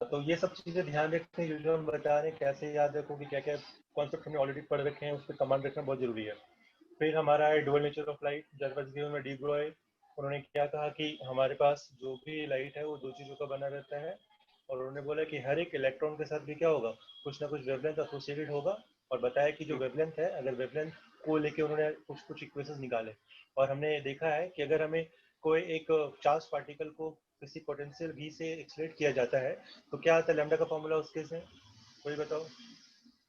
तो ये सब चीजें ध्यान रखें जो हम बता रहे हैं, कैसे याद रखो कि क्या क्या कॉन्सेप्ट हमने ऑलरेडी पढ़ रखे हैं, उस पर कमांड रखना बहुत जरूरी है। फिर हमारा है डुअल नेचर ऑफ लाइट, जर्वस गिवन में डी ब्रॉय, उन्होंने क्या कहा कि हमारे पास जो भी लाइट है वो दो चीज़ों का बना रहता है, और उन्होंने बोला कि हर एक इलेक्ट्रॉन के साथ भी क्या होगा, कुछ ना कुछ वेवलेंथ एसोसिएटेड होगा, और बताया कि जो वेवलेंथ है, अगर वेवलेंथ को लेके उन्होंने कुछ कुछ इक्वेशंस निकाले, और हमने देखा है कि अगर हमें कोई एक चार्ज पार्टिकल को किसी पोटेंशियल v से एक्सलेट किया जाता है तो क्या आता है लैम्डा का फॉर्मूला उस केस में, कोई बताओ,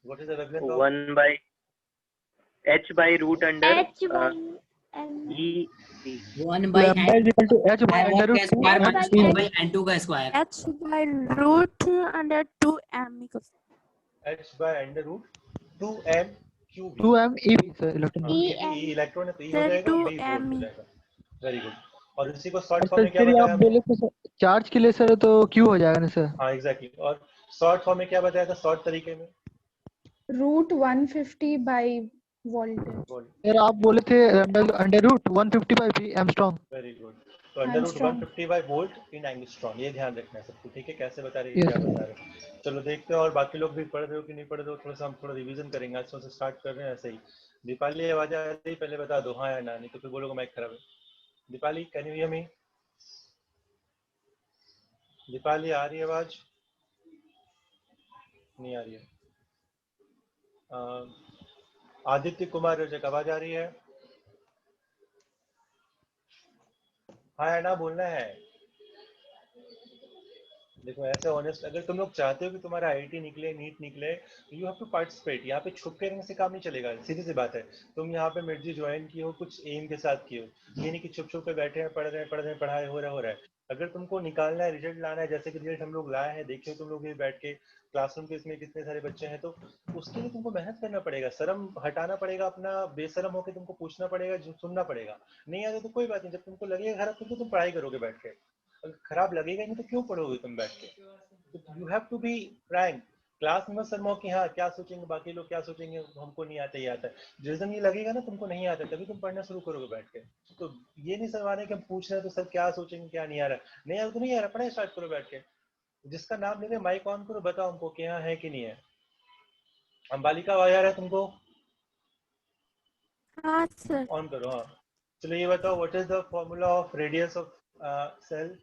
what is the wavelength of 1 by h by root under h by m e t 1 by lambda is equal to h by under root 2 square m minus t 1 by n2 का square. h by root under 2m equals h by under root 2m cube 2m e sir electron electron है तो e हो sir जाएगा, b 2m volt हो जाएगा। Very good. और इसी को शॉर्ट फॉर्म सर में क्या फिर बताया आप हमने? बोले तो चार्ज के लिए सर तो q हो जाएगा ना सर। हाँ एग्जैक्टली, और शॉर्ट फॉर्म में क्या बताया था शॉर्ट तरीके में? Root 150 by volt. सर आप बोले थे under root 150 by v angstrom. Very good, तो under root angstrom 150 by volt in angstrom, ये ध्यान रखना है सबको, ठीक है? कैसे बता रहे हैं, Yes, क्या sir. बता रहे हैं, चलो देखते हैं। और बाकी लोग भी पढ़ रहे हो कि नहीं पढ़ रहे हो, थोड़ा सा हम थोड़ा रिवीजन करेंगे, आज से स्टार्ट कर रहे हैं ऐसे ही। दीपाली आवाज आ रही, पहले बता दो हाँ या ना, नहीं तो फिर बोलोगे माइक खराब है। Deepali can you hear me? Deepali आ रही है आवाज? नहीं आ रही है। आदित्य कुमार रजक आवाज आ रही है? हाँ या ना बोलना है। देखो ऐसे ऑनेस्ट, अगर तुम लोग चाहते हो कि तुम्हारा आईआईटी निकले, नीट निकले, यू हैव टू पार्टिसिपेट। यहाँ पे छुप के रहने से काम नहीं चलेगा, सीधी सी बात है। तुम यहाँ पे मिर्जी ज्वाइन की हो, कुछ एम के साथ की हो, ये नहीं कि छुप छुप के बैठे हैं, पढ़ रहे हैं, पढ़ाई हो रहा है। अगर तुमको निकालना है, रिजल्ट लाना है, जैसे कि रिजल्ट हम लोग लाए हैं, देखिए तुम लोग भी बैठ के क्लासरूम के इसमें कितने सारे बच्चे हैं, तो उसके लिए तुमको मेहनत करना पड़ेगा, शर्म हटाना पड़ेगा अपना, बेशरम होकर तुमको पूछना पड़ेगा, जो सुनना पड़ेगा। नहीं आता तो कोई बात नहीं, जब तुमको लगेगा खराब तो तुम पढ़ाई करोगे बैठ के, अगर खराब लगेगा नहीं तो क्यों पढ़ोगे तुम बैठ के? You have to be frank. Class में शर्माओ कि हाँ क्या सोचेंगे बाकी लोग, क्या सोचेंगे, हमको नहीं आता, ये आता है। जिस दिन ये लगेगा ना तुमको नहीं आता, तभी तुम पढ़ना शुरू करोगे बैठ के। तो ये नहीं शर्माने कि हम पूछ रहे हैं तो सर क्या सोचेंगे, क्या नहीं आ रहा, नहीं आ रहा तो नहीं आ रहा, पढ़ाई स्टार्ट करो बैठ के। जिसका नाम लेके माइक ऑन करो, बताओ हमको कि हाँ है कि नहीं है। अंबालिका आवाज आ रहा है तुमको? हाँ सर। ऑन करो हाँ। चलो ये बताओ, what is the formula of radius of shell?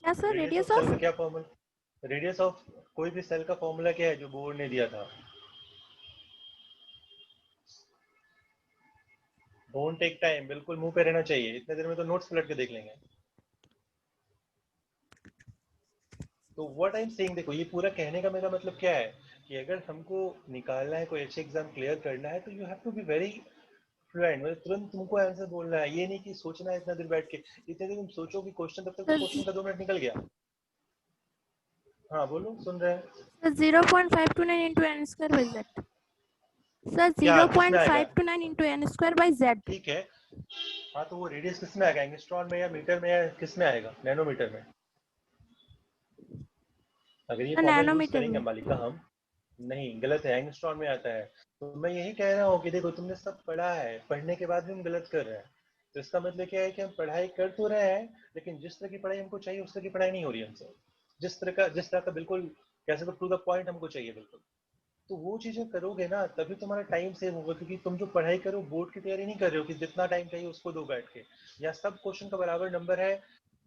क्या सर रेडियस सेल ऑफ? का क्या फॉर्मूला, रेडियस ऑफ कोई भी सेल का फॉर्मूला क्या है जो बोर्ड ने दिया था? डोंट टेक टाइम, बिल्कुल मुंह पे रहना चाहिए, इतने देर में तो नोट्स पलट के देख लेंगे। तो व्हाट आई एम सेइंग, देखो ये पूरा कहने का मेरा मतलब क्या है कि अगर हमको निकालना है, कोई अच्छे एग्जाम क्लियर करना है, तो you have to be very fluent, मतलब तुरंत तुमको आंसर बोलना है, ये नहीं कि सोचना है इतना देर बैठ के। इतने देर तुम सोचो कि क्वेश्चन, तब तक तो क्वेश्चन का 2 मिनट निकल गया। हाँ बोलो, सुन रहे हैं। Sir 0.529 into n square by z। Sir क्या किसमें आएगा? 0.529 into n square by z। ठीक है, हाँ तो वो रेडियस किस में आएगा, एंगस्ट्रॉन में या मीटर में या किस में आएगा, नैनोमीटर में? अगर ये फॉर्मूला यूज नैनोमीटर करेंगे में। मालिका हम, नहीं गलत है, एंगस्ट्रॉन में आता है। तो मैं यही कह रहा हूँ कि देखो तुमने सब पढ़ा है, पढ़ने के बाद भी हम गलत कर रहे हैं, तो इसका मतलब क्या है कि हम पढ़ाई कर तो रहे हैं, लेकिन जिस तरह की पढ़ाई हमको चाहिए उस तरह की पढ़ाई नहीं हो रही हमसे। जिस तरह का बिल्कुल कैसे तो टू द पॉइंट हमको चाहिए बिल्कुल। तो वो चीजें करोगे ना तभी तुम्हारा टाइम सेव होगा, क्योंकि तुम जो पढ़ाई करो बोर्ड की तैयारी नहीं कर रहे हो कि जितना टाइम चाहिए उसको दो बैठ के, या सब क्वेश्चन का बराबर नंबर है।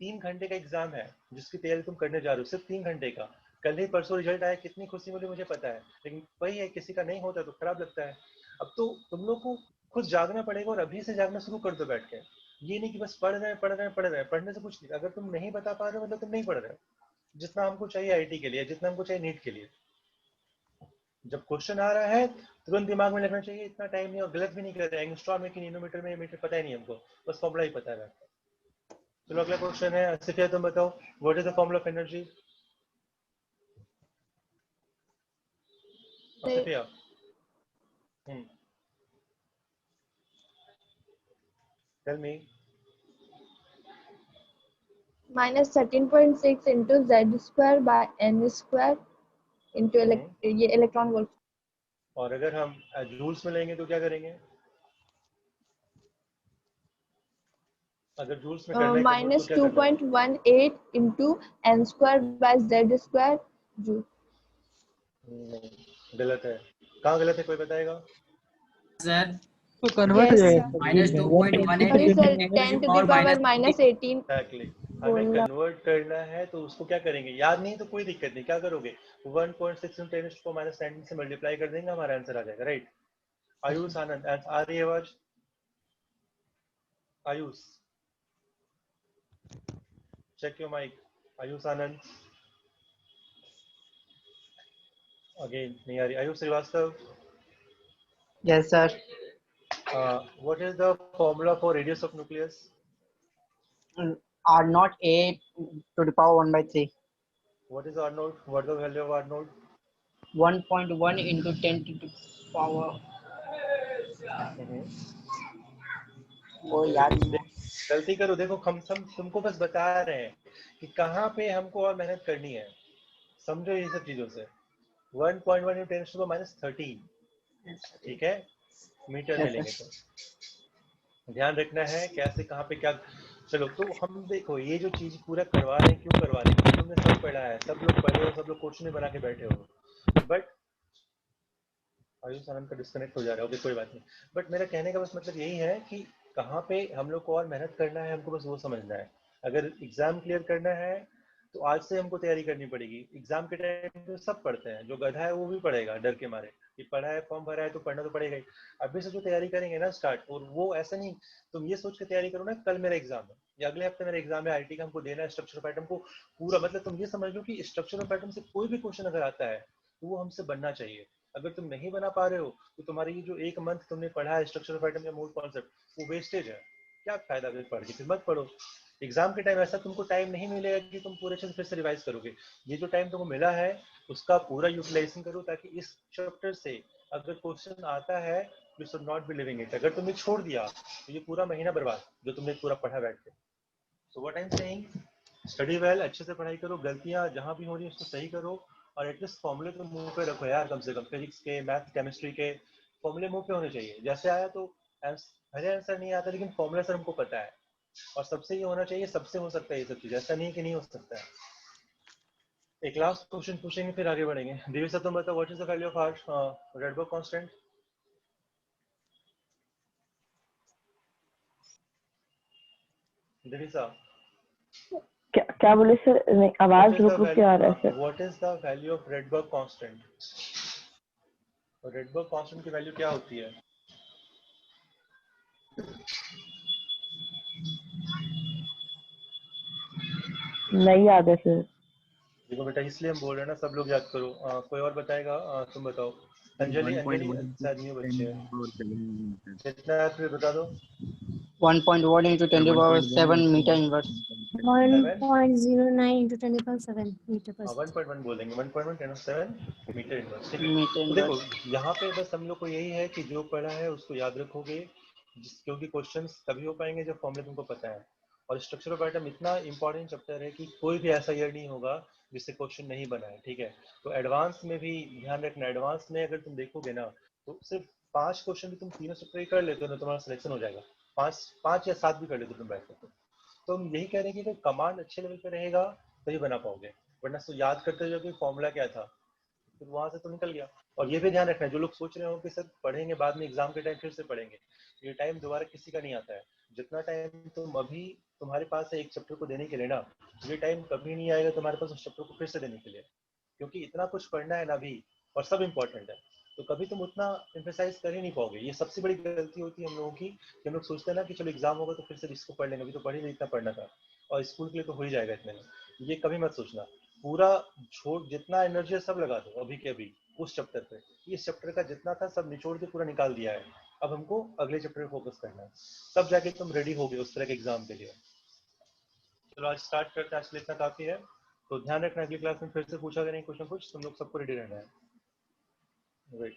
3 घंटे का एग्जाम है जिसकी तैयारी तुम करने जा रहे हो, सिर्फ 3 घंटे का। कल ही परसों रिजल्ट आया, कितनी खुशी मिली मुझे पता है, लेकिन वही है किसी का नहीं होता तो खराब लगता है। अब तो तुम लोग को खुद जागना पड़ेगा, और अभी से जागना शुरू कर दो बैठ के। ये नहीं कि बस पढ़ने से कुछ नहीं। अगर तुम नहीं बता पा रहे हो मतलब तुम नहीं पढ़ रहे हो, जितना हमको चाहिए आईटी के लिए, जितना हमको चाहिए नीट के लिए। जब क्वेश्चन आ रहा है तुरंत दिमाग में लगना चाहिए, इतना टाइम नहीं, और गलत भी नहीं कर रहे हैं, एंगस्ट्रॉम में कि नैनोमीटर में, मीटर पता ही नहीं हमको, बस फॉर्मूला ही पता है। चलो अगला क्वेश्चन है, आसिफिया तुम बताओ, what is the formula of energy? Asifiya tell me. Minus 13.6 into z square by n square into ये इलेक्ट्रॉन वोल्ट। और अगर हम जूल्स में लेंगे तो क्या करेंगे? अगर जूल्स में करना है कन्वर्ट तो minus क्या करना है? 2.18 into n square by z square joule. नहीं, गलत है। कहाँ गलत है, कोई बताएगा? सर तो कन्वर्ट हो Yes, जाएगा sir. माइनस में 2.18 Sorry, into sir. 10 10 to to the the power power minus minus 18. Exactly. हमें बोलना। कन्वर्ट करना है तो उसको क्या करेंगे, याद नहीं तो कोई दिक्कत नहीं, क्या करोगे 1.6 into 10 को माइनस 19 से मल्टीप्लाई कर देंगे, हमारा आंसर आ जाएगा, राइट? आयुष आनंद, आ रही है आवाज? Ayush, check your mic. Ayush Anand, again नहीं आ रही। Ayush Srivastava, Yes, sir. What is the formula for radius of nucleus? R naught A to the power 1 by 3. What is R naught? What the value of R naught? 1.1 into 10 to the power. वो याद नहीं है। गलती करो, देखो हम तुमको बस बता रहे हैं कि कहाँ पे हमको और मेहनत करनी है, समझो ये सब चीजों से। 1.1 into 10 to the minus 13, ठीक है, मीटर में Yes, लेंगे sir. तो ध्यान रखना है कैसे कहाँ पे क्या। चलो तो हम देखो ये जो चीज पूरा करवा रहे हैं, क्यों करवा रहे हैं, क्योंकि तुमने सब पढ़ा है, सब लोग पढ़े हो, सब लोग क्वेश्चन बना के बैठे हो, बट आयुष आनंद का डिस्कनेक्ट हो जा रहा है, ओके कोई बात नहीं। बट मेरा कहने का बस मतलब यही है कि कहाँ पे हम लोग को और मेहनत करना है, हमको बस वो समझना है। अगर एग्जाम क्लियर करना है तो आज से हमको तैयारी करनी पड़ेगी। एग्जाम के टाइम पे सब पढ़ते हैं, जो गधा है वो भी पढ़ेगा डर के मारे कि पढ़ा है, फॉर्म भरा है तो पढ़ना तो पड़ेगा ही। अभी से जो तैयारी करेंगे ना स्टार्ट, और वो ऐसा नहीं तुम ये सोच के तैयारी करो ना कल मेरा एग्जाम है या अगले हफ्ते मेरा एग्जाम है आईटी का, हमको देना है स्ट्रक्चर पैटर्न को पूरा, मतलब तुम ये समझ लो कि स्ट्रक्चर पैटर्न से कोई भी क्वेश्चन अगर आता है तो वो हमसे बनना चाहिए। अगर तुम नहीं बना पा रहे हो तो तुम्हारी ये जो एक मंथ तुमने पढ़ा है स्ट्रक्चर पैटर्न या मोड कॉन्सेप्ट वो वेस्टेज है। क्या फायदा फिर पढ़ के, फिर मत पढ़ो। एग्जाम के टाइम ऐसा तुमको टाइम नहीं मिलेगा कि तुम पूरे अच्छे से फिर से रिवाइज करोगे। ये जो टाइम तुमको मिला है उसका पूरा यूटिलाइजेशन करो, ताकि इस चैप्टर से अगर क्वेश्चन आता है you should not be living it. अगर तुमने छोड़ दिया तो ये पूरा महीना बर्बाद जो तुमने पूरा पढ़ा बैठ के। So what I am saying, study well, अच्छे से पढ़ाई करो, गलतियां जहां भी हो रही है उसको सही करो, और एटलीस्ट फॉर्मूले तो मुंह पे रखो यार, कम से कम फिजिक्स के, मैथ, केमिस्ट्री के फॉर्मूले मुंह पे होने चाहिए। जैसे आया तो भले आंसर नहीं आता लेकिन फॉर्मूला सर हमको पता है, और सबसे ये होना चाहिए, सबसे हो सकता है ये सब चीज, ऐसा नहीं है कि नहीं हो सकता है। एक लास्ट क्वेश्चन पूछेंगे फिर आगे बढ़ेंगे। दिव्य सर तुम बताओ, what is the value of R Rydberg constant? Divya sir, क्या बोले सर? आवाज रुक रुक के आ रहा है sir. What is the value of Rydberg constant? Rydberg constant की वैल्यू क्या होती है? नहीं याद है सर। देखो बेटा इसलिए हम बोल रहे हैं ना, सब लोग याद करो। कोई और बताएगा? तुम बताओ। अंजलि, अंजलि शायद न्यू बच्चे हैं, कितना है फिर बता दो। 1.1 into 10 to the power 7 meter inverse. 1.09 into 10 to the power 7 meter per second. 1.1 बोल देंगे, 1.1 10 7 मीटर इनवर्स, ठीक है। Meter तो देखो inverse. यहाँ पे बस हम लोग को यही है कि जो पढ़ा है उसको याद रखोगे, क्योंकि क्वेश्चंस तभी हो पाएंगे जब फॉर्मूले तुमको पता है। और स्ट्रक्चरल पैटर्न इतना इंपॉर्टेंट चैप्टर है कि कोई भी ऐसा ईयर नहीं होगा जिससे क्वेश्चन नहीं बना है, ठीक है। तो एडवांस में भी ध्यान रखना, एडवांस में अगर तुम देखोगे ना तो सिर्फ 5 क्वेश्चन भी तुम तीनों चैप्टर कर लेते हो ना, तुम्हारा सिलेक्शन हो जाएगा। 5 या 7 भी कर लेते हो तुम बैठ के। तो हम यही कह रहे हैं कि अगर कमांड अच्छे लेवल पे रहेगा तभी बना पाओगे, वरना तो याद करते जाओगे फॉर्मूला क्या था, फिर वहां से तो निकल गया। और ये भी ध्यान रखना है, जो लोग सोच रहे हो कि सर पढ़ेंगे बाद में एग्जाम के टाइम फिर से पढ़ेंगे, ये टाइम दोबारा किसी का नहीं आता है। जितना टाइम तुम अभी तुम्हारे पास है एक चैप्टर को देने के लिए ना, ये टाइम कभी नहीं आएगा तुम्हारे पास उस चैप्टर को फिर से देने के लिए, क्योंकि इतना कुछ पढ़ना है ना अभी, और सब इम्पोर्टेंट है। तो कभी तुम उतना एम्फेसाइज कर ही नहीं पाओगे। ये सबसे बड़ी गलती होती है हम लोगों की, कि हम लोग सोचते हैं ना कि चलो एग्जाम होगा तो फिर से इसको पढ़ लेंगे, अभी तो पढ़ ही नहीं, इतना पढ़ना था और स्कूल के लिए तो हो ही जाएगा इतने में। ये कभी मत सोचना। पूरा छोड़, जितना एनर्जी है सब लगा दो अभी के अभी उस चैप्टर पे। इस चैप्टर का जितना था सब निचोड़ के पूरा निकाल दिया है, अब हमको अगले चैप्टर पे फोकस करना है, तब जाके तुम रेडी होगे उस तरह के एग्जाम के लिए। चलो आज स्टार्ट करते हैं, आज के लिए इतना काफी है। तो ध्यान रखना अगली क्लास में फिर से पूछा करेंगे क्वेश्चन कुछ, तुम लोग सबको रेडी रहना है। वेट,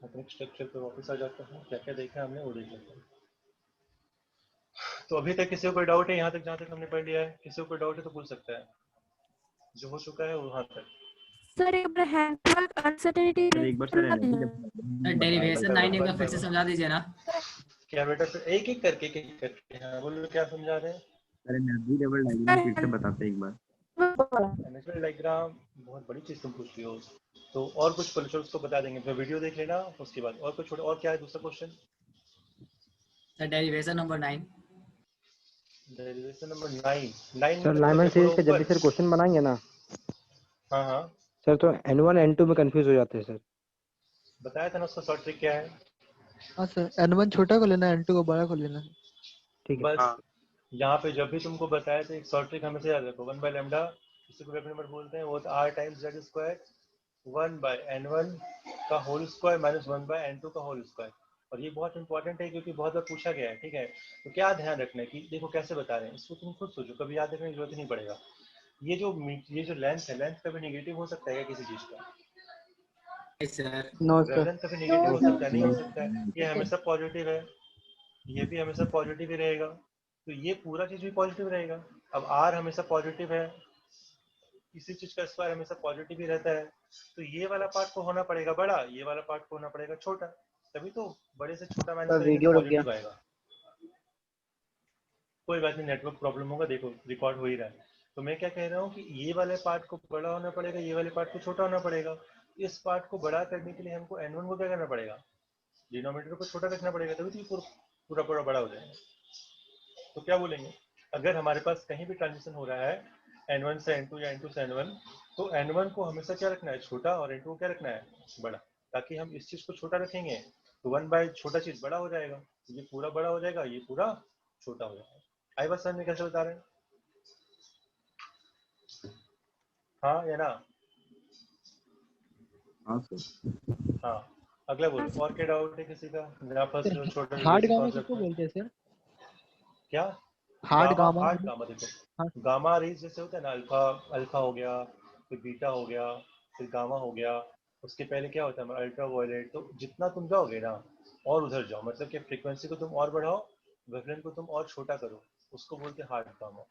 अपने स्ट्रक्चर पे वापस आ जाते हैं, क्या क्या देखा हमने वो देख लेते हैं। तो अभी तक किसी को कोई डाउट है यहाँ तक, जहाँ तक हमने पढ़ लिया है? किसी को कोई डाउट है तो पूछ सकता है, जो हो चुका है वहां तक। सर एक बार हैंसबर्ग अनसर्टेनिटी एक बार सर एनर्जी डेरिवेशन 9 का फिर से समझा दीजिए ना। क्या बेटा फिर एक एक करके हाँ बोलो क्या समझा रहे हैं। एनर्जी लेवल डायग्राम फिर से बताते हैं एक बार। एनर्जी डायग्राम बहुत बड़ी चीज तुम पूछ रही हो, तो और कुछ पोल्यूशन को बता देंगे, फिर वीडियो देख लेना उसके बाद। और कुछ और क्या है दूसरा question? Sir derivation number 9। Derivation number 9 sir मतलब लाइमन सीरीज के जब भी ऊपर। सर क्वेश्चन बनाएंगे ना हाँ हाँ सर, तो N1 N2 में कंफ्यूज हो जाते हैं सर। बताया था ना उसका शॉर्ट ट्रिक क्या है। हाँ सर, N1 छोटा को लेना है, N2 को बड़ा को लेना है। ठीक है। बस हाँ यहाँ पे जब भी तुमको बताया तो एक शॉर्ट ट्रिक हमेशा याद रखो, 1 बाय लैम्डा इसी को वेक्टर नंबर बोलते हैं, वो r times z square 1 by n1 का whole square minus 1 bye n2 का होल स्क्वायर। और ये बहुत इंपॉर्टेंट है क्योंकि बहुत बार पूछा गया है, ठीक है। तो क्या ध्यान रखना है कि देखो कैसे बता रहे हैं, इसको तुम खुद सोचो, कभी याद रखने की जरूरत नहीं पड़ेगा। ये जो लेंथ है, लेंथ कभी नेगेटिव हो सकता है क्या किसी चीज का? Sir no sir. रेजोनेंस कभी नेगेटिव हो सकता है? नहीं हो सकता है। ये हमेशा पॉजिटिव है, ये भी हमेशा पॉजिटिव ही रहेगा, तो ये पूरा चीज भी पॉजिटिव रहेगा। अब r हमेशा पॉजिटिव है, किसी चीज का स्क्वायर हमेशा पॉजिटिव ही रहता है, तो ये वाला पार्ट को होना पड़ेगा बड़ा, ये वाला पार्ट को होना पड़ेगा छोटा, तभी तो बड़े से छोटा माइनस सर करेंगे तो वीडियो रुक गया। पॉजिटिव आएगा। कोई बात नहीं, नेटवर्क प्रॉब्लम होगा, देखो रिकॉर्ड हो ही रहा है। तो मैं क्या कह रहा हूँ कि ये वाले पार्ट को बड़ा होना पड़ेगा, ये वाले पार्ट को छोटा होना पड़ेगा। इस पार्ट को बड़ा करने के लिए हमको n1 को क्या करना पड़ेगा? डिनोमिनेटर को छोटा रखना पड़ेगा, तभी तो ये पूरा पूरा बड़ा हो जाएगा। तो क्या बोलेंगे, अगर हमारे पास कहीं भी ट्रांजिशन हो रहा है n1 से n2 या n2 से n1, तो n1 को हमेशा क्या रखना है? छोटा, और n2 को क्या रखना है? बड़ा। ताकि हम इस चीज को छोटा रखेंगे तो 1 बाय छोटा चीज बड़ा हो जाएगा, ये पूरा बड़ा हो जाएगा, ये पूरा छोटा हो जाएगा। आई बात समझ में कैसे बता रहे हैं? हाँ या ना? हाँ सर। हाँ अगला बोलो, और क्या डाउट है किसी का? जहाँ फंस रहे हो छोटा हार्ड बेसिक गामा कॉन्सेप्ट किसको में। बोलते हैं सर? क्या? Hard gamma. हार्ड गामा देखो, हाँ। गामा रेज जैसे होता है ना, अल्फा अल्फा हो गया, फिर बीटा हो गया, फिर गामा हो गया, उसके पहले क्या होता है अल्ट्रा वायलेट। तो जितना तुम जाओगे ना और उधर जाओ, मतलब कि फ्रीक्वेंसी को तुम और बढ़ाओ, वेवलेंथ को तुम और छोटा करो, उसको बोलते हैं हार्ड गामा।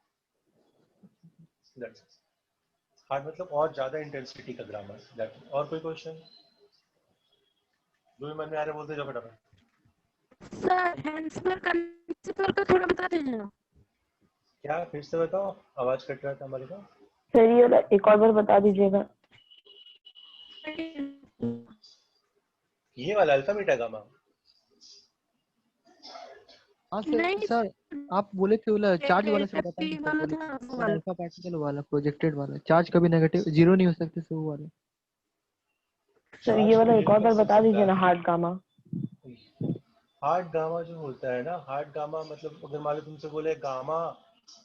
हार्ड मतलब और ज्यादा इंटेंसिटी का ग्रामर। और कोई क्वेश्चन जो भी मन में आ रहा है बोलते जाओ फटाफट। सर हैंसबर्ग प्रिंसिपल का थोड़ा बता दीजिए ना। क्या फिर से बताओ, आवाज कट रहा था हमारे पास। सर ये वाला एक और बार बता दीजिएगा। ये वाला अल्फा बीटा गामा। हाँ सर नहीं सर, आप बोले थे वाला चार्ज वाला सर डेल्टा बताएंगे पी सर, वाला बोले था वो सर वाला। अल्फा पार्टिकल वाला प्रोजेक्टेड वाला चार्ज कभी नेगेटिव जीरो नहीं हो सकते सर वो वाला। सर ये वाला एक और बार बता दीजिए ना, हार्ड गामा। हार्ड गामा जो होता है ना, हार्ड गामा मतलब अगर मान लो तुमसे बोले गामा,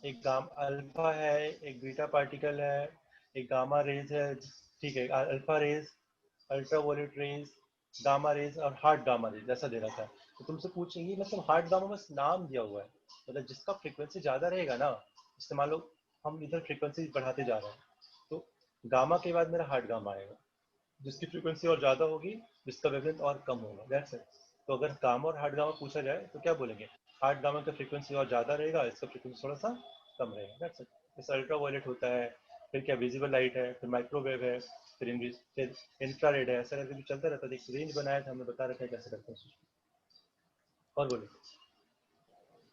एक गामा अल्फा है, एक बीटा पार्टिकल है, एक गामा रेज है, ठीक है, alpha rays, ultraviolet rays, gamma rays और हार्ड गामा रेज ऐसा दे रखा है। तो तुमसे पूछेंगे मतलब हार्ड गामा बस नाम दिया हुआ है, मतलब जिसका फ्रीक्वेंसी ज्यादा रहेगा ना, जैसे मान लो हम इधर फ्रीक्वेंसी बढ़ाते जा रहे हैं, तो गामा के बाद मेरा हार्ड गामा आएगा, जिसकी फ्रीक्वेंसी और ज्यादा होगी, जिसका वेवलेंथ और कम होगा, दैट्स इट। तो अगर गामा और हार्ड गामा पूछा जाए तो क्या बोलेंगे? हार्ड गामा का फ्रीक्वेंसी और ज्यादा रहेगा, इसका फ्रीक्वेंसी थोड़ा सा कम रहेगा, दैट्स इट। जैसे अल्ट्रावायलेट होता है, फिर क्या विजिबल लाइट है, फिर माइक्रोवेव है, फिर इंफ्रारेड है, ऐसा करके भी चलता रहता है। एक रेंज बनाया था हमने, बता रखा है कैसे करते हैं। और बोले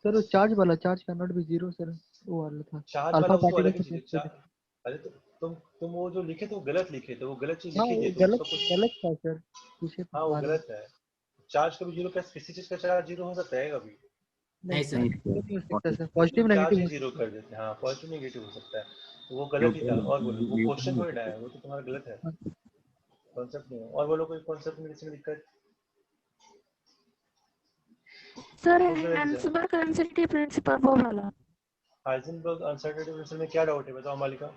सर वो चार्ज वाला, चार्ज का नॉट भी जीरो सर वो वाला था, चार्ज वाला अल्फा वो तो अलग ही पार्टिकल चीज है। से। अरे तो तुम वो जो लिखे थे वो गलत लिखे थे, वो गलत चीज हाँ लिखी वो थी तुम, गलत उसका कुछ। गलत था सर, पूछे हाँ थे वो बाद में। गलत है। चार्ज कभी जीरो, कैसे किसी चीज का चार्ज जीरो हो सकता है कभी? नहीं नहीं सर, सर। जीरो नहीं हो सकता सर, पॉजिटिव चार्ज नेगेटिव ही हो जीरो सकता कर देते हैं, हाँ पॉजिटिव नेगेटिव हो सकता है, तो वो गलत ही था। और बोलो, वो क्वेश्चन थोड़ी ना है, वो तो तुम्हारा गलत है, है। कॉन्सेप्ट नहीं है। और बोलो कोई कॉन्सेप्ट में किसी में दिक्कत? सर पूछ रहे थे हैंसबर्ग अनसर्टेनिटी प्रिंसिपल वो वाला। हाइजेनबर्ग अनसर्टेनिटी प्रिंसिपल में क्या डाउट है बताओ मालिका?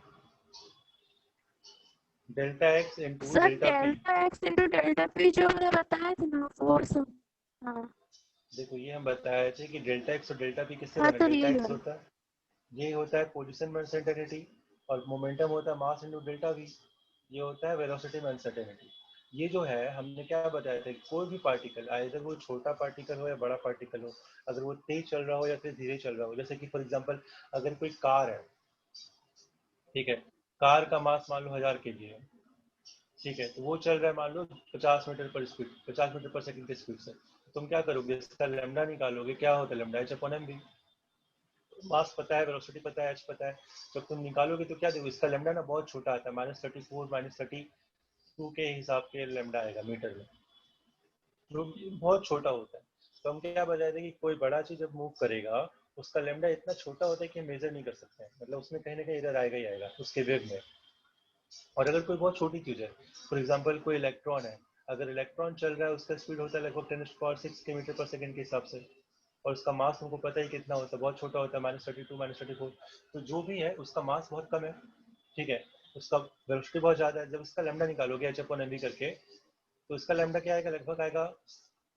Delta x into sir delta P. Delta x into delta P जो मैंने बताया था ना फोर्स। हाँ देखो ये हम बताए थे कि डेल्टा एक्स और डेल्टा पी किससे हाँ बना? सर डेल्टा यही एक्स वाला। होता है, ये होता है पोजीशन में अनसर्टेनिटी, और मोमेंटम होता है मास इंटू डेल्टा वी, ये होता है वेलोसिटी में अनसर्टेनिटी। ये जो है हमने क्या बताया था, कोई भी पार्टिकल, आइदर वो छोटा पार्टिकल हो या बड़ा पार्टिकल हो, अगर वो तेज चल रहा हो या फिर धीरे चल रहा हो, जैसे कि फॉर एग्जांपल अगर कोई कार है, ठीक है, कार का मास मान लो 1000 kg है, ठीक है, तो वो चल रहा है मान लो 50 मीटर पर स्पीड, 50 मीटर पर सेकंड की स्पीड से। तुम क्या करोगे, इसका लैम्डा निकालोगे, क्या होता है लैम्डा, एच अपॉन एम भी। मास पता है, वेलोसिटी पता है, एच पता है, जब तुम निकालोगे तो क्या देखो, इसका लैम्डा ना बहुत छोटा आता है, -34 -32 के हिसाब के लैम्डा आएगा मीटर में, जो बहुत छोटा होता है। तो हम क्या बजाय थे कि कोई बड़ा चीज जब मूव करेगा उसका लैम्डा इतना छोटा होता है कि हम मेजर नहीं कर सकते हैं, मतलब उसमें कहीं ना कहीं इधर आएगा ही आएगा उसके वेव में। और अगर कोई बहुत छोटी चीज है, फॉर एग्जाम्पल कोई इलेक्ट्रॉन है, अगर इलेक्ट्रॉन चल रहा है उसका स्पीड होता है लगभग 10⁻⁶ किलोमीटर पर सेकंड के हिसाब से, और उसका मास हमको पता ही कितना होता है, बहुत छोटा होता है, -32 -34। तो जो भी है उसका मास बहुत कम है, ठीक है, उसका वेलोसिटी बहुत ज्यादा है। जब इसका लैम्डा निकालोगे एच अपॉन एम वी करके, तो इसका लैम्डा क्या आएगा, लगभग आएगा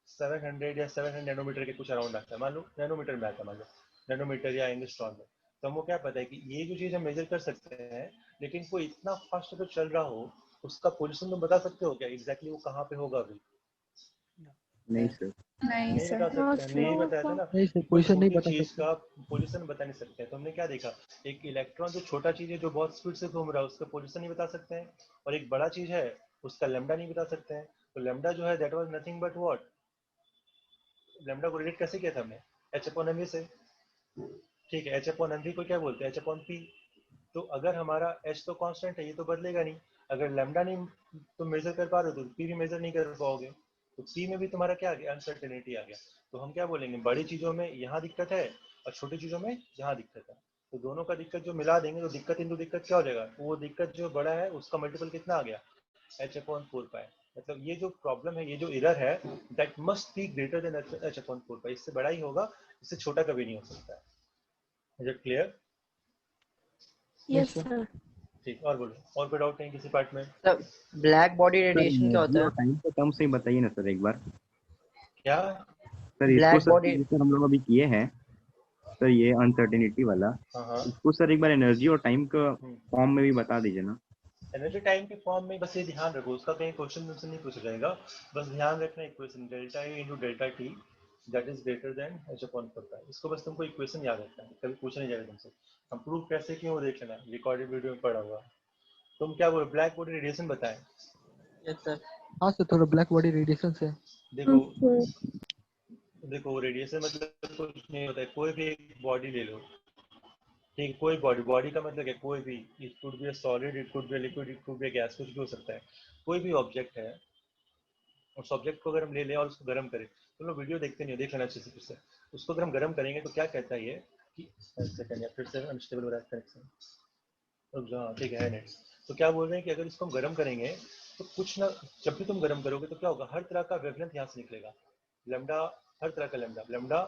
700 या 700 नैनोमीटर के कुछ अराउंड आता है, मान लो नैनोमीटर में आता है, मान लो नैनोमीटर या एंगस्ट्रॉन में। तो हमको क्या पता है कि ये जो चीज हम मेजर कर सकते हैं, लेकिन कोई इतना फास्ट अगर चल रहा हो उसका पोजीशन तुम बता सकते हो क्या एग्जैक्टली वो कहाँ पे होगा अभी? नहीं सर। नहीं बता सकते हैं, नहीं बताया था ना, नहीं सर, कोई पोजीशन नहीं छोटी बता चीज सकते। का पोजीशन बता नहीं सकते हैं। तो हमने क्या देखा, एक इलेक्ट्रॉन जो छोटा चीज है जो बहुत स्पीड से घूम रहा है उसका पोजीशन नहीं बता सकते हैं, और एक बड़ा चीज है उसका लैम्डा नहीं बता सकते हैं। तो लैम्डा जो है that was nothing but what, lambda को रिलेट कैसे किया था हमने, एच अपॉन एम वी से, ठीक है, एच अपॉन एम वी को क्या बोलते हैं, एच अपॉन पी। तो अगर हमारा एच तो कांस्टेंट है, ये तो बदलेगा नहीं, अगर लैम्डा नहीं तुम मेजर कर पा रहे हो तो पी भी मेजर नहीं कर पाओगे, तो पी में भी तुम्हारा क्या आ गया, अनसर्टेनिटी आ गया। तो हम क्या बोलेंगे, बड़ी चीजों में यहाँ दिक्कत है और छोटी चीजों में यहाँ दिक्कत है, तो दोनों का दिक्कत जो मिला देंगे तो दिक्कत इंटू दिक्कत क्या हो जाएगा, वो दिक्कत जो बड़ा है उसका मल्टीपल कितना आ गया, एच अपॉन 4 पाई। मतलब ये जो प्रॉब्लम है, ये जो एरर है, that must be greater than H upon 4 पाई, इससे बड़ा ही होगा, इससे छोटा कभी नहीं हो सकता है। Is it clear? Yes, sir. ठीक, और बोलो, और कोई डाउट नहीं किसी पार्ट में? Sir black body sir radiation क्या एनर्जी होता और है? टाइम के टर्म से ही बताइए ना सर एक बार। क्या? सर इसको ब्लैक सर बॉडी, सर हम लोग अभी किए हैं सर, ये अनसर्टेनिटी वाला, हाँ हाँ। इसको सर एक बार एनर्जी और टाइम का हम्म। फॉर्म में भी बता दीजिए ना। एनर्जी टाइम के फॉर्म में बस ये ध्यान रखो, उसका कहीं क्वेश्चन तुमसे नहीं पूछा जाएगा, बस ध्यान रखना equation delta A into delta T that is greater than H upon 4 पाई। इसको बस तुमको इक्वेशन याद रखना है, कभी पूछा नहीं जाएगा तुमसे। हम प्रूव कैसे किए वो देख लेना, रिकॉर्डेड वीडियो में पड़ा हुआ। तुम क्या बोलो, ब्लैक बॉडी रेडिएशन बताएं। Yes sir. हाँ सर, थोड़ा ब्लैक बॉडी रेडिएशन से। देखो Okay. देखो रेडिएशन मतलब कुछ नहीं होता है, कोई भी एक बॉडी ले लो, ठीक, कोई बॉडी, बॉडी का मतलब है कोई भी, it could be a solid, it could be liquid, it could be gas, कुछ भी हो सकता है। कोई भी ऑब्जेक्ट है, उस ऑब्जेक्ट को अगर हम ले लें और उसको गर्म करें, तुम लोग वीडियो देखते नहीं हो, देख लेना अच्छे से फिर से। उसको अगर हम गर्म करेंगे तो क्या कहता है ये कि सेकंड या फिर से अनस्टेबल हो रहा है कनेक्शन, तो हाँ ठीक है नेट। तो क्या बोल रहे हैं कि अगर इसको हम गर्म करेंगे तो कुछ ना, जब भी तुम गर्म करोगे तो क्या होगा, हर तरह का वेवलेंथ यहाँ से निकलेगा, लैम्डा, हर तरह का lambda, lambda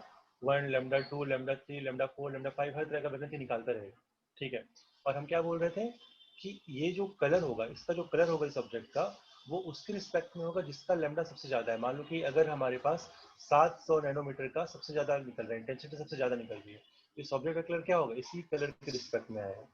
1, lambda 2, lambda 3, lambda 4, lambda 5, हर तरह का वेवलेंथ निकालता रहेगा, ठीक है। और हम क्या बोल रहे थे कि ये जो कलर होगा, इसका जो कलर होगा इस ऑब्जेक्ट का, वो उसके रिस्पेक्ट में होगा जिसका लैम्डा सबसे ज्यादा है। मान लो कि अगर हमारे पास 700 नैनोमीटर का सबसे ज्यादा निकल रहा है, इंटेंसिटी सबसे ज्यादा निकल रही है, तो इस ऑब्जेक्ट का कलर क्या होगा, इसी कलर के रिस्पेक्ट में आएगा।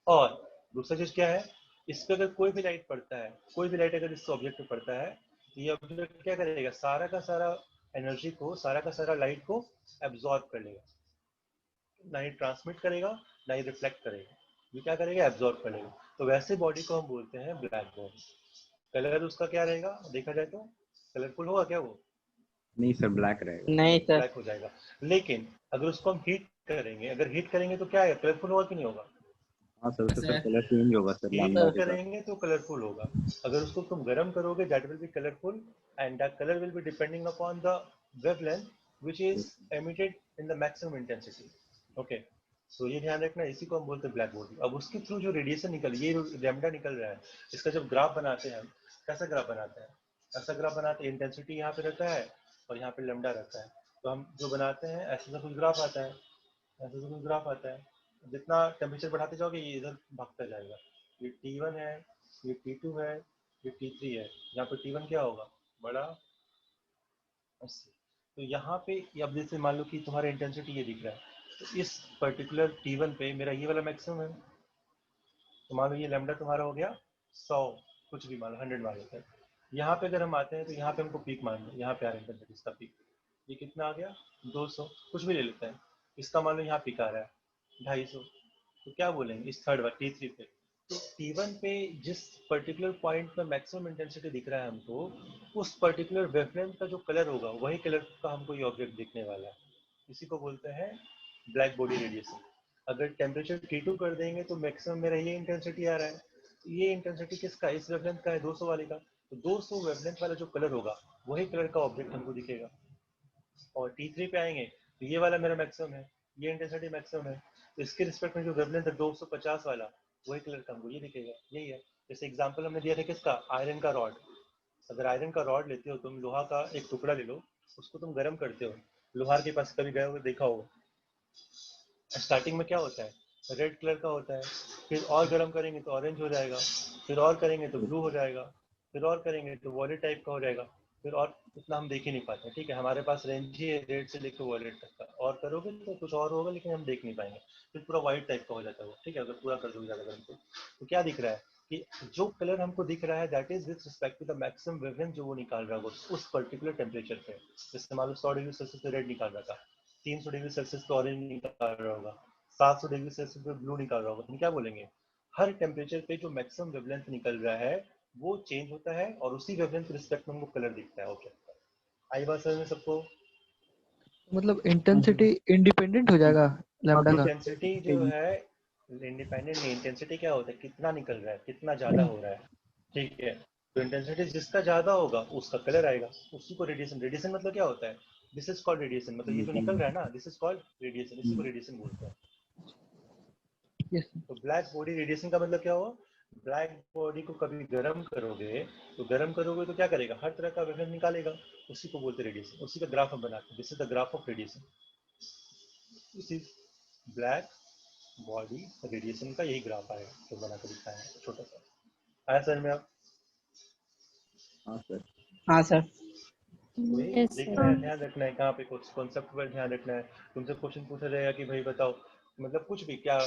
और दूसरा चीज क्या है, इस पे अगर कोई भी लाइट पड़ता है, कोई भी लाइट अगर इस ऑब्जेक्ट पे पड़ता है, तो ये ऑब्जेक्ट क्या करेगा, सारा का सारा एनर्जी को, सारा का सारा लाइट को एब्जॉर्ब कर लेगा, ना ही ट्रांसमिट करेगा ना ही रिफ्लेक्ट करेगा, ये क्या करेगा, एब्जॉर्ब कर लेगा। तो वैसे बॉडी को हम बोलते हैं ब्लैक बॉडी। कलर उसका क्या रहेगा, देखा जाए तो कलरफुल होगा क्या वो, नहीं सर, ब्लैक रहेगा। नहीं सर। ब्लैक हो जाएगा। लेकिन अगर उसको हम हीट करेंगे, अगर हीट करेंगे तो क्या है, कलरफुल होगा कि नहीं होगा, हाँ सर, उससे सर कलर चेंज होगा सर हीट लैम्डा के साथ। करेंगे तो कलरफुल होगा, अगर उसको तुम गर्म करोगे that will be colourful, and that colour will be depending upon the wavelength which is emitted in the maximum intensity. Okay, तो ये ध्यान रखना, इसी को हम बोलते हैं ब्लैक बॉडी। अब उसके थ्रू जो रेडिएशन निकल, ये लैम्डा निकल रहा है, इसका जब ग्राफ बनाते हैं हम, कैसा ग्राफ बनाते हैं, ऐसा ग्राफ बनाते हैं, इंटेंसिटी यहाँ पे रहता है और यहाँ पे लैम्डा रहता है, तो हम जो बनाते हैं ऐसे सा कुछ ग्राफ आता है, ऐसे सा कुछ ग्राफ आता है। जितना टेम्परेचर बढ़ाते जाओगे ये इधर भागता जाएगा, ये T1 है, ये T2 है, ये T3 है, यहाँ पे T1 क्या होगा, बड़ा, ऐसे। तो यहाँ पे अब जैसे मान लो कि तुम्हारा इंटेंसिटी ये दिख रहा है, तो इस पर्टिकुलर T1 पे मेरा ये वाला मैक्सिमम है, तो मान लो ये लैम्डा तुम्हारा हो गया 100, कुछ भी मान लो 100 मान लेते हैं। यहाँ पे अगर हम आते हैं तो यहाँ पे हमको पीक मान लो, यहाँ पे आ रहा है इंटेंसिटी, इसका पीक ये कितना आ गया, 200, कुछ भी ले लेते हैं, इसका मान लो यहाँ पीक आ रहा है 250, तो क्या बोलेंगे इस थर्ड बार T3 पे, तो T1 पे जिस पर्टिकुलर पॉइंट पे मैक्सिमम इंटेंसिटी दिख रहा है हमको, उस पर्टिकुलर वेवलेंथ का जो कलर होगा वही कलर का हमको ये ऑब्जेक्ट दिखने वाला है। इसी को बोलते हैं ब्लैक बॉडी रेडिएशन। अगर टेम्परेचर T2 कर देंगे तो मैक्सिमम मेरा ये इंटेंसिटी आ रहा है, ये इंटेंसिटी किसका, इस वेवलेंथ का है, 200 वाले का। तो 200 वेवलेंथ वाला जो कलर होगा वही कलर का ऑब्जेक्ट हमको दिखेगा। और T3 पे आएंगे तो ये वाला मेरा मैक्सिमम है, ये इंटेंसिटी मैक्सिमम है, तो इसके रिस्पेक्ट में जो वेवलेंथ है 250 वाला, वही कलर का हमको ये दिखेगा। यही है। जैसे एग्जांपल हमने दिया था किसका, आयरन का रॉड। अगर आयरन का रॉड लेते हो तुम, लोहा का एक टुकड़ा ले लो, उसको तुम गर्म करते हो, लोहार के पास कभी गए हो देखा हो, स्टार्टिंग में क्या होता है, रेड कलर का होता है, फिर और गर्म करेंगे तो ऑरेंज हो जाएगा, फिर और करेंगे तो ब्लू हो जाएगा, फिर और करेंगे तो वॉलेट टाइप का हो जाएगा, फिर और उतना हम देख ही नहीं पाते। ठीक है, हमारे पास रेंज ही है रेड से लेकर वॉलेट तक का, और करोगे तो कुछ और होगा लेकिन हम देख नहीं पाएंगे, फिर पूरा व्हाइट टाइप का हो जाता है वो। ठीक है, अगर पूरा कर दोगे ज़्यादा गर्म तो क्या दिख रहा है कि जो कलर हमको दिख रहा है that is with respect to the maximum wavelength जो वो निकाल रहा होगा उस पर्टिकुलर टेम्परेचर पे। जैसे मान लो 100 डिग्री सेल्सियस पे रेड निकाल रहा था, 300 डिग्री सेल्सियस पे ऑरेंज निकाल रहा होगा, 700 डिग्री सेल्सियस पे ब्लू निकाल रहा होगा। हम क्या बोलेंगे, हर टेम्परेचर पे जो मैक्सिमम वेवलेंथ निकल रहा है वो चेंज होता है और उसी वेवलेंथ के रिस्पेक्ट में हमको कलर दिखता है। ओके, आई बात समझ में सबको? मतलब इंटेंसिटी इंडिपेंडेंट हो जाएगा लैम्डा का। इंटेंसिटी जो है इंडिपेंडेंट नहीं, इंटेंसिटी क्या होता है, कितना निकल रहा है, कितना ज्यादा हो रहा है। ठीक है, तो इंटेंसिटी जिसका ज्यादा होगा उसका कलर आएगा, उसी को रेडिएशन, रेडिएशन मतलब क्या होता है, दिस इज कॉल्ड रेडिएशन, मतलब ये जो निकल रहा है ना, दिस इज कॉल्ड रेडिएशन, इसी को रेडिएशन बोलते हैं। यस तो ब्लैक बॉडी रेडिएशन का मतलब क्या हुआ, ब्लैक बॉडी को कभी गर्म करोगे तो क्या करेगा, हर तरह का वेवलेंथ निकालेगा, उसी को बोलते हैं रेडिएशन। उसी का ग्राफ हम बनाते हैं, this is the graph of radiation, this is black body radiation का यही ग्राफ आएगा जो बना कर दिखाया है छोटा सा। आया सर में आप? हाँ सर। हाँ सर। वही Yes, देखना sir. है, ध्यान रखना है, कहाँ पे कुछ कॉन्सेप्ट पर ध्यान रखना है। तुमसे क्वेश्चन पूछा जाएगा कि भाई बताओ, मतलब कुछ भी, क्या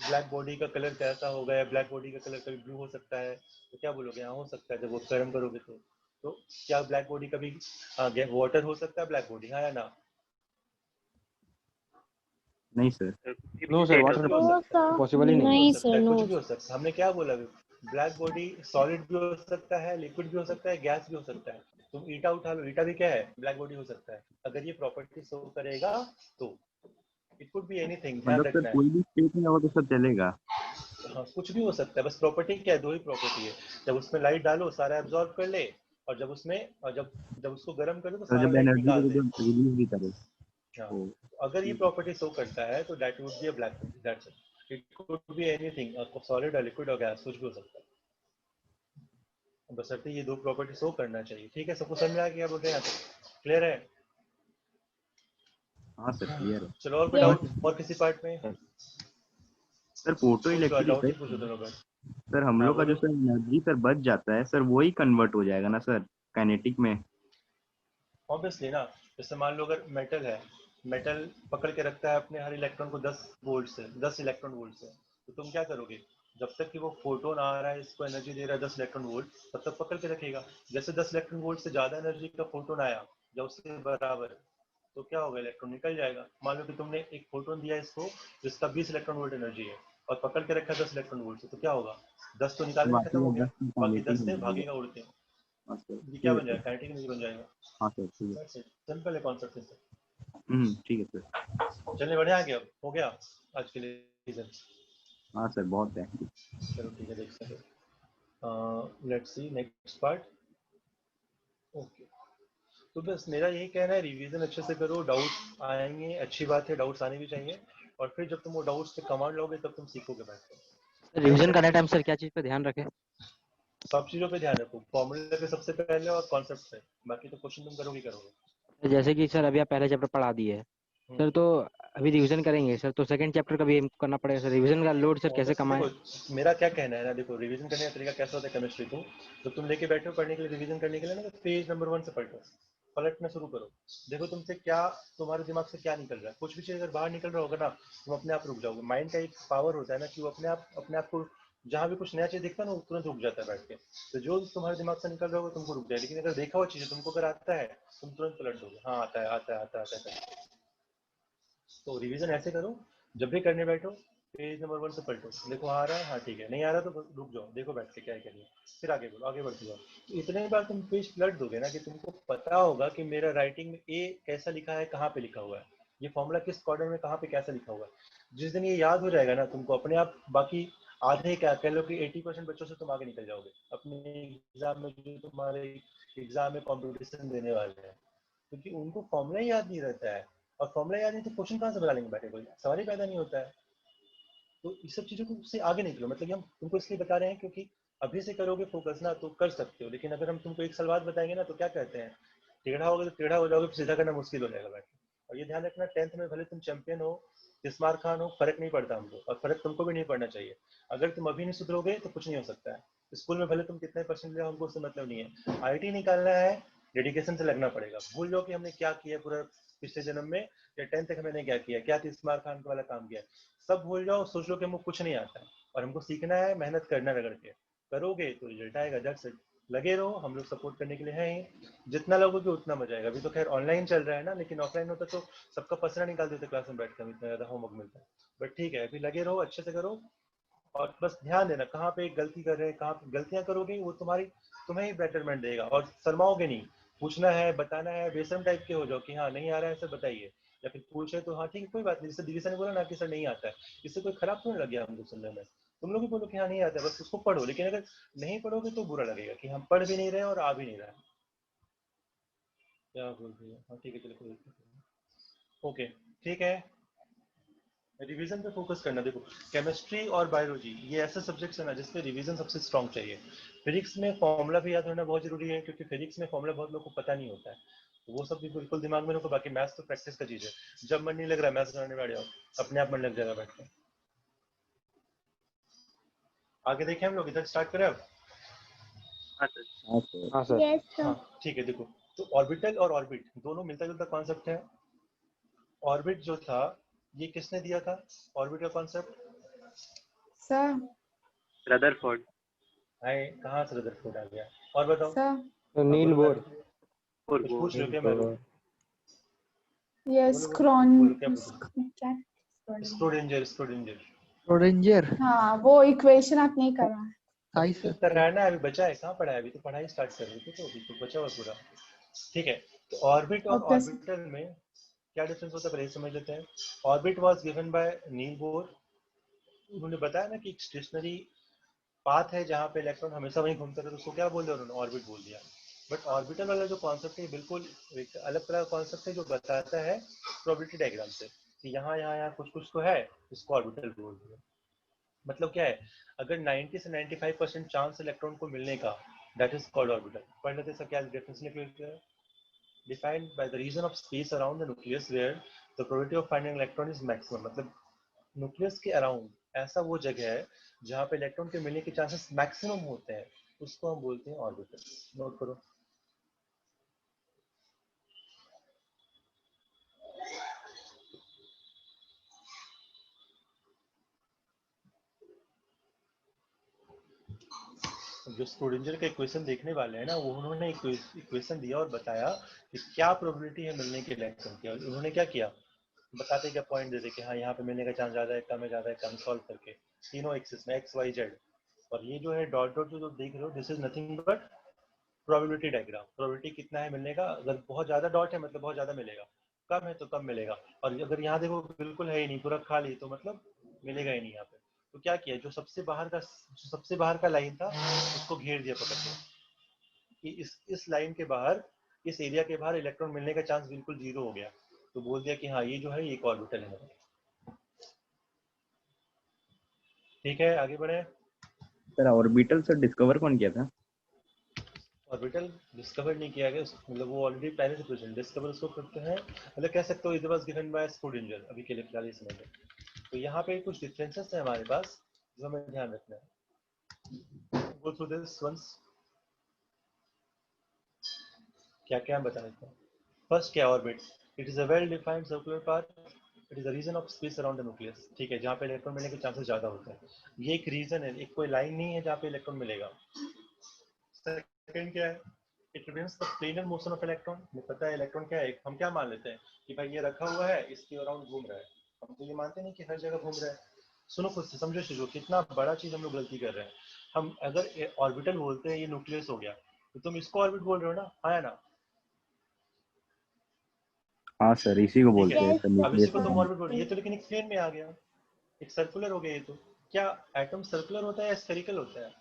ब्लैक बॉडी का कलर कैसा होगा, या ब्लैक बॉडी का कलर कभी ब्लू हो सकता है, तो क्या बोलोगे, हाँ हो सकता है जब वो गर्म करोगे तो क्या ब्लैक बॉडी कभी वाटर हो सकता है ब्लैक बॉडी, हाँ या ना? नहीं सर। नो सर, वाटर पॉसिबल ही नहीं है। नहीं सकता sir, है, कुछ no. भी हो सकता है। हमने क्या बोला, ब्लैक बॉडी सॉलिड भी हो सकता है, लिक्विड भी हो सकता है, गैस भी हो सकता है। तुम ईटा उठा लो, ईटा भी क्या है, ब्लैक बॉडी हो सकता है, अगर ये प्रॉपर्टी शो करेगा तो। इट कुड बी एनीथिंग, ध्यान मतलब सर रखना है। कोई भी स्टेट में हो तो सब चलेगा। हाँ, कुछ भी हो सकता है, बस प्रॉपर्टी क्या है, दो ही प्रॉपर्टी है, जब उसमें लाइट डालो सारा एब्जॉर्ब कर ले, और जब उसमें और जब उसको गर्म कर दो तो तो सारा जब लाइट एनर्जी निकाल को दे। रिलीज भी करे हाँ, तो तो अगर ये प्रॉपर्टी शो करता है तो that would be a black body, that's it. It could be anything, solid और लिक्विड और गैस, कुछ भी हो सकता है, बशर्ते ये दो प्रॉपर्टी शो करना चाहिए। ठीक है, सबको समझ में आ गया, बोल रहे हैं क्लियर है? हाँ सर क्लियर है। चलो, और कोई Yes. डाउट और किसी पार्ट में? सर फोटो पूछो, इलेक्ट्रिक डाउट ही पूछो दोनों का। सर हम हाँ लोग का जो बोलो। सर एनर्जी सर बच जाता है सर, वही कन्वर्ट हो जाएगा ना सर काइनेटिक में? ऑब्वियसली ना, जैसे मान लो अगर मेटल है, मेटल पकड़ के रखता है अपने हर इलेक्ट्रॉन को 10 वोल्ट से, 10 इलेक्ट्रॉन वोल्ट से, तो तुम क्या करोगे, जब तक कि वो फोटोन आ रहा है, इसको एनर्जी दे रहा है 10 इलेक्ट्रॉन वोल्ट, तब तक पकड़ के रखेगा। जैसे 10 इलेक्ट्रॉन वोल्ट से ज्यादा एनर्जी का फोटोन आया या उसके बराबर, तो क्या होगा, इलेक्ट्रॉन निकल जाएगा। मान लो कि तुमने एक फोटोन दिया इसको जिसका 20 इलेक्ट्रॉन वोल्ट एनर्जी है, और पकड़ के रखा 10 इलेक्ट्रॉन वोल्ट से, तो क्या होगा, 10 तो निकालने में खत्म बाकी हो का गया, 10 में बाकी काइनेटिक 10 हो से जाएगा। भागेगा उड़ते। हाँ सर ये क्या ठीक है बन जाएगा, सर। काइनेटिक एनर्जी बन जाएगा। हाँ सर ठीक है। सिंपल है कॉन्सेप्ट इससे। ठीक है सर। चलिए बढ़िया, आ गया, हो गया आज के लिए रीजन। हाँ सर बहुत है। चलो ठीक है, देखते हैं। Let's see next part. Okay, तो बस मेरा यही कहना है, रिवीजन अच्छे से करो, डाउट आएंगे, अच्छी बात है, डाउट्स आने भी चाहिए, और फिर जब तुम वो डाउट्स पे कमांड लोगे तब तुम सीखोगे बैठ कर। रिवीजन करने टाइम सर क्या चीज पे ध्यान रखें? सब चीजों पे ध्यान रखो, फॉर्मूले पे सबसे पहले और कॉन्सेप्ट पे, बाकी तो क्वेश्चन तुम करोगे करोगे। जैसे कि सर अभी आप पहले चैप्टर पढ़ा दिए है सर, तो अभी रिवीजन करेंगे सर, तो सेकंड चैप्टर का भी करना पड़ेगा सर। रिवीजन का लोड सर कैसे कमाएं? देखो मेरा क्या कहना है ना, देखो रिवीजन करने का तरीका कैसा होता है केमिस्ट्री को, तो तुम लेके बैठे हो पढ़ने के लिए, रिवीजन करने के लिए ना, तो पेज नंबर 1 से पलटो, पलटना शुरू करो, देखो तुमसे क्या, तुम्हारे दिमाग से क्या निकल रहा है। कुछ भी चीज अगर बाहर निकल रहा होगा ना, तुम अपने आप रुक जाओगे। माइंड का एक पावर होता है ना कि वो अपने आप को जहाँ भी कुछ नया चीज दिखता है ना, वो तुरंत रुक जाता है बैठ के। तो जो तुम्हारे दिमाग से निकल रहा होगा तुमको रुक जाए, लेकिन अगर देखा हुआ चीज तुमको अगर आता है, तुम तुरंत पलट दोगे, हाँ आता है आता है आता है आता है। तो रिवीजन ऐसे करो, जब भी करने बैठो पेज नंबर 1 से पलटो, देखो आ रहा है, हाँ ठीक है, नहीं आ रहा तो रुक जाओ, देखो बैठ के क्या है करिए, फिर आगे बोलो, आगे बढ़ते जाओ। तो इतने बार तुम पेज पलट दोगे ना कि तुमको पता होगा कि मेरा राइटिंग में ए कैसा लिखा है, कहाँ पे लिखा हुआ है, ये फॉर्मूला किस कॉर्नर में कहाँ पे कैसा लिखा हुआ है। जिस दिन ये याद हो जाएगा ना तुमको अपने आप, बाकी आधे क्या कह लो कि 80% बच्चों से तुम आगे निकल जाओगे अपने एग्जाम में, जो तुम्हारे एग्जाम में कॉम्पिटिशन देने वाले हैं, क्योंकि उनको फॉर्मूला ही याद नहीं रहता है। और फॉर्मूला याद नहीं तो क्वेश्चन कहाँ से बना लेंगे बैठे, कोई सवाल ही पैदा नहीं होता है। तो इस सब चीजों को से आगे निकलो, मतलब हम तुमको इसलिए बता रहे हैं क्योंकि अभी से करोगे फोकस ना तो कर सकते हो, लेकिन अगर हम तुमको एक साल बाद बताएंगे ना तो क्या कहते हैं, टेढ़ा होगा तो टेढ़ा हो जाओगे, सीधा करना मुश्किल हो जाएगा बैठ के। और ये ध्यान रखना, 10th में भले तुम चैंपियन हो, इस्मार खान हो, फर्क नहीं पड़ता हमको, और फर्क तुमको भी नहीं पड़ना चाहिए। अगर तुम अभी नहीं सुधरोगे तो कुछ नहीं हो सकता है। स्कूल में भले तुम कितने परसेंट ले, हमको उससे मतलब नहीं है। आईटी निकालना है, डेडिकेशन से लगना पड़ेगा। भूल जाओ कि हमने क्या किया पूरा पिछले जन्म में, या 10th तक मैंने क्या किया, क्या इस्मार खान वाला काम किया, सब भूल जाओ। सोच लो कि हमको कुछ नहीं आता है और हमको सीखना है, मेहनत करना रगड़ के, करोगे तो रिजल्ट आएगा। That's it. लगे रहो, हम लोग सपोर्ट करने के लिए हैं ही। जितना लगोगे उतना मजा आएगा। अभी तो खैर ऑनलाइन चल रहा है ना, लेकिन ऑफलाइन होता तो सबका पसरा निकाल देते क्लास में बैठ कर, इतना ज्यादा होमवर्क मिलता है। बट ठीक है, अभी लगे रहो, अच्छे से करो, और बस ध्यान देना कहाँ पे गलती कर रहे हैं, कहाँ पे गलतियां करोगे वो तुम्हें ही बेटरमेंट देगा। और शर्माओगे नहीं, पूछना है, बताना है, बेशरम टाइप के हो जाओ कि हाँ नहीं आ रहा है सर बताइए, या फिर पूछे तो हाँ ठीक है कोई बात नहीं, जैसे दीदी सर ने बोला ना कि सर नहीं आता है, इससे कोई खराब तो नहीं लग गया हमको सुनने में। तुम लोग भी बोलो कि हाँ नहीं आता है, बस उसको पढ़ो। लेकिन अगर नहीं पढ़ोगे तो बुरा लगेगा कि हम पढ़ भी नहीं रहे और आ भी नहीं रहा है। क्या बोल रही है, हाँ ठीक है चलो कोई दिक्कत नहीं। ओके ठीक है, रिवीजन पे फोकस करना। देखो केमिस्ट्री और बायोलॉजी ये ऐसे सब्जेक्ट्स है ना जिसपे रिवीजन सबसे स्ट्रांग चाहिए। फिजिक्स में फॉर्मूला भी याद होना बहुत जरूरी है, क्योंकि फिजिक्स में फॉर्मूला बहुत लोगों को पता नहीं होता है, तो वो सब भी बिल्कुल दिमाग में रखो। बाकी मैथ्स तो प्रैक्टिस का चीज है, जब मन नहीं लग रहा मैथ्स बनाने बैठ जाओ, अपने आप मन लग जाएगा बैठ के। आगे देखें हम लोग, इधर स्टार्ट करें अब। हाँ सर। हाँ ठीक है, देखो तो ऑर्बिटल और ऑर्बिट दोनों मिलता जुलता कॉन्सेप्ट है। ऑर्बिट जो था ये किसने दिया था, ऑर्बिट का कॉन्सेप्ट? Sir Rutherford. हाय, कहाँ से रदरफोर्ड आ गया? और बताओ। सर तो नील बोलो बोर। मैडम, कुछ पूछ रहे हो क्या बोर। मैडम? यस बोलो क्रॉन बोलो क्या पूछो? क्या स्ट्रोडिंजर, स्ट्रोडिंजर। रोडेंजर हाँ वो इक्वेशन आप नहीं कर रहा है। अभी साइज तो कराना है, अभी बचा है, कहाँ पढ़ा है, अभी तो पढ़ाई स्टार्ट कर रही थी, तो अभी तो बचा हुआ पूरा। ठीक है, तो ऑर्बिट और ओके सर। ऑर्बिटल में क्या डिफरेंस होता है पहले समझ लेते हैं। Orbit was given by Niels Bohr. उन्होंने बताया ना कि एक स्टेशनरी पाथ है जहाँ पे इलेक्ट्रॉन हमेशा वहीं घूमता रहता है, तो उसको क्या बोल दिया उन्होंने, ऑर्बिट बोल दिया। बट ऑर्बिटल वाला जो कॉन्सेप्ट है बिल्कुल एक अलग तरह का कॉन्सेप्ट है, जो बताता है प्रोबेबिलिटी डायग्राम से कि यहाँ यहाँ यहाँ कुछ कुछ तो है, इसको ऑर्बिटल बोल दिया। मतलब क्या है, अगर 90 से 95% चांस इलेक्ट्रॉन को मिलने का, दैट इज कॉल्ड ऑर्बिटल। पढ़ लेते सर क्या डिफरेंस निकलता है। Defined by the region of space around the nucleus where the probability of finding electron is maximum. मतलब न्यूक्लियस के अराउंड ऐसा वो जगह है जहाँ पे इलेक्ट्रॉन के मिलने के चांसेस मैक्सिमम होते हैं, उसको हम बोलते हैं ऑर्बिटल। नोट करो। जो स्क्रोडिंजर का इक्वेशन देखने वाले हैं ना, वो उन्होंने इक्वेशन दिया और बताया कि क्या प्रोबेबिलिटी है मिलने के इलेक्ट्रॉन की। उन्होंने क्या किया, बताते क्या पॉइंट देते कि हाँ यहाँ पे मिलने का चांस ज्यादा है, कम है, ज्यादा है, कम, सॉल्व करके तीनों एक्सिस में एक्स वाई जेड। और ये जो है डॉट डॉट जो देख रहे हो, this is nothing but probability diagram. Probability कितना है मिलने का, अगर बहुत ज्यादा डॉट है मतलब बहुत ज्यादा मिलेगा, कम है तो कम मिलेगा। और अगर यहाँ देखो बिल्कुल है ही नहीं, पूरा खाली, तो मतलब मिलेगा ही नहीं यहाँ पे। तो क्या किया, जो सबसे बाहर का लाइन था उसको घेर दिया पकड़ के, कि इस लाइन के बाहर, इस एरिया के बाहर इलेक्ट्रॉन मिलने का चांस बिल्कुल जीरो हो गया। तो बोल दिया कि हाँ ये जो है ये एक ऑर्बिटल है। ठीक है आगे बढ़े। सर ऑर्बिटल सर डिस्कवर कौन किया था? ऑर्बिटल डिस्कवर नहीं किया गया, मतलब वो ऑलरेडी पहले से प्रेजेंट। डिस्कवर उसको करते हैं, मतलब कह सकते हो it was given by Schrödinger, अभी के लिए फिलहाल इस समय में। तो यहाँ पे कुछ डिफरेंसेस है हमारे पास जो हमें ध्यान रखना है। Go through this once. क्या क्या हम बता देते हैं। फर्स्ट क्या, orbit, it is a well defined circular path, it is the region of space around the nucleus. ठीक है, जहाँ पे इलेक्ट्रॉन मिलने के चांसेस ज्यादा होते हैं। ये एक रीजन है, एक कोई लाइन नहीं है जहाँ पे इलेक्ट्रॉन मिलेगा। सेकंड क्या है, it remains the planar motion of electron. हमें पता है इलेक्ट्रॉन क्या है, हम क्या मान लेते हैं कि भाई ये रखा हुआ है, इसके अराउंड घूम रहा है। हम तो ये मानते नहीं कि हर जगह घूम रहा है। सुनो खुद से, समझो चीजों, कितना बड़ा चीज हम लोग गलती कर रहे हैं। हम अगर ऑर्बिटल बोलते हैं ये न्यूक्लियस हो गया, तो तुम इसको ऑर्बिट बोल रहे हो ना, हाँ या ना? हाँ सर, इसी को ठीक बोलते है, हैं सर अब इसी न्यूक्लियस को तुम एटम। ऑर्बिट बोल रहे हो, ये तो लेकिन एक प्लेन में आ गया, एक सर्कुलर हो गया। ये तो क्या एटम सर्कुलर होता है या स्फेरिकल होता है?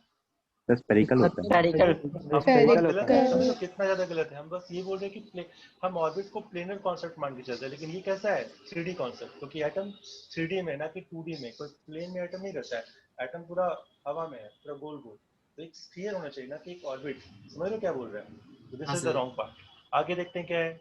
सर स्पेरिकल होता है। Spherical. हम बहुत स्फेरिकल गलत होता है, है। समझो कितना ज्यादा गलत है। हम बस ये बोल रहे हैं कि हम ऑर्बिट को प्लेनर कॉन्सेप्ट मान के चलते हैं, लेकिन ये कैसा है? 3D कॉन्सेप्ट, क्योंकि एटम 3D में ना कि 2D में। कोई प्लेन में एटम नहीं रहता है, एटम पूरा हवा में है, पूरा गोल गोल। तो एक स्फीयर होना चाहिए ना कि एक ऑर्बिट। समझ लो क्या बोल रहे हैं? तो this is the wrong part. आगे देखते हैं क्या है।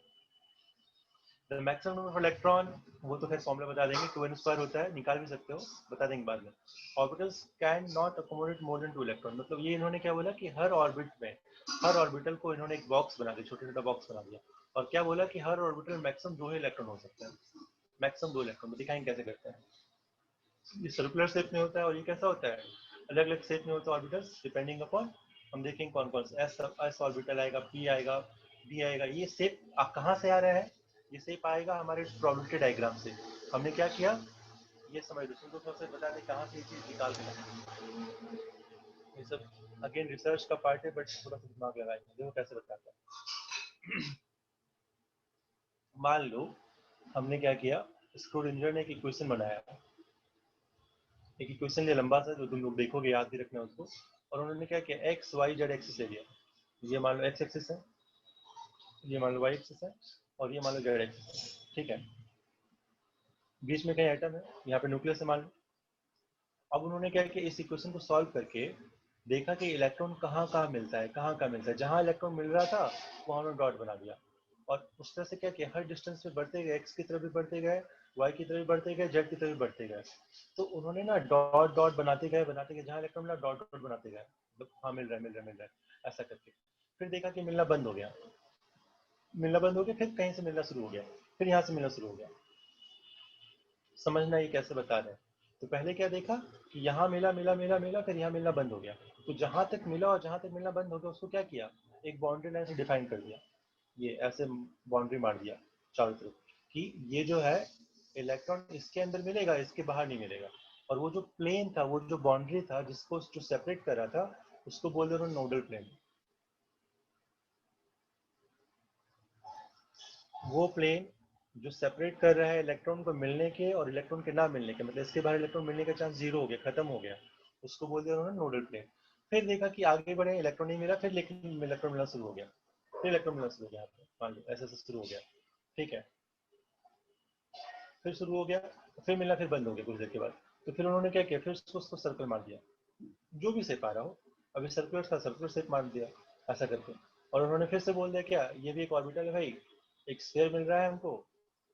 The maximum number of electron, वो तो खैर फॉर्मूला बता देंगे, 2n² होता है, निकाल भी सकते हो, बता देंगे बाद में। Orbitals can not accommodate more than 2 electron, मतलब ये इन्होंने क्या बोला कि हर ऑर्बिट में, हर ऑर्बिटल को इन्होंने एक बॉक्स बना दिया, छोटा छोटा बॉक्स बना दिया। और क्या बोला कि हर ऑर्बिटल मैक्सिमम 2 ही इलेक्ट्रॉन हो सकते हैं, मैक्सिमम 2 इलेक्ट्रॉन। तो दिखाएंगे कैसे करते हैं। ये सर्कुलर शेप में होता है, और ये कैसा होता है? अलग अलग शेप में होता है ऑर्बिटल्स, डिपेंडिंग अपॉन, हम देखेंगे कौन कौन से। एस ऑर्बिटल आएगा, पी आएगा, डी आएगा। ये शेप कहाँ से आ रहा है? ये शेप आएगा हमारे प्रोबेबिलिटी डायग्राम से। हमने क्या किया, ये समझ लो, तुमको सबसे बता दें कहाँ से ये चीज निकाल के। ये सब अगेन रिसर्च का पार्ट है, बट थोड़ा सा दिमाग लगाए, देखो कैसे बताता है। मान लो हमने क्या किया, स्क्रोडिंजर ने एक इक्वेशन बनाया, एक इक्वेशन लिया लंबा सा, जो तुम लोग देखोगे, याद भी रखना उसको। और उन्होंने क्या किया, एक्स वाई जेड एक्सिस ले लिया। ये मान लो एक्स एक्सिस है, ये मान लो वाई एक्सिस है, और ये मान लो जेड एक्सिस है। ठीक है, बीच में कहीं एटम है, यहाँ पे न्यूक्लियस है मान लो। अब उन्होंने क्या किया, इस इक्वेशन को सॉल्व करके देखा कि इलेक्ट्रॉन कहाँ कहाँ मिलता है, कहाँ कहाँ मिलता है। जहाँ इलेक्ट्रॉन मिल रहा था वहाँ उन्होंने डॉट बना दिया। और उस तरह से क्या किया, हर डिस्टेंस पे बढ़ते गए, एक्स की तरफ भी बढ़ते गए, वाई की तरफ भी बढ़ते गए, जेड की तरफ भी बढ़ते गए। तो उन्होंने ना डॉट डॉट बनाते गए, जहाँ इलेक्ट्रॉन मिला डॉट डॉट बनाते गए, हाँ मिल रहा है, मिल रहा है, मिल रहा है, ऐसा करके। फिर देखा कि मिलना बंद हो गया, मिलना बंद हो गया, फिर कहीं से मिलना शुरू हो गया, फिर यहाँ से मिलना शुरू हो गया। समझना ये कैसे बता रहे हैं। तो पहले क्या देखा कि यहाँ मिला मिला मिला मिला, फिर यहाँ मिलना बंद हो गया। तो जहां तक मिला और जहां तक मिलना बंद हो गया, उसको क्या किया, एक बाउंड्री लाइन से डिफाइन कर दिया। ये ऐसे बाउंड्री मार दिया चारों तरफ कि ये जो है इलेक्ट्रॉन इसके अंदर मिलेगा, इसके बाहर नहीं मिलेगा। और वो जो प्लेन था, वो जो बाउंड्री था जिसको जो सेपरेट कर रहा था, उसको बोल रहे नोडल प्लेन। वो प्लेन जो सेपरेट कर रहा है इलेक्ट्रॉन को मिलने के और इलेक्ट्रॉन के ना मिलने के, मतलब इसके बाहर इलेक्ट्रॉन मिलने का चांस जीरो हो गया, खत्म हो गया, उसको बोल दिया उन्होंने नोडल प्लेन। फिर देखा कि आगे बढ़े, इलेक्ट्रॉन नहीं मिला, फिर लेकिन इलेक्ट्रॉन मिलना शुरू हो गया, फिर इलेक्ट्रॉन मिलना शुरू हो गया, मान लो ऐसे ऐसे शुरू हो गया। ठीक है, फिर शुरू हो गया, फिर मिलना, फिर बंद हो गया कुछ देर के बाद। तो फिर उन्होंने क्या किया, फिर उसको सर्कल मार दिया, जो भी शेप आ रहा हो। अभी सर्कुलर था, सर्कुलर शेप मार दिया ऐसा करके। और उन्होंने फिर से बोल दिया क्या, ये भी एक ऑर्बिटल है भाई, एक स्फीयर मिल रहा है हमको।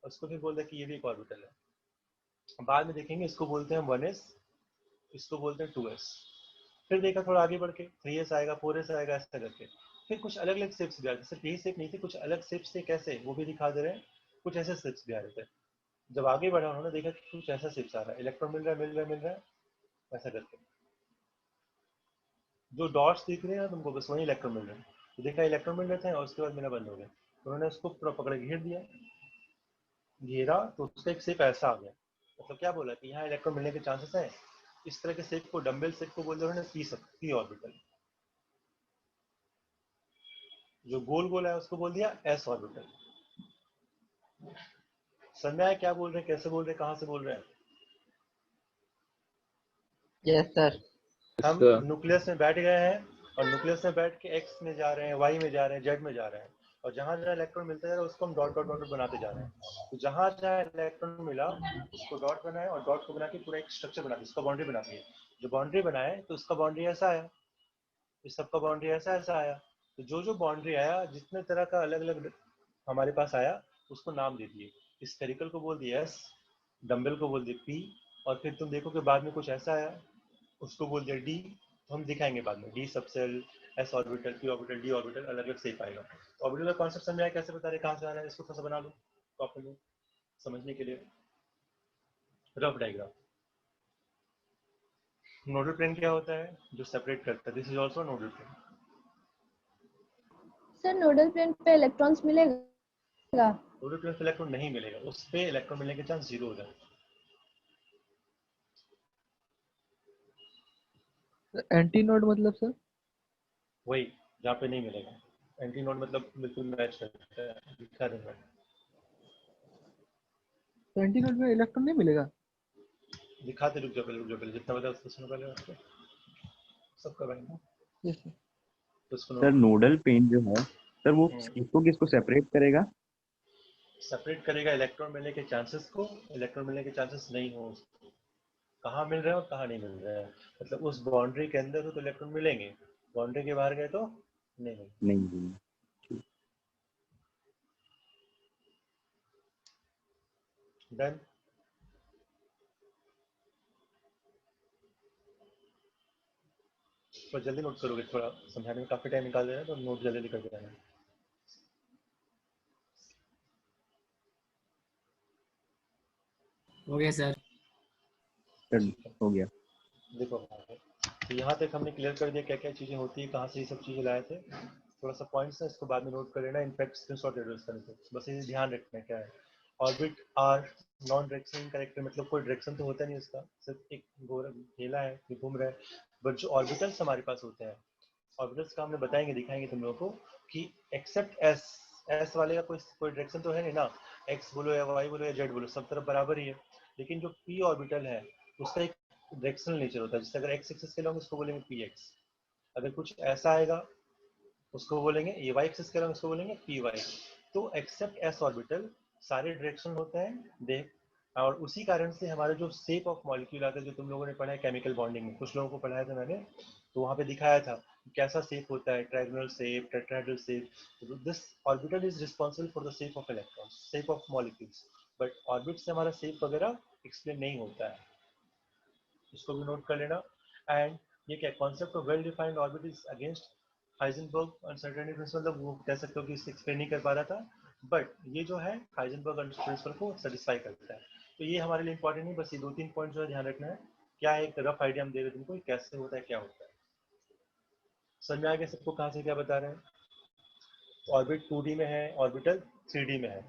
उसको फिर बोल दिया कि ये भी एक ऑर्बिटल है। बाद में देखेंगे, इसको बोलते हैं 1s, इसको बोलते हैं 2s। फिर देखा थोड़ा आगे बढ़ के 3s आएगा, 4s आएगा, ऐसा करके। फिर कुछ अलग अलग शेप्स भी आ रहे, सिर्फ यही शेप नहीं थे, कुछ अलग शेप्स थे। कैसे, वो भी दिखा दे रहे हैं। कुछ ऐसे शेप्स भी आ रहे थे। जब आगे बढ़ा उन्होंने देखा कि कुछ ऐसा शेप्स आ रहा है, इलेक्ट्रॉन मिल रहा है, मिल रहा है, मिल रहा है, ऐसा करके। जो डॉट्स दिख रहे हैं तुमको, बस वही इलेक्ट्रॉन मिल रहे हैं। तो देखा इलेक्ट्रॉन मिल रहे थे, और उसके बाद मिलना बंद हो गया। उन्होंने उसको पूरा पकड़ के घेर दिया, घेरा तो उसका एक शेप ऐसा आ गया। मतलब क्या बोला कि यहाँ इलेक्ट्रॉन मिलने के चांसेस हैं। इस तरह के शेप को, डम्बल शेप को बोलते हैं पी ऑर्बिटल। जो गोल गोल है उसको बोल दिया एस ऑर्बिटल। समझ में आया क्या बोल रहे हैं, कैसे बोल रहे हैं, कहाँ से बोल रहे हैं? Yes, sir. हम न्यूक्लियस में बैठ गए हैं, और न्यूक्लियस में बैठ के एक्स में जा रहे हैं, वाई में जा रहे हैं, जेड में जा रहे हैं। और जहां जहां इलेक्ट्रॉन मिलता जा रहा है उसको हम डॉट डॉट डॉट बनाते जा रहे हैं। तो जहां जहां इलेक्ट्रॉन मिला उसको डॉट बनाए, और डॉट को बना के पूरा एक स्ट्रक्चर बना दिया, उसका बाउंड्री बना दी है। जो बाउंड्री बनाए तो उसका बाउंड्री ऐसा आया, इस सबका बाउंड्री ऐसा ऐसा आया। तो जो जो बाउंड्री आया, जितने तरह का अलग अलग हमारे पास आया, उसको नाम दे दिए। स्फेरिकल को बोल दिया एस, डम्बल को बोल दिया पी, और फिर तुम देखो कि बाद में कुछ ऐसा आया, उसको बोल दिया डी। तो हम दिखाएंगे बाद में, D subshell, S orbital, P orbital, D orbital, अलग अलग शेप आएगा। तो ऑर्बिटल का कॉन्सेप्ट समझ आया, कैसे बता रहे, कहाँ से आ रहा है, इसको थोड़ा सा बना लो टॉपिक में समझने के लिए। Rough diagram. नोडल प्लेन क्या होता है, जो सेपरेट करता है। This is also nodal plane. Sir nodal plane पे इलेक्ट्रॉन्स मिलेगा? नोडल प्लेन पे इलेक्ट्रॉन नहीं मिलेगा, उस पे इलेक्ट्रॉन मिलने के चांस जीरो हो जाए। एंटी नोड मतलब सर? वही जहाँ पे नहीं मिलेगा। एंटी नोड मतलब बिल्कुल मैच करता है, दिखा देंगे। तो एंटी नोड में इलेक्ट्रॉन नहीं मिलेगा? दिखाते, रुक जाओ पहले जितना बताया उसको सुनो पहले आपको सब करवाएंगे। Yes sir. तो सुनो। सर नोडल पेंट जो है सर वो किसको किसको सेपरेट करेगा? सेपरेट करेगा इलेक्ट्रॉन मिलने के चांसेस को, इलेक्ट्रॉन मिलने के चांसेस नहीं हो उसको, कहाँ मिल रहे हैं और कहाँ नहीं मिल रहे हैं। मतलब उस बाउंड्री के अंदर हो तो इलेक्ट्रॉन मिलेंगे, बाउंड्री के बाहर गए तो नहीं मिलेंगे। नहीं। डन। तो जल्दी नोट करोगे, थोड़ा समझाने में काफी टाइम निकाल देना, तो नोट जल्दी करके रहना। हो गया सर। सर हो गया। देखो तो यहाँ तक हमने क्लियर कर दिया क्या क्या चीजें होती है, कहाँ से ये सब चीजें लाए थे। थोड़ा सा पॉइंट्स है, इसको बाद में नोट कर लेना, इनफैक्ट स्क्रीनशॉट ले लो इसका, बस ये ध्यान रखना क्या है। Orbit are non directional character, मतलब कोई डायरेक्शन तो होता नहीं उसका, सिर्फ एक घेला है कि घूम रहा है। बट जो ऑर्बिटल्स हमारे पास होते हैं, ऑर्बिटल्स का हमने बताएंगे, दिखाएंगे तुम लोगों को कि एक्सेप्ट एस, एस वाले का कोई डायरेक्शन तो है नहीं ना, एक्स बोलो या वाई बोलो या जेड बोलो, सब तरफ बराबर ही है। लेकिन जो पी ऑर्बिटल है उसका एक डायरेक्शनल नेचर होता है, जैसे अगर एक्स एक्सिस के लॉन्ग उसको बोलेंगे पी एक्स, अगर कुछ ऐसा आएगा उसको बोलेंगे, ये वाई एक्सिस के लॉन्ग उसको बोलेंगे पी वाई। तो एक्सेप्ट एस ऑर्बिटल सारे डायरेक्शन होते हैं देख, और उसी कारण से हमारा जो शेप ऑफ मॉलिक्यूल आता है, जो तुम लोगों ने पढ़ा है केमिकल बॉन्डिंग में, कुछ लोगों को पढ़ाया था मैंने, तो वहाँ पे दिखाया था कैसा शेप होता है, triangular shape, tetrahedral shape. This orbital is responsible for the shape of electrons, shape of molecules, but orbit से हमारा शेप वगैरह एक्सप्लेन नहीं होता है, इसको भी नोट कर लेना। एंड ये क्या concept of well defined orbit is against Heisenberg uncertainty principle, मतलब वो कह सकते हो कि इसे एक्सप्लेन नहीं कर पा रहा था, बट ये जो है हाइजेनबर्ग प्रिंसिपल को सेटिस्फाई करता है। तो ये हमारे लिए इंपॉर्टेंट नहीं, बस ये 2-3 पॉइंट जो है ध्यान रखना है। क्या है, एक रफ आइडिया हम दे रहे हैं तुमको कैसे होता है क्या होता है। समझ में आ गया सबको कहाँ से क्या बता रहे हैं। ऑर्बिट 2D में है, ऑर्बिटल 3D में है।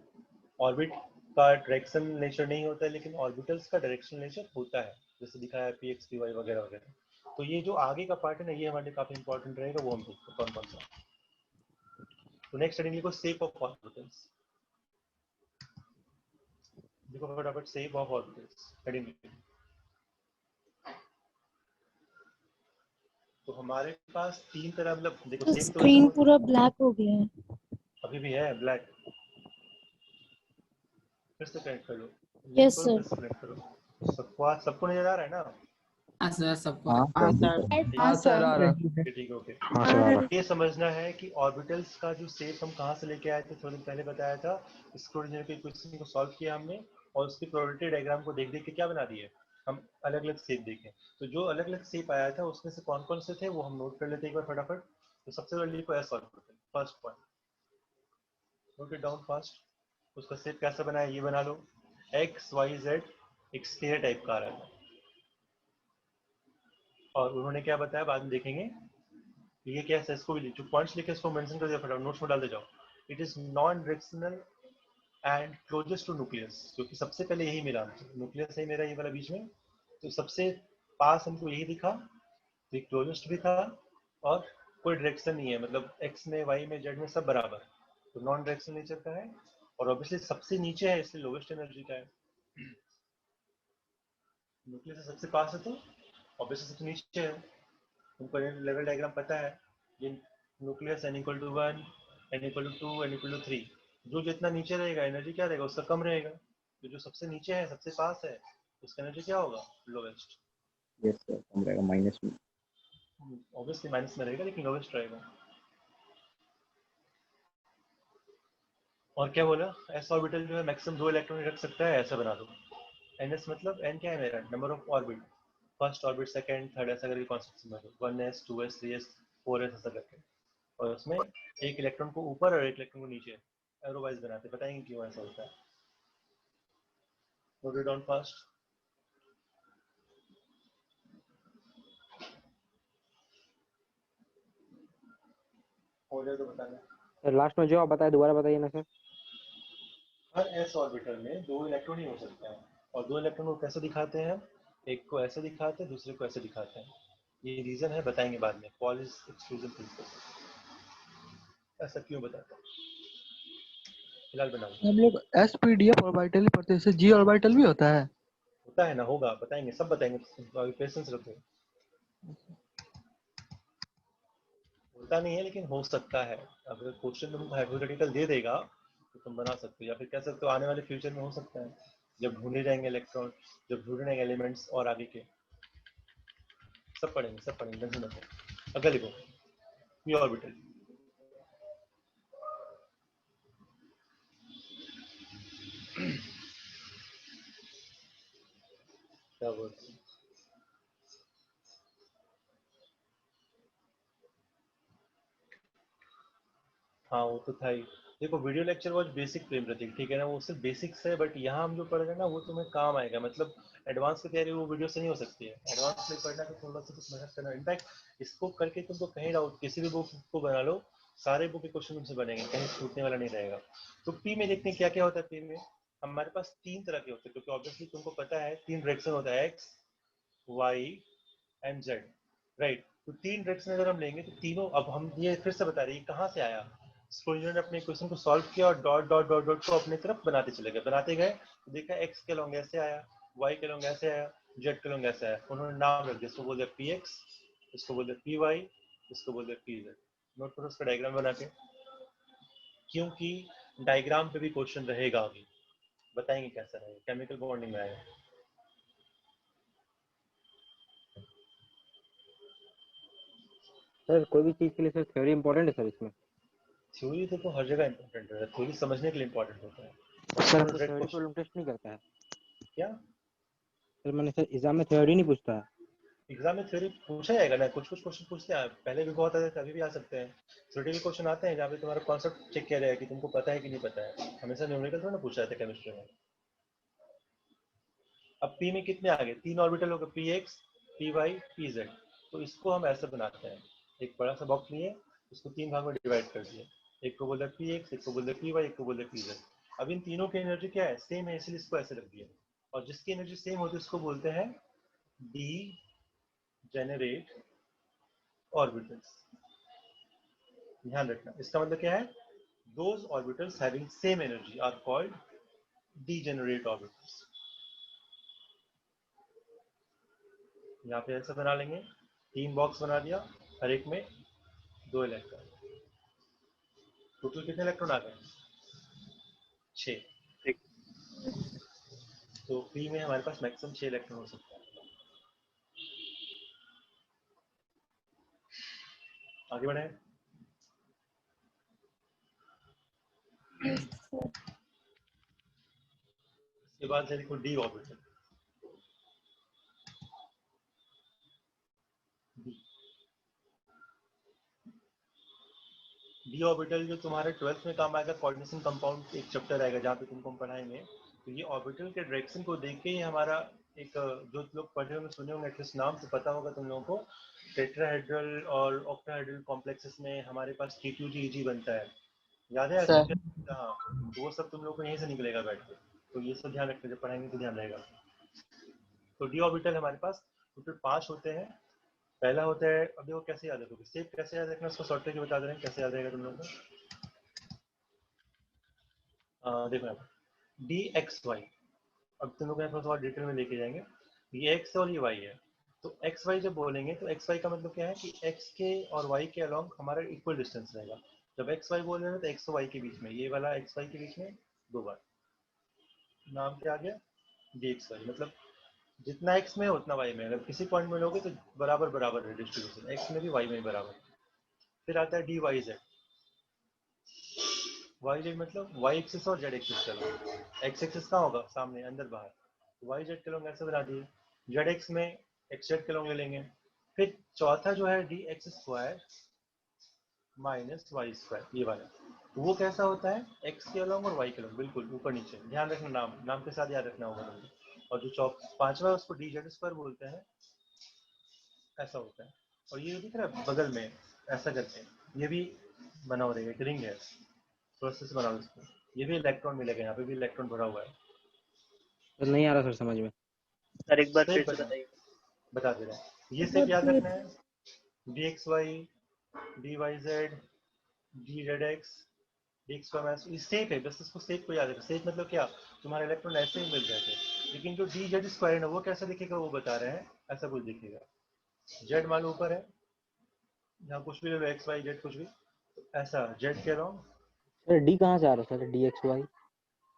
ऑर्बिट का डायरेक्शन नेचर नहीं होता है, लेकिन ऑर्बिटल्स का डायरेक्शन नेचर होता है, जैसे दिखाया है पी एक्स पी वाई वगैरह वगैरह। तो ये जो आगे का पार्ट है ना, ये हमारे लिए काफी इंपॉर्टेंट रहेगा, वो हम देखते हैं कौन कौन सा। तो नेक्स्ट हेडिंग लिखो शेप ऑफ ऑर्बिटल्स, देखो फटाफट शेप ऑफ ऑर्बिटल्स हेडिंग लिखो। तो हमारे पास तीन तरह, मतलब देखो शेप तो स्क्रीन पूरा ब्लैक हो गया है। अभी भी है ब्लैक, फिर से कनेक्ट कर लो, यस करो सर। फिर से कनेक्ट करो। सबको नजर आ रहा है ना? हाँ सर, सबको। हाँ हाँ सर। सर। हाँ सर। हाँ जी है। ठीक है, ओके। हाँ सर आ रहा। ये समझना है कि ऑर्बिटल्स का जो शेप हम कहाँ से लेके आए थे, थोड़ी देर पहले बताया था, स्क्रोडिंगर के क्वेश्चन को सॉल्व किया हमने, और उसकी प्रोबेबिलिटी डायग्राम को देख देख के क्या बना दिए हम, अलग अलग शेप देखे। तो जो अलग अलग शेप आया था उसमें से कौन कौन से थे वो हम नोट कर लेते हैं एक बार फटाफट। तो सबसे पहले लिखो S orbital, first point, note it down fast. उसका शेप कैसा बना है ये बना लो, एक्स वाई जेड एक स्फीयर टाइप का आ रहा है। और उन्होंने क्या बताया बाद में देखेंगे, ये क्या है, इसको भी जो पॉइंट्स लिखे इसको मेंशन कर दिया फटाफट, नोट्स में डाल दे जाओ। It is non directional and closest to nucleus, क्योंकि सबसे पहले यही मिला, न्यूक्लियस है मेरा ये वाला बीच में, तो सबसे पास हमको यही दिखा, तो क्लोजेस्ट भी था, और कोई डायरेक्शन नहीं है, मतलब एक्स में वाई में जेड में सब बराबर, तो नॉन डायरेक्शनल नेचर का है। और ऑब्वियसली सबसे नीचे है इसलिए लोवेस्ट एनर्जी का है, न्यूक्लियस से सबसे पास है तो ऑब्वियसली सबसे नीचे है। तुमको लेवल डायग्राम पता है, ये nucleus n equal to 1, n equal to 2, n equal to 3, जो जितना नीचे रहेगा एनर्जी क्या रहेगा उसका कम रहेगा, तो जो सबसे नीचे है सबसे पास है उसका एनर्जी क्या होगा, लोवेस्ट। यस सर कम रहेगा, माइनस में। ऑब्वियसली माइनस में रहेगा लेकिन लोवेस्ट रहेगा। और क्या बोला, एस ऑर्बिटल जो है मैक्सिमम 2 इलेक्ट्रॉन रख सकता है, ऐसा बना दो। ns मतलब n क्या है मेरा, number of orbit, first orbit second third ऐसा करके कॉन्सेप्ट समझ लो, 1s 2s 3s 4s ऐसा करके, और उसमें एक इलेक्ट्रॉन को ऊपर और एक इलेक्ट्रॉन को नीचे एरो वाइज बनाते, बताएंगे क्यों ऐसा होता है। Note it down fast. हो जाए तो बताना। सर लास्ट में जो आप बताए दोबारा बताइए ना सर। हर एस ऑर्बिटल में 2 इलेक्ट्रॉन ही हो सकते हैं, और 2 इलेक्ट्रॉन को कैसे दिखाते हैं, एक को ऐसे दिखाते हैं दूसरे को ऐसे दिखाते हैं। ये रीजन है, बताएंगे बाद में। पॉलिस एक्सक्लूजन प्रिंसिपल ऐसा क्यों बताता है, फिलहाल बनाओ। हम लोग एसपीडीएफ ऑर्बिटल ही पढ़ते हैं, जैसे जी ऑर्बिटल भी होता है। होता है ना, होगा, बताएंगे, सब बताएंगे, अभी पेशेंस रखो। होता नहीं है लेकिन हो सकता है। अगर क्वेश्चन तुमको हाइपोथेटिकल दे देगा तो तुम बना सकते हो, या फिर कह सकते हो आने वाले फ्यूचर में हो सकता है, जब ढूंढे जाएंगे इलेक्ट्रॉन, जब ढूंढे जाएंगे एलिमेंट्स और आगे के। सब पढ़ेंगे, सब पढ़ेंगे, टेंशन मत लो। अगला लिखो, पी ऑर्बिटल। क्या बोलते हैं? हाँ वो तो था ही। देखो वीडियो लेक्चर वॉज बेसिक प्रेम प्रतीक, ठीक है ना, वो सिर्फ बेसिक्स है, बट यहाँ हम जो पढ़ रहे हैं ना वो तुम्हें काम आएगा। मतलब एडवांस की तैयारी वो वीडियो से नहीं हो सकती है, एडवांस में पढ़ना तो थोड़ा सा कुछ मेहनत करना। इनफैक्ट इसको करके तुमको कहीं डाउट, किसी भी बुक को बना लो, सारे बुक के क्वेश्चन तुमसे बनेंगे, कहीं छूटने वाला नहीं रहेगा। तो पी में देखते हैं क्या क्या होता है। पी में हमारे पास 3 तरह के होते हैं, क्योंकि ऑब्वियसली तुमको पता है 3 डायरेक्शन होता है, x, y and z, right. तो 3 डायरेक्शन अगर हम लेंगे तो तीनों, अब हम ये फिर से बता रहे हैं कहाँ से आया। स्टूडेंट ने अपने क्वेश्चन को सॉल्व किया और डॉट डॉट डॉट डॉट को अपनी तरफ बनाते चले गए, बनाते गए तो देखा एक्स के लॉन्ग ऐसे आया, वाई के लॉन्ग ऐसे आया, जेड के लॉन्ग ऐसे आया। उन्होंने नाम रख दिया, इसको बोल दिया पी एक्स, इसको बोल दिया पी वाई, इसको बोल दिया पी जेड। नोट करो उसका डायग्राम बना के, क्योंकि डायग्राम पे भी क्वेश्चन रहेगा अभी, बताएंगे कैसा रहेगा, केमिकल बॉन्डिंग में आएगा। सर कोई भी चीज के लिए सर थ्योरी इंपॉर्टेंट है सर इसमें। थ्योरी देखो हर जगह इंपॉर्टेंट है, थ्योरी समझने के लिए इंपॉर्टेंट होता है। सर हमको थ्योरी पर इंटरेस्ट नहीं करता है। क्या सर मैंने सर एग्जाम में थ्योरी नहीं पूछता है। एग्जाम में थ्योरी पूछा जाएगा ना, कुछ कुछ क्वेश्चन पूछते हैं, पहले भी बहुत आते थे, अभी भी आ सकते हैं। थ्योरी के क्वेश्चन आते हैं जहाँ पे तुम्हारा कॉन्सेप्ट चेक किया जाएगा कि तुमको पता है कि नहीं पता है। हमेशा न्यूमेरिकल थोड़ा ना पूछा जाता है केमिस्ट्री में। अब पी में कितने आ गए, 3 ऑर्बिटल हो गए, p x, p y, p z. तो इसको हम ऐसे बनाते हैं, एक बड़ा सा बॉक्स लिए, उसको 3 भाग में डिवाइड कर दिए, एक को बोलते हैं पी एक्स, एक को बोलते हैं पी वाई, एक को बोलते हैं पी जेड। अब इन तीनों की एनर्जी क्या है, सेम है, इसलिए इसको ऐसे रख दिया। और जिसकी एनर्जी सेम होती है उसको बोलते हैं डी जेनरेट ऑर्बिटल्स। ध्यान रखना, इसका मतलब क्या है, those orbitals having same energy are called degenerate orbitals। यहाँ पे ऐसा बना लेंगे, 3 बॉक्स बना दिया, हर एक में 2 इलेक्ट्रॉन। टोटल कितने इलेक्ट्रॉन आ गए, 6। तो पी में हमारे पास मैक्सिमम 6 इलेक्ट्रॉन हो सकता है। आगे बढ़े। इसके बाद है देखो डी ऑर्बिटल। डी ऑर्बिटल जो तुम्हारे 12th में काम आएगा, कोऑर्डिनेशन कंपाउंड एक चैप्टर आएगा जहाँ पे तुमको हम पढ़ाएंगे। तो ये ऑर्बिटल के डायरेक्शन को देख के ही हमारा एक, जो लोग पढ़े होंगे सुने होंगे, एटलीस्ट नाम से पता होगा तुम लोगों को, टेट्राहेड्रल और ऑक्टाहेड्रल कॉम्प्लेक्सेस में हमारे पास T2G बनता है, याद है? सर हाँ, तो वो सब तुम लोग को यहीं से निकलेगा बैठ के, तो ये सब ध्यान रखना, जब पढ़ाएंगे तो ध्यान रहेगा। तो डी ऑर्बिटल हमारे पास टोटल 5 होते हैं। पहला होता है, अब देखो कैसे याद रखोगे, सेप कैसे याद रखना, उसको शॉर्टकट में बता दे रहे हैं कैसे याद रहेगा तुम लोगों को। देखो यहाँ डी एक्स वाई, अब तुम लोग थोड़ा सा डिटेल में लेके जाएंगे। ये एक्स और ये वाई है, तो एक्स वाई जब बोलेंगे तो एक्स वाई का मतलब क्या है कि एक्स के और वाई के अलोंग हमारा इक्वल डिस्टेंस रहेगा। जब एक्स वाई बोल रहे हैं तो एक्स और वाई के बीच में, ये वाला एक्स वाई के बीच में 2 बार, नाम क्या आ गया, डी एक्स वाई। मतलब जितना एक्स में है उतना वाई में, अगर किसी पॉइंट में लोगे तो बराबर बराबर है डिस्ट्रीब्यूशन, एक्स में भी वाई में भी बराबर। फिर आता है d y z. Y z मतलब वाई एक्सिस और जेड एक्सिस का लोग, एक्स एक्सिस कहाँ होगा, सामने, अंदर बाहर, तो वाई जेड के लोग ऐसे बना दिए। जेड एक्स में एक्स जेड के लोग ले लेंगे। फिर चौथा जो है d x square minus y square, ये वाला, तो वो कैसा होता है, एक्स के अलोंग और वाई के अलोंग, बिल्कुल ऊपर नीचे, ध्यान रखना, नाम नाम के साथ याद रखना होगा तुमको। और जो पांचवा है उसको डी जेड स्क्वायर बोलते हैं, ऐसा होता है। और ये दिख रहा है बगल में ऐसा करते हैं, ये भी बना हो रहेगा, एक रिंग है, प्रोसेस बना हुआ इसको, ये भी इलेक्ट्रॉन मिलेगा, यहाँ पे भी इलेक्ट्रॉन भरा हुआ है। सर नहीं आ रहा सर समझ में। सर एक बार तो फिर एक से बताइए। बता दे रहा हूँ, ये सेप याद रखना है, dxy, dyz, dzx, dx minus, ये सेप है, बस इसको सेप को याद रखो। सेप मतलब क्या, तुम्हारे इलेक्ट्रॉन ऐसे ही मिल जाते, लेकिन जो dz स्क्वायर है ना वो कैसा दिखेगा वो बता रहे हैं, ऐसा कुछ दिखेगा। z मान लो ऊपर है, यहाँ कुछ भी ले लो, x y z कुछ भी, ऐसा z के अलाउंग। सर डी कहाँ से आ रहा है सर, डी एक्स वाई?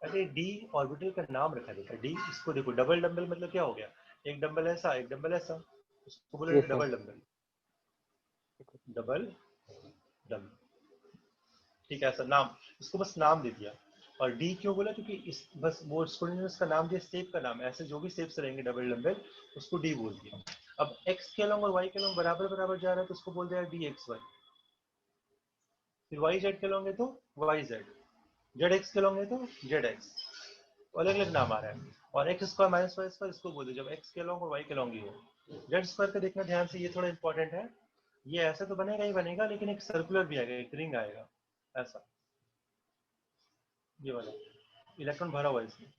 अरे डी ऑर्बिटल का नाम रखा देखा, डी, इसको देखो डबल डंबल मतलब क्या हो गया, एक डंबल ऐसा एक डंबल ऐसा, उसको बोले Yes, sir. Double dumbbell, double dumbbell, ठीक है, ऐसा नाम, इसको बस नाम दे दिया। और डी क्यों बोला, क्योंकि इस बस वो स्टूडेंट ने उसका नाम दिया, सेप का नाम, ऐसे जो भी सेप्स रहेंगे डबल डंबल उसको डी बोल दिया। अब एक्स के अलोंग और वाई के अलोंग बराबर बराबर जा रहा है तो उसको बोल दिया डी एक्स वाई, फिर वाई जेड के अलोंग है तो वाई जेड, जेड एक्स के अलोंग है तो जेड एक्स, अलग अलग नाम आ रहा है। और x square minus y square इसको बोल दो जब एक्स के अलोंग और वाई के अलोंग ही हो। जेड स्क्वायर का देखना ध्यान से, ये थोड़ा इंपॉर्टेंट है, ये ऐसा तो बनेगा ही बनेगा, लेकिन एक सर्कुलर भी आएगा, एक रिंग आएगा ऐसा, ये वाला इलेक्ट्रॉन भरा हुआ है इसमें,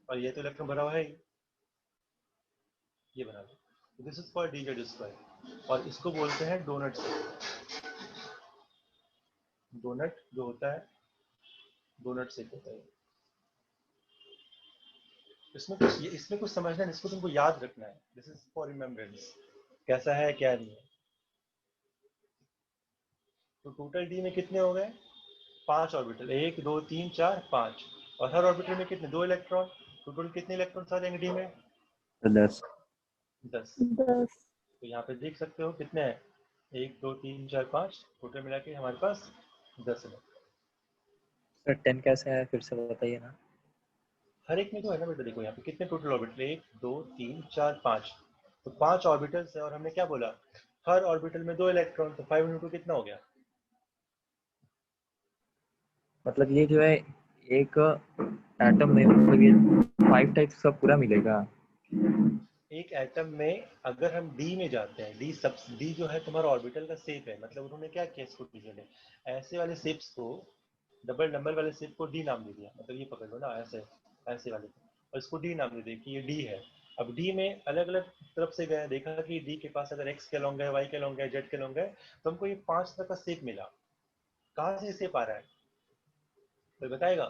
और ये तो इलेक्ट्रॉन भरा हुआ है ही, ये बना दो, this is called D Z square. और इसको बोलते हैं डोनट शेप, डोनट जो होता है, डोनट शेप होता है। इसमें कुछ समझना है, इसको तुमको याद रखना है, दिस इज फॉर रिमेम्बरेंस, कैसा है क्या नहीं है। तो टोटल डी में कितने हो गए, 5 ऑर्बिटल, 1 2 3 4 5, और हर ऑर्बिटल में कितने, 2 इलेक्ट्रॉन, टोटल कितने इलेक्ट्रॉन आ जाएंगे डी में, 10। 10। तो यहाँ पे देख सकते हो कितने हैं, 1 2 3 4 5, टोटल मिला के हमारे पास 10 इलेक्ट्रॉन। सर 10 कैसे आया, फिर से बताइए ना। हर एक में तो है ना बेटा, देखो यहाँ पे कितने टोटल ऑर्बिटल, 1 2 3 4 5, तो 5 ऑर्बिटल्स है, और हमने क्या बोला, हर ऑर्बिटल में 2 इलेक्ट्रॉन, तो 5 × 2 कितना हो गया। मतलब ये जो है एक एटम में, मतलब ये 5 टाइप्स का पूरा मिलेगा। एक एटम में अगर हम डी में जाते हैं, डी जो है तुम्हारा ऑर्बिटल का शेप है, मतलब उन्होंने क्या किया इसको, टीचर ने ऐसे वाले शेप्स को, डबल नंबर वाले शेप को डी नाम दे दिया, मतलब ये पकड़ लो ना, ऐसे ऐसे वाले, और इसको डी नाम दे दिया कि ये डी है। अब डी में अलग अलग तरफ से गए, देखा कि डी के पास अगर एक्स के लॉन्ग है, वाई के लॉन्ग है, जेड के लॉन्ग है, तो हमको ये 5 तरह का शेप मिला। कहाँ से शेप आ रहा है, कोई बताएगा,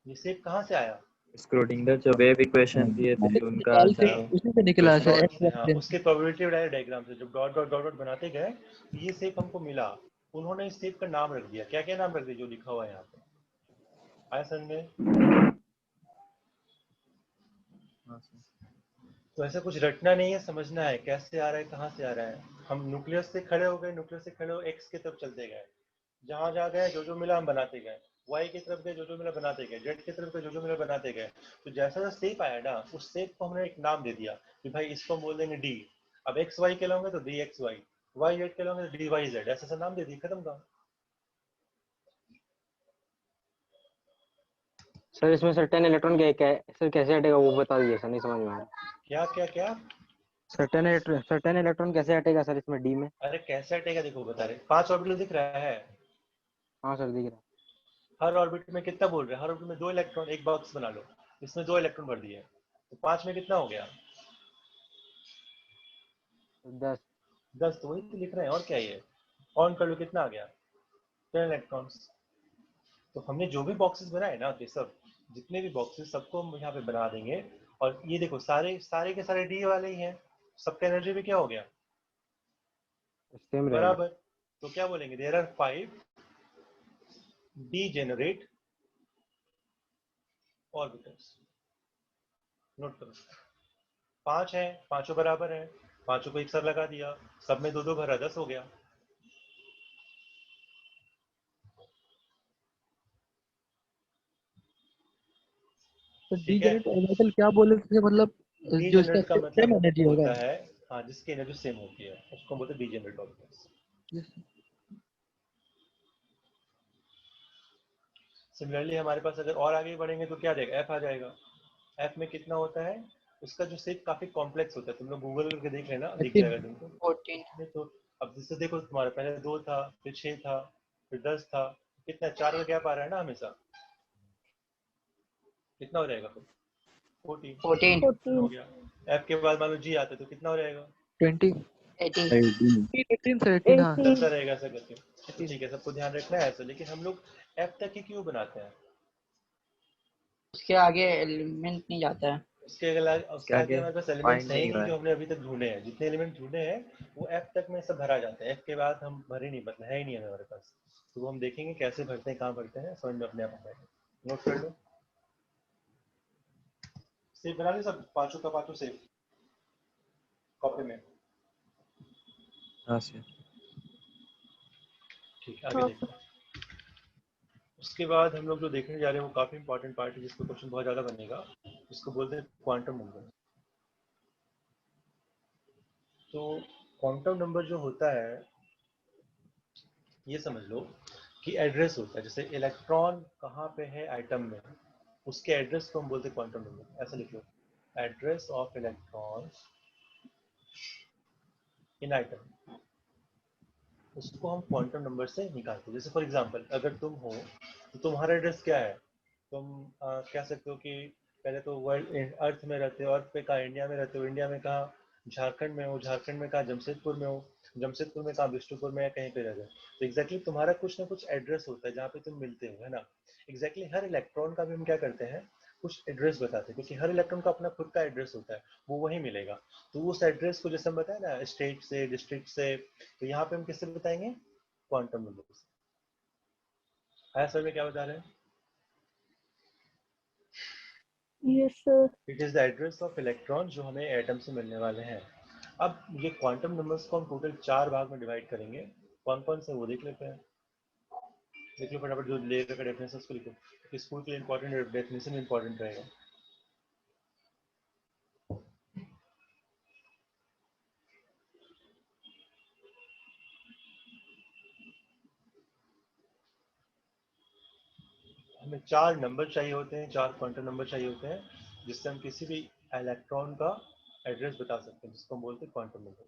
ये शेप कहाँ से आया। स्क्रोडिंगर जो वेव इक्वेशन दिए थे उनका उसी से निकला है सर, हाँ, उसके प्रोबेबिलिटी डायग्राम से जब डॉट डॉट डॉट डॉट बनाते गए तो ये शेप हमको मिला, उन्होंने इस शेप का नाम रख दिया, क्या क्या नाम रख दिया जो लिखा हुआ है यहाँ पे, आया समझ में। तो ऐसा कुछ रटना नहीं है, समझना है कैसे आ रहा है, कहाँ से आ रहा है। हम न्यूक्लियस से खड़े हो गए, न्यूक्लियस से खड़े हो एक्स की तरफ चलते गए, जहाँ जहाँ गए जो जो मिला हम बनाते गए, वाई की तरफ गए जो जो मिला बनाते गए, जेड की तरफ गए जो जो मिला बनाते गए। तो जैसा जैसा शेप आया ना, उस शेप को हमने एक नाम दे दिया कि भाई इसको बोल देंगे डी। अब एक्स वाई के लोगे तो d x y, y z के लोगे तो डी वाई जेड, ऐसा सा नाम दे दिया, खत्म काम। सर इसमें सर्टेन इलेक्ट्रॉन क्या है सर, कैसे हटेगा वो बता दीजिए सर, नहीं समझ में आ रहा। क्या क्या क्या, सर्टेन इलेक्ट्रॉन कैसे हटेगा सर इसमें डी में। अरे कैसे हटेगा, देखो बता रहे, 5 ऑर्बिटल दिख रहा है। हाँ सर दिख रहा है। हर ऑर्बिट में कितना बोल रहे हैं, हर ऑर्बिट में 2 इलेक्ट्रॉन, एक बॉक्स बना लो, इसमें 2 इलेक्ट्रॉन भर दिए, तो 5 में कितना हो गया, 10। 10, तो वही तो लिख रहे हैं, और क्या ये, ऑन कर लो कितना आ गया, 10 इलेक्ट्रॉन्स। तो हमने जो भी बॉक्सेस बनाए ना, ये सब जितने भी बॉक्सेस सबको हम यहाँ पे बना देंगे, और ये देखो सारे सारे के सारे डी वाले ही हैं, सबका एनर्जी भी क्या हो गया, सेम रहेगा। बराबर। तो क्या बोलेंगे, there are 5 degenerate orbitals, note करो, 5 है, पांचों बराबर है, पांचों को एक साथ लगा दिया, सब में 2 2 भरा, 10 हो गया। तो ठीक है, डीजेनरेट ऑर्बिटल क्या बोले थे, मतलब जो इसका डीजेनरेट का सेम मतलब एनर्जी होगा। होता है, हाँ, जिसकी एनर्जी सेम होती है उसको बोलते हैं डीजेनरेट ऑर्बिटल्स। सिमिलरली हमारे पास अगर और आगे बढ़ेंगे तो क्या देगा, एफ आ जाएगा। एफ में कितना होता है, उसका जो शेप काफी कॉम्प्लेक्स होता है, तुम लोग गूगल करके देख लेना, दिख जाएगा तुमको। 14। तो अब जिससे देखो तुम्हारा पहले 2 था, फिर 6 था, फिर 10 था, कितना 4 का गैप आ रहा है ना हमेशा, कितना हो जाएगा फिर 14 14 हो 14. गया। F के बाद मान लो G आता है तो कितना हो जाएगा? 20 18 18 सर 18 हाँ चलता रहेगा ऐसा करके। तो ठीक है, सबको ध्यान रखना है ऐसा। लेकिन हम लोग F तक ही क्यों बनाते हैं? उसके आगे एलिमेंट नहीं जाता है। उसके आगे हमारे पास एलिमेंट्स find है ही नहीं नहीं हुआ जो है। हमने अभी तक ढूंढे हैं। जितने एलिमेंट ढूंढे हैं वो F तक में सब भरा जाता है। F के बाद हम भरे नहीं, मतलब है ही नहीं हमारे पास। तो वो हम देखेंगे कैसे भरते हैं, कहाँ भरते हैं, समझ में अपने आप आता है। नोट कर लो, सेव बना लो सब, पांचों का पांचों सेव कॉपी में। हाँ सर। ठीक है, आगे देखते हैं। उसके बाद हम लोग जो देखने जा रहे हैं वो काफी इंपॉर्टेंट पार्ट है, जिसको क्वेश्चन बहुत ज्यादा बनेगा। इसको बोलते हैं क्वांटम नंबर। तो क्वांटम नंबर जो होता है, ये समझ लो कि एड्रेस होता है। जैसे इलेक्ट्रॉन कहाँ पे है एटम में, उसके एड्रेस को हम बोलते हैं क्वांटम नंबर। ऐसा लिख लो, address of electron in atom, उसको हम क्वांटम नंबर से निकालते हैं। जैसे फॉर एग्जांपल अगर तुम हो तो तुम्हारा एड्रेस क्या है? तुम कह सकते हो कि पहले तो वर्ल्ड अर्थ में रहते हो, अर्थ पे कहाँ? इंडिया में रहते हो, इंडिया में कहाँ? झारखंड में हो, झारखंड में कहाँ? जमशेदपुर में हो, जमशेदपुर में कहाँ? बिष्टुपुर में, या कहीं पे रहते हो। तो एग्जैक्टली तुम्हारा कुछ ना कुछ एड्रेस होता है जहाँ पे तुम मिलते हो, है ना। एग्जैक्टली हर इलेक्ट्रॉन का भी हम क्या करते हैं, कुछ एड्रेस बताते हैं, क्योंकि हर इलेक्ट्रॉन का अपना खुद का एड्रेस होता है, वो वही मिलेगा। तो उस एड्रेस को जैसे हम बताए ना, स्टेट से, डिस्ट्रिक्ट से, तो यहाँ पे हम किससे बताएंगे? क्वांटम नंबर से। आया सर में क्या बता रहे हैं? Yes, sir. It is the address of electron जो हमें एटम से मिलने वाले हैं। अब ये क्वांटम नंबर्स को हम टोटल 4 भाग में डिवाइड करेंगे। कौन कौन से वो देख लेते हैं। देख लो फटाफट, जो लेटर का डेफिनेशन उसको लिखो, क्योंकि स्कूल के लिए इंपॉर्टेंट डेफिनेशन इंपॉर्टेंट रहेगा। हमें 4 नंबर चाहिए होते हैं, 4 क्वांटम नंबर चाहिए होते हैं, जिससे हम किसी भी इलेक्ट्रॉन का एड्रेस बता सकते हैं, जिसको हम बोलते हैं क्वांटम नंबर।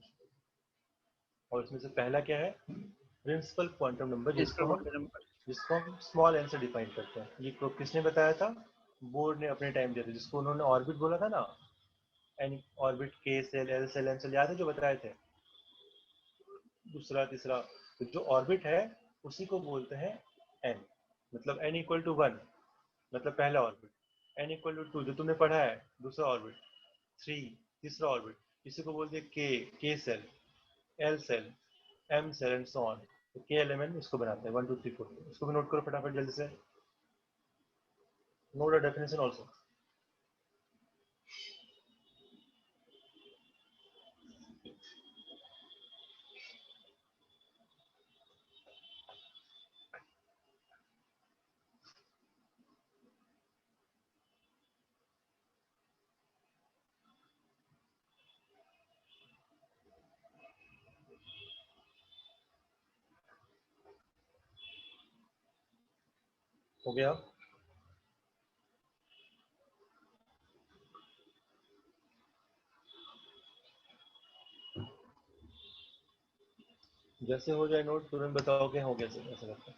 और इसमें से पहला क्या है? प्रिंसिपल क्वांटम नंबर, जिसको हम स्मॉल एन से डिफाइन करते हैं। ये किसने बताया था? बोर्ड ने अपने टाइम दिया था, जिसको उन्होंने ऑर्बिट बोला था ना, n orbit, K shell, L shell, N shell, याद है जो बताए थे? दूसरा तीसरा, तो जो ऑर्बिट है उसी को बोलते हैं एन। मतलब एन इक्वल टू 1 मतलब पहला ऑर्बिट, एन इक्वल टू 2 जो तुमने पढ़ा है दूसरा ऑर्बिट, 3 तीसरा ऑर्बिट, इसी को बोलते हैं K shell, L shell, M shell and so on. तो के एलिमेंट इसको बनाते हैं 1 2 3 4। इसको भी नोट करो फटाफट जल्दी से। Note the definition also. हो गया? जैसे हो जाए नोट तुरंत बताओ कि हो गया सर, ऐसा करते हैं।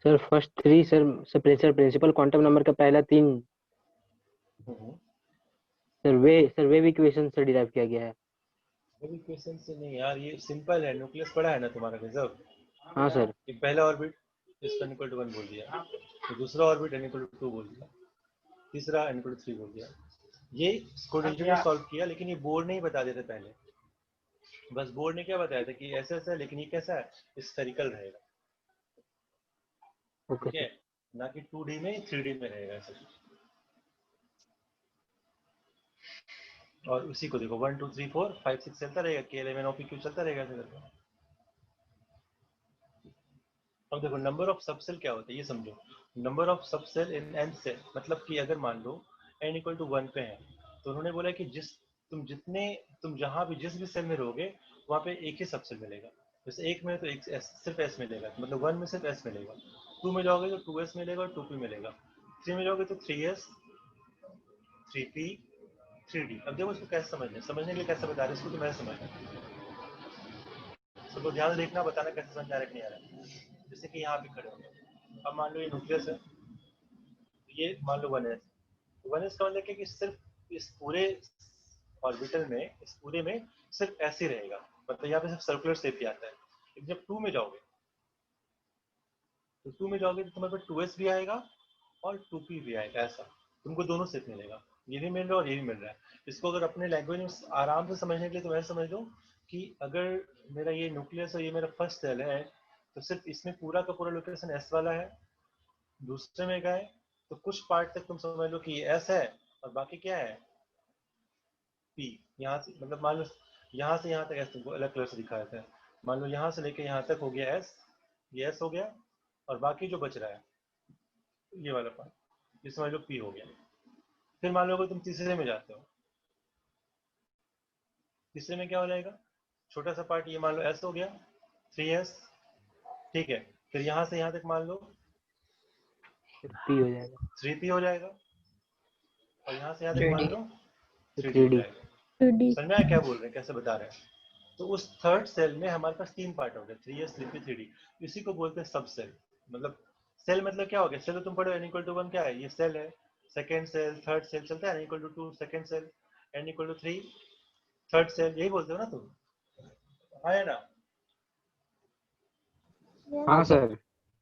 Sir first 3 sir principal quantum number का पहला 3 सर वेव इक्वेशन से डिराइव किया गया है। वेव इक्वेशन से नहीं यार, ये सिंपल है। न्यूक्लियस पढ़ा है ना तुम्हारा गजब। हाँ सर। एक पहला ऑर्बिट इसका इक्वल टू 1 बोल दिया, तो दूसरा ऑर्बिट n इक्वल टू 2 बोल दिया, तीसरा n इक्वल टू 3 बोल दिया। ये कोऑर्डिनेटर ने सॉल्व किया, लेकिन ये बोर्ड नहीं बता देते पहले। बस बोर्ड ने क्या बताया था कि ऐसा ऐसा है, लेकिन ये कैसा है? स्फेरिकल रहेगा। ओके ठीक है, सर। ना कि 2D में 3D में रहेगा ऐसा। और उसी को देखो 1 2 3 4 5 6 चलता रहेगा, के 11 OPQ चलता रहेगा ऐसे करके। अब देखो नंबर ऑफ सबसेल क्या होता है ये समझो। Number of subshell in n shell, मतलब कि अगर मान लो n इक्वल टू 1 पे है, तो उन्होंने बोला कि तुम जहां भी जिस भी सेल में रहोगे वहां पे एक ही सबसेल मिलेगा। जैसे एक में तो एक सिर्फ s मिलेगा, मतलब 1 में सिर्फ s मिलेगा, 2 में जाओगे तो 2s मिलेगा और 2p मिलेगा, 3 में जाओगे तो 3s 3p 3d। अब देखो इसको कैसे समझने के लिए कैसे बता रहे हैं इसको, तो मैं समझ को ध्यान से देखना, बताना कैसे समझ आ रहा है कि नहीं आ रहा है। जैसे कि यहाँ पे खड़े हो गए, अब मान लो ये न्यूक्लियस है, ये मान लो 1s। 1s का मतलब क्या कि सिर्फ इस पूरे ऑर्बिटल में, इस पूरे में सिर्फ ऐसे रहेगा, मतलब यहाँ पे सिर्फ सर्कुलर शेप ही आता है। लेकिन जब 2 में जाओगे तो 2 में जाओगे तो तुम्हारे पास 2s भी आएगा और 2p भी आएगा, ऐसा तुमको दोनों सेट मिलेगा, ये भी मिल रहा है और ये भी मिल रहा है। इसको अगर अपने लैंग्वेज में आराम से समझने के लिए तो ऐसे समझ लो कि अगर मेरा ये न्यूक्लियस और ये मेरा फर्स्ट सेल है, तो सिर्फ इसमें पूरा का पूरा लोकेशन s वाला है। दूसरे में गए तो कुछ पार्ट तक तुम समझ लो कि ये s है और बाकी क्या है p। यहाँ से मतलब मान लो यहाँ से यहाँ तक s तुमको अलग कलर से दिखाया था। मान लो यहाँ से लेके यहाँ तक हो गया s, ये s हो गया, और बाकी जो बच रहा है ये वाला पार्ट, ये समझ लो p हो गया। फिर मान लो अगर तुम तीसरे में जाते हो, तीसरे में क्या हो जाएगा, छोटा सा पार्ट ये मान लो s हो गया, 3s, ठीक है। फिर यहाँ से यहाँ तक मान लो पी हो जाएगा, 3p हो जाएगा, और यहाँ से यहाँ तक मान लो 3d हो 3D। जाएगा। समझ में आया क्या बोल रहे हैं, कैसे बता रहे हैं। तो उस थर्ड सेल में हमारे पास 3 पार्ट हो गए, 3s, 3p, 3d। इसी को बोलते हैं सब सेल। मतलब सेल मतलब क्या हो गया, सेल तो तुम पढ़ो n=1 क्या है, ये सेल है। सेकेंड सेल, थर्ड सेल चलता है, n=2 second cell, n=3 third cell, यही बोलते हो ना तुम, है ना। हाँ सर।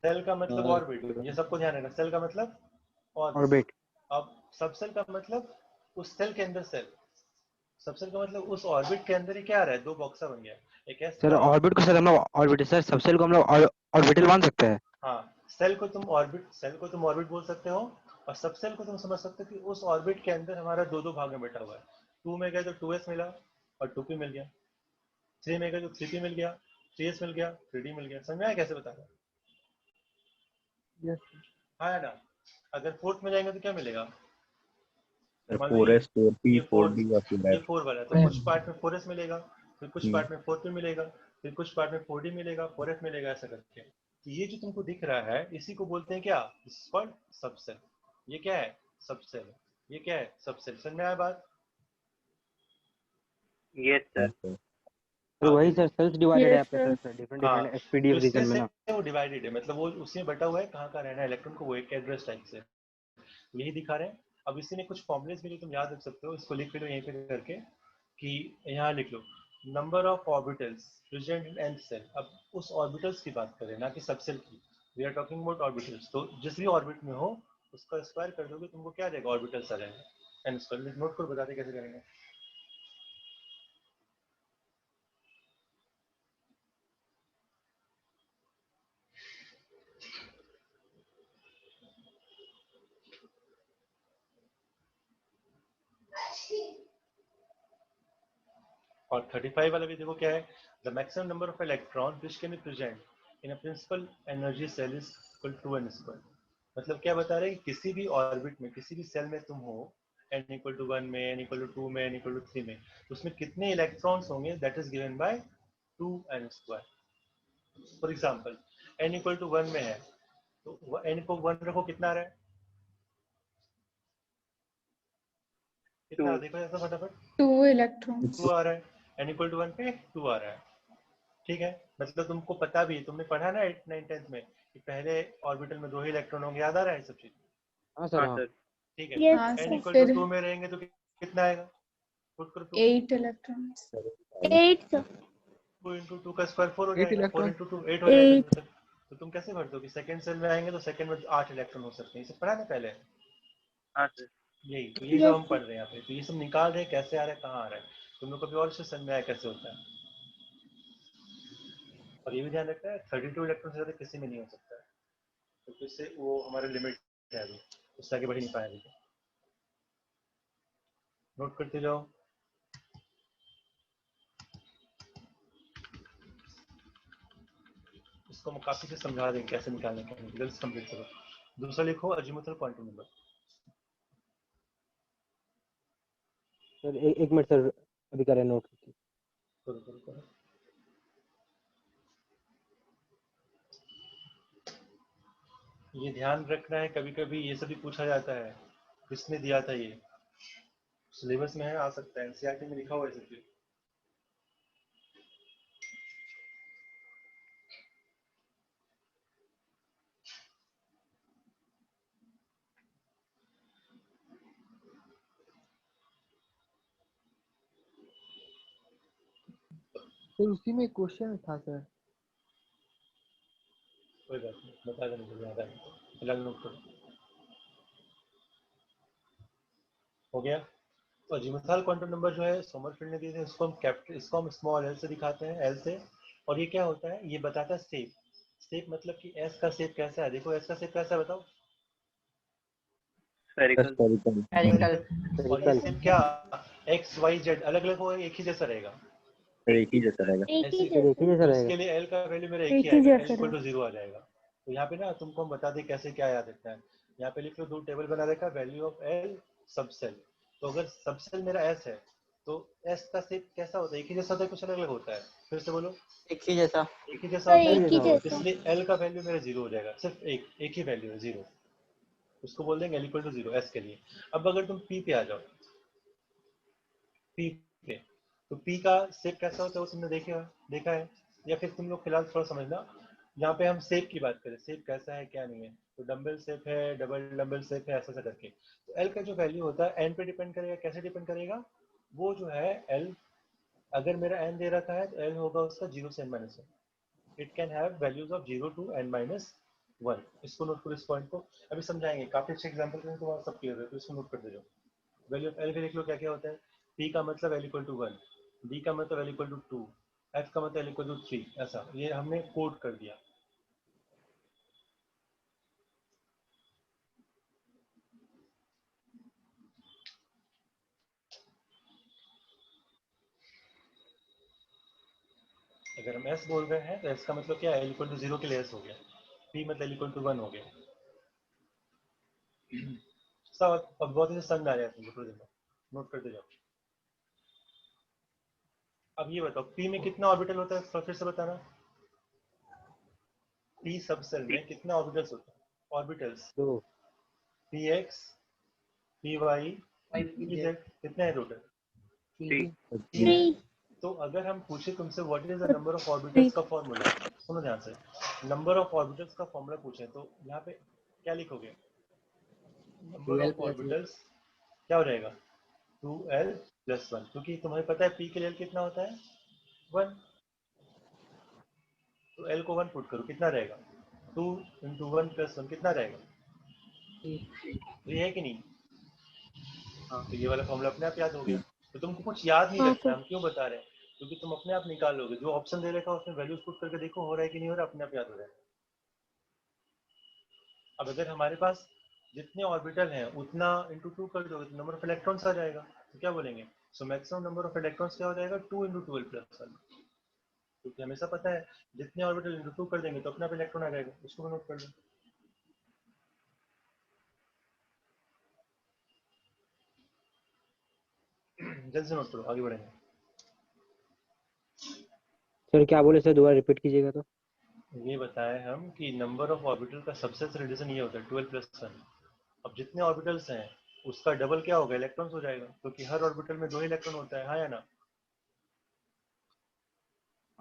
सेल का मतलब ऑर्बिट, ये सबको ध्यान रखना, सेल का मतलब ऑर्बिट। अब सबसेल का मतलब उस सेल के अंदर सेल, सबसेल का मतलब उस ऑर्बिट के अंदर ही क्या आ रहा है, 2 बॉक्सा बन गया, एक s सर का और ऑर्बिट को सर हम लोग ऑर्बिट, सर सबसेल को हम लोग ऑर्बिटल मान सकते हैं। हाँ, सेल को तुम ऑर्बिट बोल सकते हो, और सबसेल को तुम समझ सकते हो कि उस ऑर्बिट के अंदर हमारा 2 भाग में बैठा हुआ है। 2 में गए तो 2s मिला और 2p मिल गया, 3 में गए तो 3p मिल गया, 3s मिल गया, 3d मिल गया। समझ में आया कैसे बता रहा यस हाँ है ना। अगर फोर्थ में जाएंगे तो क्या मिलेगा, मान लो 4s 4p ये 4d और फिर ये that 4 वाला है, तो कुछ पार्ट में 4s मिलेगा, फिर कुछ पार्ट में 4p मिलेगा, फिर कुछ पार्ट में 4d मिलेगा, 4f मिलेगा, ऐसा करके। तो ये जो तुमको दिख रहा है इसी को बोलते हैं क्या, सबसेल। ये क्या है, सबसेल। ये क्या है, सबसेल। समझ में आया बात। Yes sir. सर वही सर सेल्स डिवाइडेड है आपके Yes, सर, डिफरेंट हाँ, डिफरेंट एसपीडीएफ तो इसमें रीजन में से ना। वो डिवाइडेड है, मतलब वो उसमें बटा हुआ है कहाँ का रहना है इलेक्ट्रॉन को, वो एक एड्रेस टाइप से यही दिखा रहे हैं। अब इसी में कुछ फॉर्मुलेस भी जो तुम याद रख सकते हो, इसको लिख लो यहीं पे करके, कि यहाँ लिख लो number of orbitals present in nth shell. अब उस ऑर्बिटल्स की बात करें, ना कि सबसेल की। We are talking about orbitals. तो जिस भी ऑर्बिट में हो उसका स्क्वायर कर दोगे, तुमको क्या आ जाएगा, ऑर्बिटल्स आ जाएगा। n स्क्वायर नोट कर बताते कैसे करेंगे। और 35 वाला भी देखो क्या है, the maximum number of electron which can be present in a principal energy shell is equal to n square. मतलब क्या बता रहे हैं कि किसी भी ऑर्बिट में, किसी भी सेल में तुम हो, n=1 में, n=2 में, n=3 में, तो उसमें कितने इलेक्ट्रॉन्स होंगे, that is given by 2n square. For example n=1 में है तो n को 1 रखो, कितना आ रहा है, कितना, देखो ऐसा फटाफट, 2 electrons. 2 आ रहा है, n=1 पे 2 आ रहा है। ठीक है, मतलब तुमको पता भी, तुमने पढ़ा ना 8th 9th 10th में कि पहले ऑर्बिटल में 2 ही इलेक्ट्रॉन होंगे, याद आ रहा है सब चीज। हाँ सर। हाँ ठीक है, yes, हाँ n सर, फिर 2 में रहेंगे तो कितना आएगा, पुट करो 2, 8 electrons. 8 sir. 2 into 2 का स्क्वायर 4 हो 8 जाएगा, 4 इलेक्ट्रॉन into 2 8 हो जाएगा। 8 तो तुम कैसे भरते हो कि सेकंड सेल में आएंगे तो सेकंड में 8 इलेक्ट्रॉन हो सकते हैं, इसे पढ़ा ना पहले। हाँ सर। यही तो, यही सब हम पढ़ रहे हैं यहाँ पे। तो ये सब निकाल रहे हैं कैसे आ रहा है, कहाँ आ रहा है, तुम लोग कभी और इससे समझ में आया कैसे होता है। और ये भी ध्यान रखना है 32 इलेक्ट्रॉन से ज्यादा किसी में नहीं हो सकता है, तो इससे वो हमारा लिमिट है अभी, उससे आगे बढ़ नहीं पाएगा। नोट करते जाओ। इसको हम काफी से समझा देंगे कैसे निकालने का, जल्द कंप्लीट करो। दूसरा लिखो अजीमुथल क्वांटम नंबर। सर एक मिनट सर, अभी कर रहे हैं नोट। करो करो करो। ये ध्यान रखना है, कभी कभी ये सभी पूछा जाता है, किसने दिया था, ये सिलेबस में है, आ सकता है एनसीईआरटी में लिखा हुआ है सब चीज। सर उसी में क्वेश्चन था सर। कोई बात नहीं, बता देना मुझे याद आएगा, फिलहाल नोट करो। हो गया। तो अजीमुथल क्वांटम नंबर जो है सोमरफेल्ड ने दिए थे, इसको हम स्मॉल एल से दिखाते हैं, एल से। और ये क्या होता है, ये बताता है शेप। शेप मतलब कि एस का शेप कैसा है। देखो एस का शेप कैसा है बताओ। स्फेरिकल। स्फेरिकल। और ये शेप क्या एक्स वाई जेड अलग अलग होगा, एक ही जैसा रहेगा। एक ही जैसा रहेगा। एक ही ऐसे सर एक ही जैसा तो रहेगा। इसके लिए एल का वैल्यू मेरा एक ही एक ही आएगा, जैसा एल इक्वल टू 0 आ जाएगा। तो यहाँ पे ना तुमको हम बता दें कैसे क्या याद रखना है। यहाँ पे लिख लो, दो टेबल बना रखा है, वैल्यू ऑफ एल सबसेल। तो अगर सबसेल मेरा एस है तो एस का शेप कैसा होता है, एक ही जैसा होता है, कुछ अलग अलग होता है। फिर से बोलो, एक ही जैसा। एक ही जैसा तो होता एक ही है। जैसा। इसलिए एल का वैल्यू मेरा 0 हो जाएगा, सिर्फ एक ही वैल्यू है 0। उसको बोल देंगे एल इक्वल टू 0 एस के लिए। अब अगर तुम पी पे आ जाओ, पी पे, तो पी का शेप कैसा होता है वो तुमने देखा है, या फिर तुम लोग फिलहाल थोड़ा समझना। यहाँ पे हम शेप की बात करें, शेप कैसा है क्या नहीं है, तो डंबल शेप है, डबल डंबल शेप है, ऐसा करके। तो एल का जो वैल्यू होता है एन पे डिपेंड करेगा। कैसे डिपेंड करेगा, वो जो है एल, अगर मेरा एन दे रखा है तो एल होगा उसका 0 से n-1। It can have values of 0 to n-1। इसको नोट करो, इस पॉइंट को अभी समझाएंगे। काफी अच्छे एग्जांपल हैं, तुम्हारा सब क्लियर है, तो इसको नोट कर दे। वैल्यू ऑफ एल के देख लो क्या क्या होता है। पी का मतलब एल इक्वल टू 1, डी का मतलब एल इक्वल टू 2, एफ का मतलब एल इक्वल टू 3। ऐसा ये हमने कोड कर दिया। अगर हम एस बोल रहे हैं तो एस का मतलब क्या है, एल इक्वल टू 0 के लिए एस हो गया। पी मतलब एल इक्वल टू 1 हो गया। सब अब बहुत ही समझ आ रहा है तुमको, नोट करते जाओ। अब ये बताओ पी में कितना ऑर्बिटल होता है, फिर से बताना। पी सबसेल में कितना ऑर्बिटल्स होता है, ऑर्बिटल्स। दो। P x, p y, p z, कितने हैं टोटल? 3। तो अगर हम पूछे तुमसे what is the number of orbitals का फॉर्मूला, सुनो ध्यान से, नंबर ऑफ ऑर्बिटल्स का फॉर्मूला पूछे तो यहाँ पे क्या लिखोगे? नंबर ऑफ ऑर्बिटल्स क्या हो जाएगा, 2l+1, क्योंकि तुम्हें पता है पी के लिए कितना होता है 1। तो l को 1 पुट करो, कितना रहेगा 2 × 1+1 कितना रहेगा, तो ये है कि नहीं। तो ये वाला फॉर्मूला अपने आप याद हो गया। तो तुमको कुछ याद नहीं रखना, हम क्यों बता रहे हैं, क्योंकि तुम अपने आप निकाल लोगे। जो ऑप्शन दे रखा है उसमें वैल्यूज पुट करके देखो हो रहा है कि नहीं हो रहा, अपने आप याद हो जाएगा। अब अगर हमारे पास जितने ऑर्बिटल हैं उतना इंटू 2 कर दोगे तो नंबर ऑफ इलेक्ट्रॉन्स आ जाएगा। तो क्या बोलेंगे, so maximum number of electrons क्या हो जाएगा 2 × 12+1, क्योंकि हमेशा पता है जितने ऑर्बिटल इंटू 2 कर देंगे तो अपना इलेक्ट्रॉन आ जाएगा। उसको नोट कर लो। जल्द से नोट करो, आगे बढ़ेंगे। सर क्या बोले सर, दोबारा रिपीट कीजिएगा तो। ये बताएं हम कि नंबर ऑफ ऑर्बिटल का सबसे रिलेशन ये होता है 12+1। अब जितने ऑर्बिटल्स हैं उसका डबल क्या होगा, इलेक्ट्रॉन्स हो जाएगा, क्योंकि हर ऑर्बिटल में 2 इलेक्ट्रॉन होता है, हाँ या ना।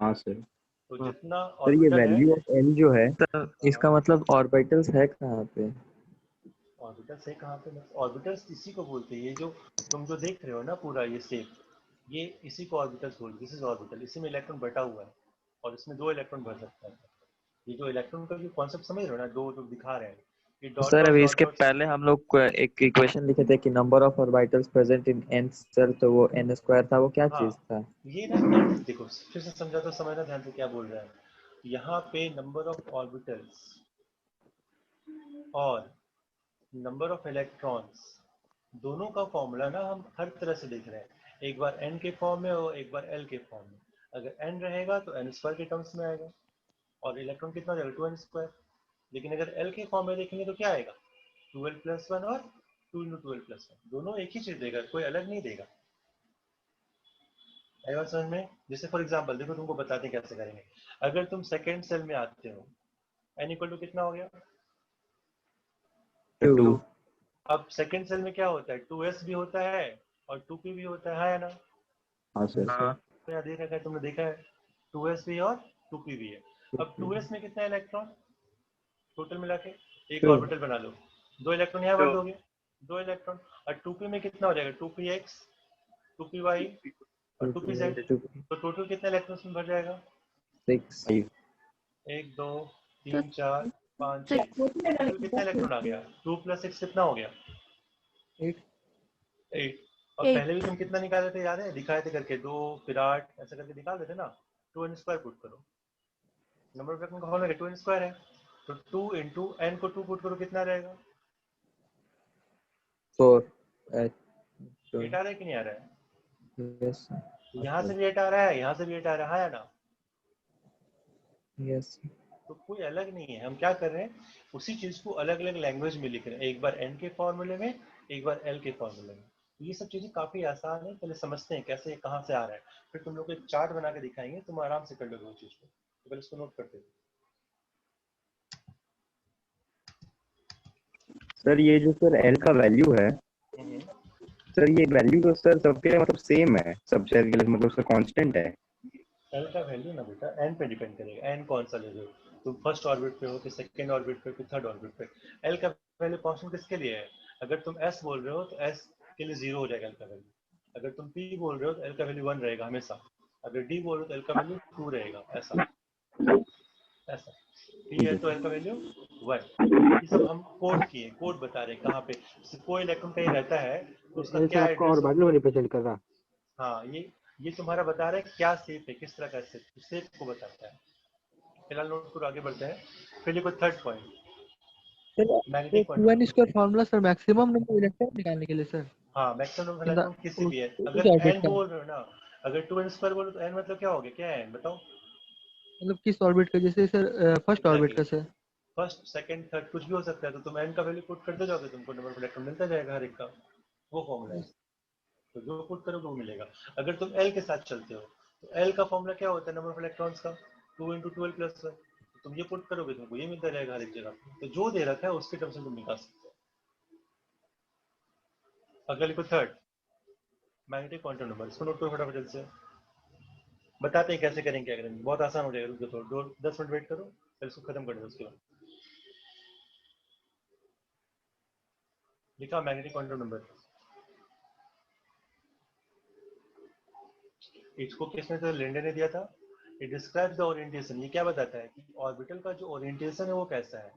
हाँ सर। तो जितना सर ये ऑर्बिटल है, वैल्यू ऑफ एल जो है, तो इसका मतलब ऑर्बिटल्स है कहाँ पे? ऑर्बिटल्स है कहाँ पे, ऑर्बिटल्स इसी को बोलते हैं। ये जो तुम जो देख रहे हो ना पूरा ये शेप, ये इसी को ऑर्बिटल्स बोलते हैं। दिस इज ऑर्बिटल, इसी में इलेक्ट्रॉन बटा हुआ है और इसमें 2 इलेक्ट्रॉन भर सकता है। ये जो इलेक्ट्रॉन का जो कॉन्सेप्ट समझ रहे हो ना, दो जो दिखा रहे हैं, ये डॉट सर डॉट अभी डॉट इसके डॉट। पहले हम लोग एक इक्वेशन लिखे थे कि number of orbitals present in n shell, तो वो n² था, वो क्या हाँ, चीज था? ये ना देखो फिर से समझा तो समझना ध्यान से क्या बोल रहा है। यहाँ पे नंबर ऑफ ऑर्बिटल्स और नंबर ऑफ इलेक्ट्रॉन्स दोनों का फॉर्मूला ना हम हर तरह से देख रहे हैं, एक बार n के फॉर्म में और एक बार l के फॉर्म में। अगर n रहेगा तो n² के टर्म्स में आएगा और इलेक्ट्रॉन कितना हो जाएगा 2n²। लेकिन अगर l के फॉर्म में देखेंगे तो क्या आएगा 12+1 और 2 × 12+1, दोनों एक ही चीज देगा, कोई अलग नहीं देगा। आई बात समझ में। जैसे फॉर एग्जांपल देखो, तुमको बताते हैं कैसे करेंगे। अगर तुम सेकंड सेल में आते हो, n इक्वल टू कितना हो गया 2। अब सेकंड सेल में क्या होता है 2s भी होता है और 2p भी होता है, हाँ या ना। हाँ सर। तो याद रखा है, तुमने देखा है 2s भी और 2p भी है। अब 2s में कितना इलेक्ट्रॉन टोटल मिला के, एक ऑर्बिटल बना लो, 2 इलेक्ट्रॉन यहाँ भर दोगे, 2 इलेक्ट्रॉन। और 2p में कितना हो जाएगा 2px, 2py और 2pz, तो टोटल कितने इलेक्ट्रॉन्स में भर जाएगा? 6 1 2 3 4 5 6, टोटल कितना इलेक्ट्रॉन आ गया? 2 + 6 कितना हो गया? 8। और पहले भी तुम कितना निकाले थे याद है? दिखाए थे करके 2 फिर 8 ऐसा करके निकाल देते ना। 2n² पुट करो, नंबर ऑफ इलेक्ट्रॉन का फॉर्मूला 2n² है, तो 2 × n को 2 पुट करो, कितना रहेगा? 4 8 आ रहा है कि नहीं आ रहा है? यस यहाँ से भी 8 आ रहा है, यहाँ से भी 8 आ रहा है ना? यस तो कोई अलग नहीं है, हम क्या कर रहे हैं, उसी चीज को अलग अलग लैंग्वेज में लिख रहे हैं, एक बार n के फॉर्मूले में, एक बार l के फॉर्मूले में। ये सब चीजें काफी आसान है, पहले समझते हैं कैसे कहाँ से आ रहा है, फिर तुम लोग को एक चार्ट बना के दिखाएंगे, तुम आराम से कर लोगे वो चीज को। तो पहले इसको नोट करते हैं। सर ये जो सर एल का वैल्यू है सर, ये वैल्यू तो सर सबके मतलब सेम है, सब शेयर के लिए मतलब सर कांस्टेंट है। एल का वैल्यू ना बेटा एन पे डिपेंड करेगा, एन कौन सा ले रहे हो, तुम फर्स्ट ऑर्बिट पे हो कि सेकंड ऑर्बिट पे कि थर्ड ऑर्बिट पे। एल का वैल्यू कांस्टेंट किसके लिए है? अगर तुम एस बोल रहे हो तो एस के लिए 0 हो जाएगा एल का वैल्यू, अगर तुम पी बोल रहे हो तो एल का वैल्यू 1 रहेगा हमेशा, अगर डी बोल रहे हो तो एल का वैल्यू 2 रहेगा, ऐसा ऐसा। पी है तो एल का वैल्यू 1। ये सब हम कोड किए, कोड बता रहे हैं कहाँ पे कोई इलेक्ट्रॉन कहीं रहता है तो उसका एल क्या सर आपका एड्रेस हो। ऑर्बिटल को रिप्रेजेंट कर रहा। हाँ, ये तुम्हारा बता रहा है क्या शेप है, किस तरह का शेप को बताता है। फिलहाल नोट करो, आगे बढ़ते हैं। फिर लिखो third point, magnetic quantum. 2n² formula sir maximum number electron निकालने के लिए सर। हाँ, मैक्सिमम इन इलेक्ट्रॉन किसी भी है, उस अगर ऑर्बिट n का बोल रहे हो ना, अगर 2n² बोलो तो n मतलब क्या हो गया, क्या है n बताओ? मतलब किस ऑर्बिट का, जैसे सर फर्स्ट ऑर्बिट का सर। फर्स्ट सेकंड थर्ड कुछ भी हो सकता है, तो तुम n का वैल्यू पुट करते जाओगे, तुमको नंबर ऑफ इलेक्ट्रॉन मिलता जाएगा हर एक का, वो फॉर्मूला है। तो जो पुट करोगे वो मिलेगा। अगर तुम l के साथ चलते हो तो l का फॉर्मूला क्या होता है नंबर ऑफ इलेक्ट्रॉन्स का? 2 × 12 + 1। तुम ये पुट करोगे तुमको ये मिलता रहेगा हर एक जगह पे, तो जो दे रखा है उसके टर्म्स में तुम निकाल सकते हो। अगला लिखो थर्ड, मैग्नेटिक क्वांटम नंबर। इसको नोट करो फटाफट जल्द से, बताते हैं कैसे करेंगे, क्या करेंगे, बहुत आसान हो जाएगा। रुको थोड़ा 10 मिनट वेट करो, फिर इसको खत्म कर दो। उसके बाद लिखा मैग्नेटिक क्वांटम नंबर। इसको किसने तो लिंडे ने दिया था। इट डिस्क्राइब्स द ओरिएंटेशन, ये क्या बताता है कि ऑर्बिटल का जो ओरिएंटेशन है वो कैसा है,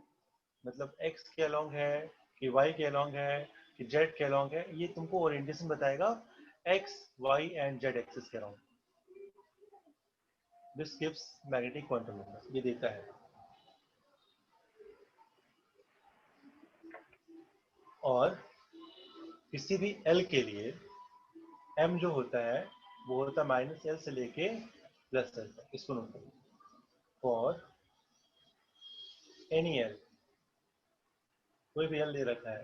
मतलब x के अलोंग है कि y के अलोंग है कि z के अलोंग है, ये तुमको ओरिएंटेशन बताएगा x, y and z axis के along. This gives magnetic quantum number, ये देता है। और किसी भी l के लिए m जो होता है वो होता है -l से लेके +l तक। इसको नोट करो, फॉर एनी l, कोई भी l दे रखा है,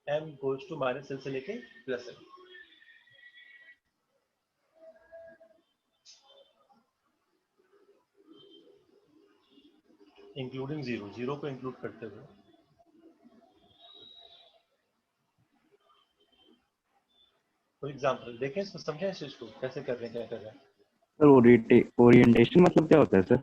m गोज टू -l से लेके +l, इंक्लूडिंग 0, 0 को इंक्लूड करते हुए। फॉर एग्जाम्पल देखें, इसको समझें, इस चीज को कैसे कर रहे हैं, क्या कर रहे हैं। सर ओरिएंटेशन मतलब क्या होता है सर?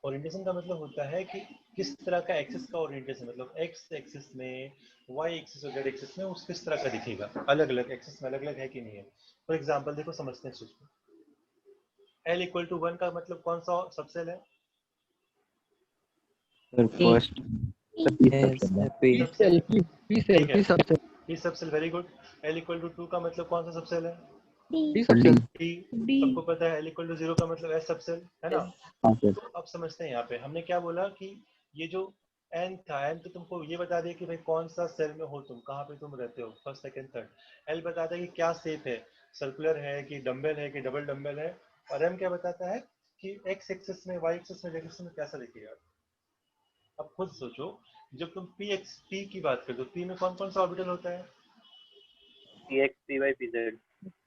ओरिएंटेशन का मतलब होता है कि किस तरह का एक्सिस का ओरिएंटेशन, मतलब एक्स एक्सिस में, वाई एक्सिस और जेड एक्सिस में उस किस तरह का दिखेगा, अलग अलग एक्सिस में अलग अलग है कि नहीं है। फॉर एग्जाम्पल देखो, समझते हैं इस चीज को। l = 1 का मतलब कौन सा सबसेल है? Sir first p shell, p subshell. P subshell, very good. l = 2 का मतलब कौन सा सबसेल है? D subshell. डी। सबको पता है l = 0 का मतलब s सबसेल है ना। तो अब समझते हैं, यहाँ पे हमने क्या बोला कि ये जो n था, n तो तुमको ये बता दिया कि भाई कौन सा सेल में हो तुम, कहाँ पे तुम रहते हो, फर्स्ट सेकंड थर्ड। l बताता है कि क्या शेप है, सर्कुलर है कि डम्बल है कि डबल डम्बल है। और m क्या बताता है कि x एक्सिस में, y एक्सिस में, z एक्सिस में कैसा दिखेगा। अब खुद सोचो, जब तुम p की बात करते हो, p में कौन कौन सा ऑर्बिटल होता है? px py pz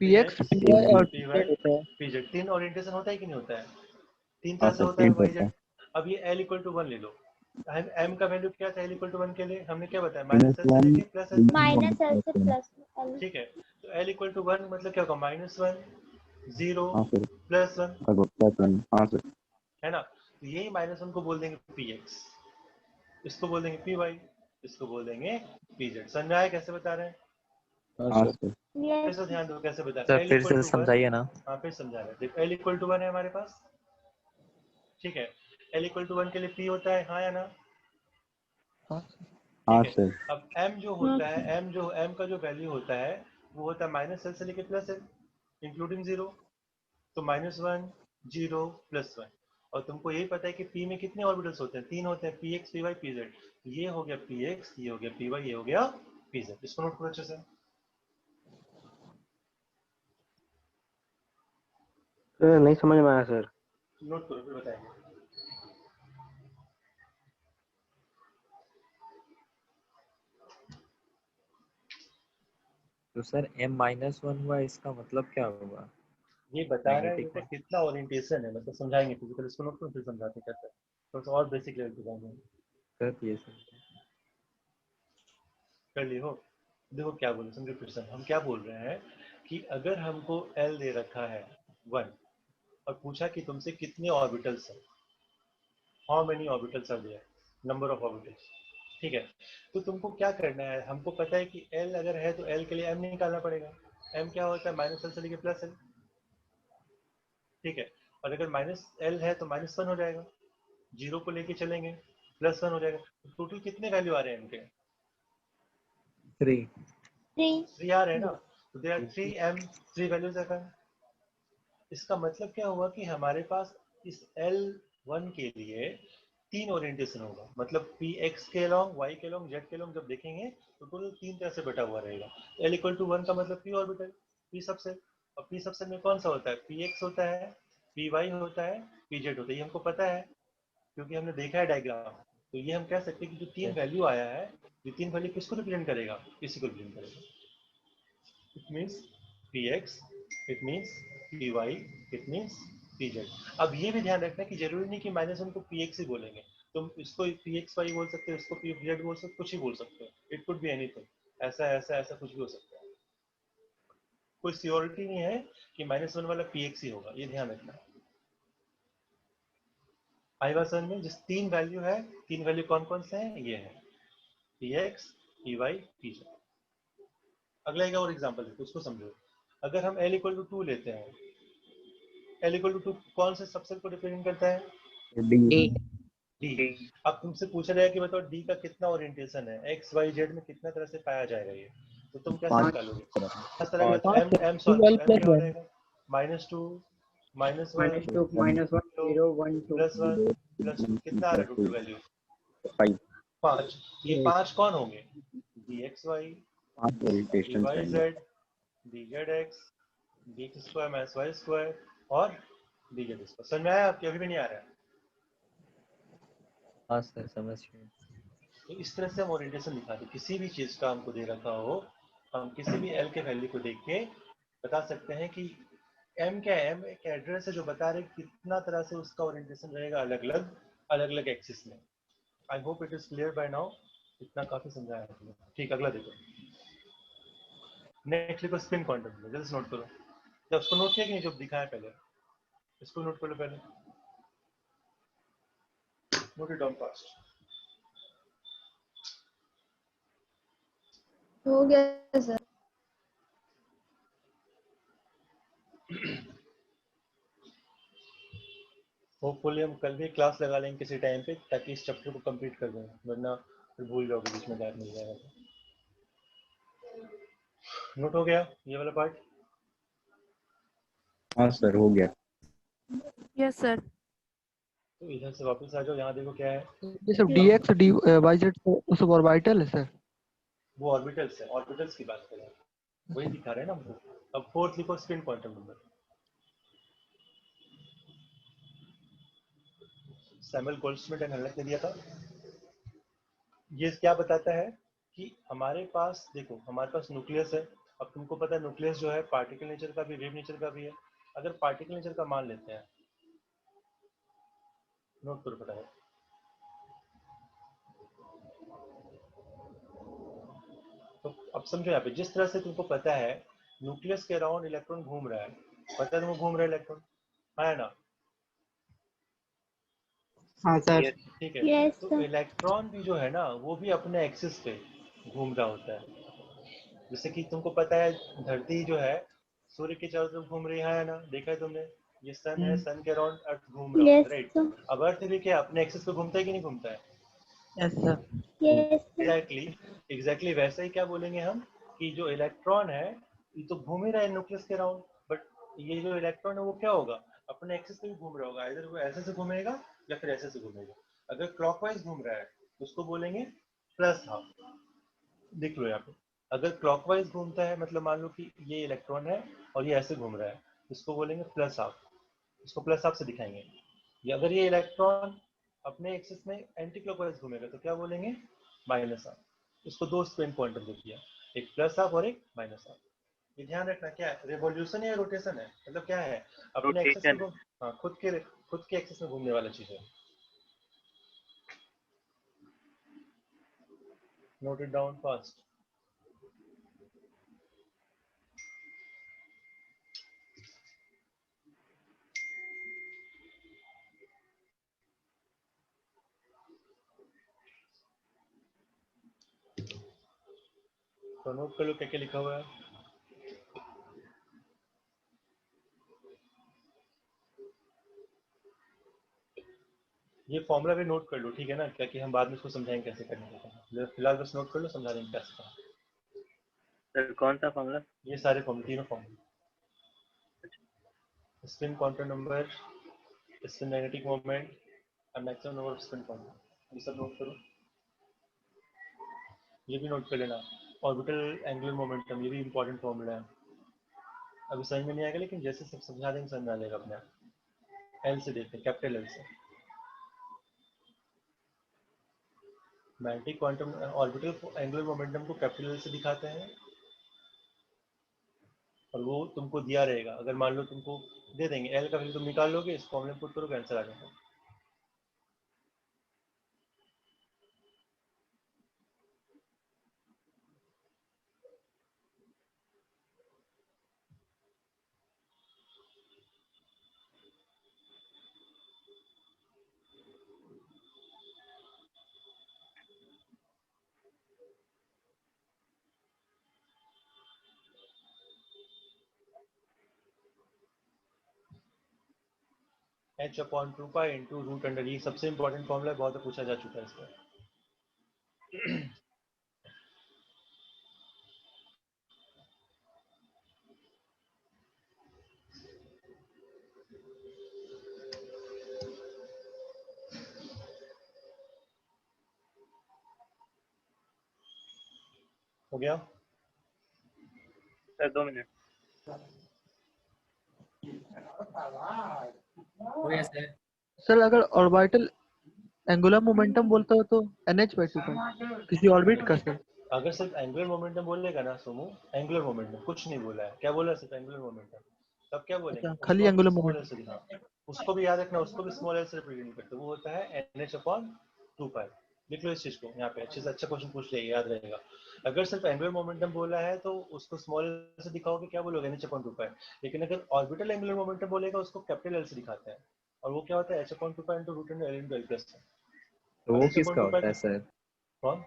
px py और pz होता है। pz। तीन ओरिएंटेशन होता है कि नहीं होता है? तीन तरह से होता है y z। अब ये l = 1 ले लो, m का वैल्यू क्या था l = 1 के लिए, हमने क्या बताया, -l से लेके +l तक। -l से +l। ठीक है, तो l = 1 मतलब क्या होगा, -1 0 +1 है ना। तो यही -1 को बोल देंगे px, इसको बोल देंगे py, इसको बोल देंगे pz। समझ में आया कैसे बता रहे हैं? हाँ सर। फिर से ध्यान दो कैसे बता सर L फिर equal से to 1। समझाइए ना। हाँ फिर समझा रहे देखो L equal to 1 है हमारे पास, ठीक है। L equal to 1 के लिए P होता है, हाँ या ना? हाँ ठीक है। सर। अब M जो होता है, M का जो वैल्यू होता है वो होता है -L से लेके +L इंक्लूडिंग 0। तो -1 0 +1। और तुमको यही पता है कि P में कितने ऑर्बिटल्स होते हैं? 3 होते हैं, Px Py Pz। ये हो गया Px, ये हो गया Py, ये हो गया Pz। इसको नोट करो अच्छे से। सर नहीं समझ में आया सर। नोट करो फिर बताएंगे। तो सर m-1 हुआ, इसका मतलब क्या होगा? ये बता रहा है मैग्नेटिक बेटा में कितना ओरिएंटेशन है, मतलब समझाएंगे फिजिकल, इसको नोट करो फिर समझाते कैसे। थोड़ा सा और बेसिक लेवल पे जाएंगे। कर दिए सर। कर लिए हो? देखो क्या बोले, समझो फिर से हम क्या बोल रहे हैं कि अगर हमको L दे रखा है 1 और पूछा कि तुमसे कितने ऑर्बिटल्स हैं, how many orbitals are there, number of orbitals, ठीक है। तो तुमको क्या करना है, हमको पता है कि L अगर है तो L के लिए M निकालना पड़ेगा। M क्या होता है? -L से लेके +L, ठीक है। और अगर -L है तो -1 हो जाएगा, 0 को लेके चलेंगे +1 हो जाएगा। तो टोटल कितने वैल्यू आ रहे हैं इनके? 3। 3 आ रहे हैं ना। तो देयर आर 3 वैल्यूज है। इसका मतलब क्या हुआ कि हमारे पास इस L1 के लिए 3 ओरिएंटेशन होगा, मतलब Px के लॉन्ग, Y के लॉन्ग, Z के लॉन्ग जब देखेंगे तो टोटल 3 तरह से बटा हुआ रहेगा। L इक्वल टू 1 का मतलब P ऑर्बिटल, P सबसेल। और P सबसेल में कौन सा होता है? Px होता है, Py होता है, Pz होता है। ये हमको पता है क्योंकि हमने देखा है डायग्राम। तो ये हम कह सकते हैं कि जो 3 वैल्यू आया है, ये 3 वैल्यू किसको रिप्रेजेंट करेगा? इसी को रिप्रेजेंट करेगा। It means Px, it means Py, it means Pz। अब ये भी ध्यान रखना कि जरूरी नहीं कि -1 को Px ही बोलेंगे, तुम इसको Pxy बोल सकते हो, इसको Pz बोल सकते हो, कुछ ही बोल सकते हो। इट कुड बी एनीथिंग, ऐसा ऐसा ऐसा कुछ भी हो सकता है। कोई सियोरिटी नहीं है कि -1 वाला Px ही होगा, ये ध्यान रखना। आई बात समझ में? जिस 3 वैल्यू है, 3 वैल्यू कौन कौन से हैं? ये है Px, Py, Pz। अगला एक और एग्जांपल है, उसको समझो। अगर हम L इक्वल टू 2 लेते हैं, L इक्वल टू 2 कौन से सबसेल को रिप्रेजेंट करता है? डी। D। अब तुमसे पूछा जाएगा कि बताओ D का कितना ओरिएंटेशन है, X Y Z में कितना तरह से पाया जाएगा ये, तो तुम कैसे 5 निकालोगे? 5 तरह का। तो हाँ सर, M सॉल्व 2L करो, M plus क्या हो 1। जाएगा? -2 -1 -2 -1 0 1 2 +1 कितना आ रहा है टोटल वैल्यू? 5 5। ये 5 कौन होंगे? dxy, ओरिएंटेशन चाहिए। dyz, dzx, dx² - y² और dz²। समझ में आया आपके? अभी भी नहीं आ रहा है? हाँ सर समझ गए। तो इस तरह से हम ओरिएंटेशन दिखाते, किसी भी चीज का हमको दे रखा हो, हम किसी भी L के वैल्यू को देख के बता सकते हैं कि M क्या है? M एक एड्रेस है जो बता रहे कितना तरह से उसका ओरिएंटेशन रहेगा अलग अलग एक्सिस में। I hope it is clear by now. इतना काफी समझाया आपने। ठीक, अगला देखो। नेक्स्ट लिखो स्पिन क्वांटम। जल्दी से नोट करो। जब उसको नोट किया कि नहीं, जो दिखाया पहले, इसको नोट कर लो पहले। Note it down fast. हो गया सर। होपफुली हम कल भी क्लास लगा लेंगे किसी टाइम पे, ताकि इस चैप्टर को कंप्लीट कर दें, वरना फिर भूल जाओगे, बीच में गैप मिल जाएगा। नोट हो गया ये वाला पार्ट? हाँ सर हो गया। Yes sir. तो इधर से वापस आ जाओ, यहाँ देखो क्या है। ये सब dx dy z तो सब ऑर्बिटल है सर। वो ऑर्बिटल्स है, ऑर्बिटल्स की बात कर रहे हैं, वही दिखा रहे हैं ना हमको। अब फोर्थ लिखो spin quantum number. Samuel Goldsmith and हर्लक ने दिया था। ये क्या बताता है कि हमारे पास, देखो हमारे पास न्यूक्लियस है। अब तुमको पता है न्यूक्लियस जो है पार्टिकल नेचर का भी, वेव नेचर का भी है। अगर पार्टिकल नेचर का मान लेते हैं, नोट करो पता है, तो अब समझो यहाँ पे जिस तरह से तुमको पता है न्यूक्लियस के अराउंड इलेक्ट्रॉन घूम रहा है, पता है तुमको घूम रहा है इलेक्ट्रॉन, है ना? हाँ सर। ठीक है। यस तो सर। इलेक्ट्रॉन भी जो है ना, वो भी अपने एक्सिस पे घूम रहा होता है। जैसे कि तुमको पता है धरती जो है सूर्य के चारों तरफ घूम रही है ना, देखा है तुमने? ये सन है, सन के अराउंड अर्थ घूम रहा है, Yes, राइट? sir. अब अर्थ भी क्या अपने एक्सिस पे घूमता है कि नहीं घूमता है? Yes, sir. Yes, sir. Exactly वैसे ही क्या बोलेंगे हम कि जो इलेक्ट्रॉन है ये तो घूम ही रहा है न्यूक्लियस के अराउंड, बट ये जो इलेक्ट्रॉन है वो क्या होगा, अपने एक्सिस पे भी घूम रहा होगा, इधर वो ऐसे से घूमेगा या फिर ऐसे से घूमेगा। अगर क्लॉकवाइज घूम रहा है तो उसको बोलेंगे प्लस हाफ। देख लो यहाँ पे, अगर क्लॉकवाइज घूमता है मतलब मान लो कि ये इलेक्ट्रॉन है और ये ऐसे घूम रहा है, इसको बोलेंगे प्लस हाफ, इसको प्लस हाफ से दिखाएंगे। या अगर ये इलेक्ट्रॉन अपने एक्सिस में एंटी क्लॉकवाइज घूमेगा तो क्या बोलेंगे, माइनस हाफ। इसको दो स्पिन क्वांटम दे दिया, एक प्लस हाफ और एक माइनस हाफ। ये ध्यान रखना, क्या है रिवॉल्यूशन या रोटेशन है, मतलब क्या है अपने एक्सिस रोटेशन। में हाँ खुद के एक्सिस में घूमने वाला चीज है। Note it down fast. तो नोट कर लो क्या क्या लिखा हुआ है। ये फॉर्मूला भी नोट कर लो, ठीक है ना, क्या कि हम बाद में इसको समझाएंगे कैसे करने का। फिलहाल बस नोट कर लो, समझा देंगे कैसे। सर कौन सा फॉर्मूला? ये सारे फॉर्मूले, तीनों फॉर्मूले, spin quantum number, spin magnetic moment और maximum number of spin quantum, ये सब नोट करो। ये भी नोट कर लेना, ऑर्बिटल एंगुलर मोमेंटम, ये भी इंपॉर्टेंट फॉर्मूला है। अभी समझ में नहीं आएगा लेकिन जैसे सब समझा देंगे समझ में आ जाएगा अपने आप। एल से देखते हैं, कैपिटल एल से। Magnetic quantum orbital angular momentum को कैपिटल एल से दिखाते हैं और वो तुमको दिया रहेगा। अगर मान लो तुमको दे देंगे एल का वैल्यू, तुम निकाल लोगे, इस फॉर्मूले में पुट करोगे, आंसर आ जाएगा। h upon 2 pi into root under, ये सबसे इंपॉर्टेंट फॉर्मूला है, बहुत पूछा जा चुका है इसका। हो गया सर 2 मिनट। हो गया सर। सर अगर ऑर्बिटल एंगुलर मोमेंटम बोलता हो तो NH/2 किसी ऑर्बिट का सर? अगर सिर्फ एंगुलर मोमेंटम बोलेगा ना सोमू, एंगुलर मोमेंटम कुछ नहीं बोला है, क्या बोला सिर्फ एंगुलर मोमेंटम, तब क्या बोलेंगे, अच्छा, खाली उसको एंगुलर स्मॉल एल मोमेंटम। से दिखा। उसको भी याद रखना, उसको भी स्मॉल एल से रिप्रेजेंट करते, वो होता है NH अपॉन 2 पाई। लिख लो इस चीज को यहाँ पे, अच्छे से अच्छा क्वेश्चन पूछ लिया, याद रहेगा। अगर सिर्फ एंगुलर मोमेंटम बोला है तो उसको स्मॉल एल से दिखाओगे, क्या बोलोगे, NH अपॉन 2 पाई। लेकिन अगर ऑर्बिटल एंगुलर मोमेंटम बोलेगा उसको कैपिटल एल से दिखाते हैं, और वो क्या होता है, H upon 2 pi into root under L into L plus. तो अब वो H अपॉन किसका 2 पाई होता है सर? कौन,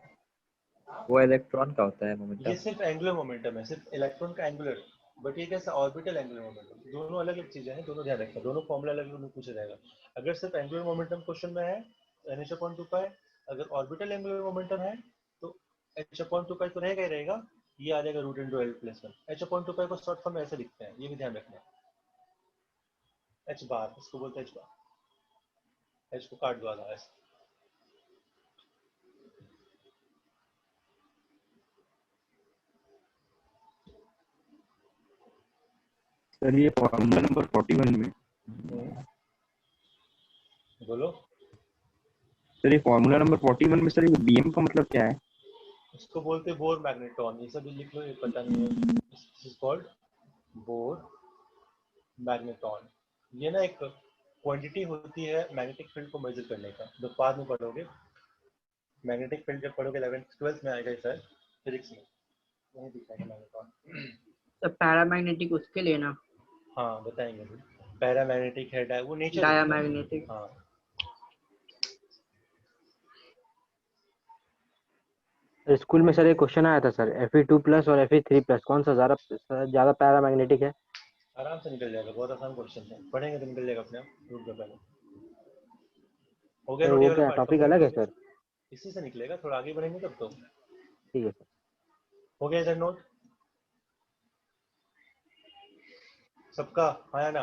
वो इलेक्ट्रॉन का होता है ये मोमेंटम। सिर्फ एंगुलर मोमेंटम है, सिर्फ इलेक्ट्रॉन का एंगुलर, बट ये कैसा ऑर्बिटल एंगुलर मोमेंटम, दोनों अलग अलग चीजें हैं, दोनों ध्यान रखना, दोनों फॉर्मूला अलग अलग पूछा जाएगा। अगर सिर्फ एंगुलर मोमेंटम क्वेश्चन में है NH अपॉन 2 पाई, अगर ऑर्बिटल एंगुलर मोमेंटम है तो H अपॉन 2 पाई तो रहेगा ही रहेगा, ये आ जाएगा root into L plus 1। H upon 2 pi को शॉर्ट फॉर्म में ऐसे लिखते हैं, ये भी ध्यान रखना, H बार, इसको बोलते हैं H बार, H को काट दो आधा ऐसे। सर ये फॉर्मूला नंबर 41 में, बोलो। सर ये फॉर्मूला नंबर 41 में सर ये बीएम का मतलब क्या है? इसको बोलते हैं बोर मैग्नेट्रॉन, ये सब भी लिख लो, ये पता नहीं है, this is called bore magnetron. ये ना एक क्वांटिटी होती है मैग्नेटिक फील्ड को मेजर करने का, जो बाद में पढ़ोगे, मैग्नेटिक फील्ड जब पढ़ोगे 11th 12th में आएगा सर फिजिक्स में, वही दिखाएगा मैग्नेट्रॉन। तो पैरामैग्नेटिक उसके लिए ना? हाँ बताएंगे, पैरामैग्नेटिक है, वो नेचर होता है। डायामैग्नेटिक। हाँ, स्कूल में सर एक क्वेश्चन आया था सर, Fe2+ और Fe3+ कौन सा ज्यादा पैरामैग्नेटिक है? आराम से निकल जाएगा, बहुत आसान क्वेश्चन है, पढ़ेंगे तो निकल जाएगा अपने आप। रुक जाओ पहले, हो गया सर नोट, ये वो वाला क्या पार्ट टॉपिक कंप्लीट अलग हो है गया। सर? इसी से निकलेगा, थोड़ा आगे बढ़ेंगे तब तो। ठीक है सर। हो गया इधर नोट सबका, आया ना?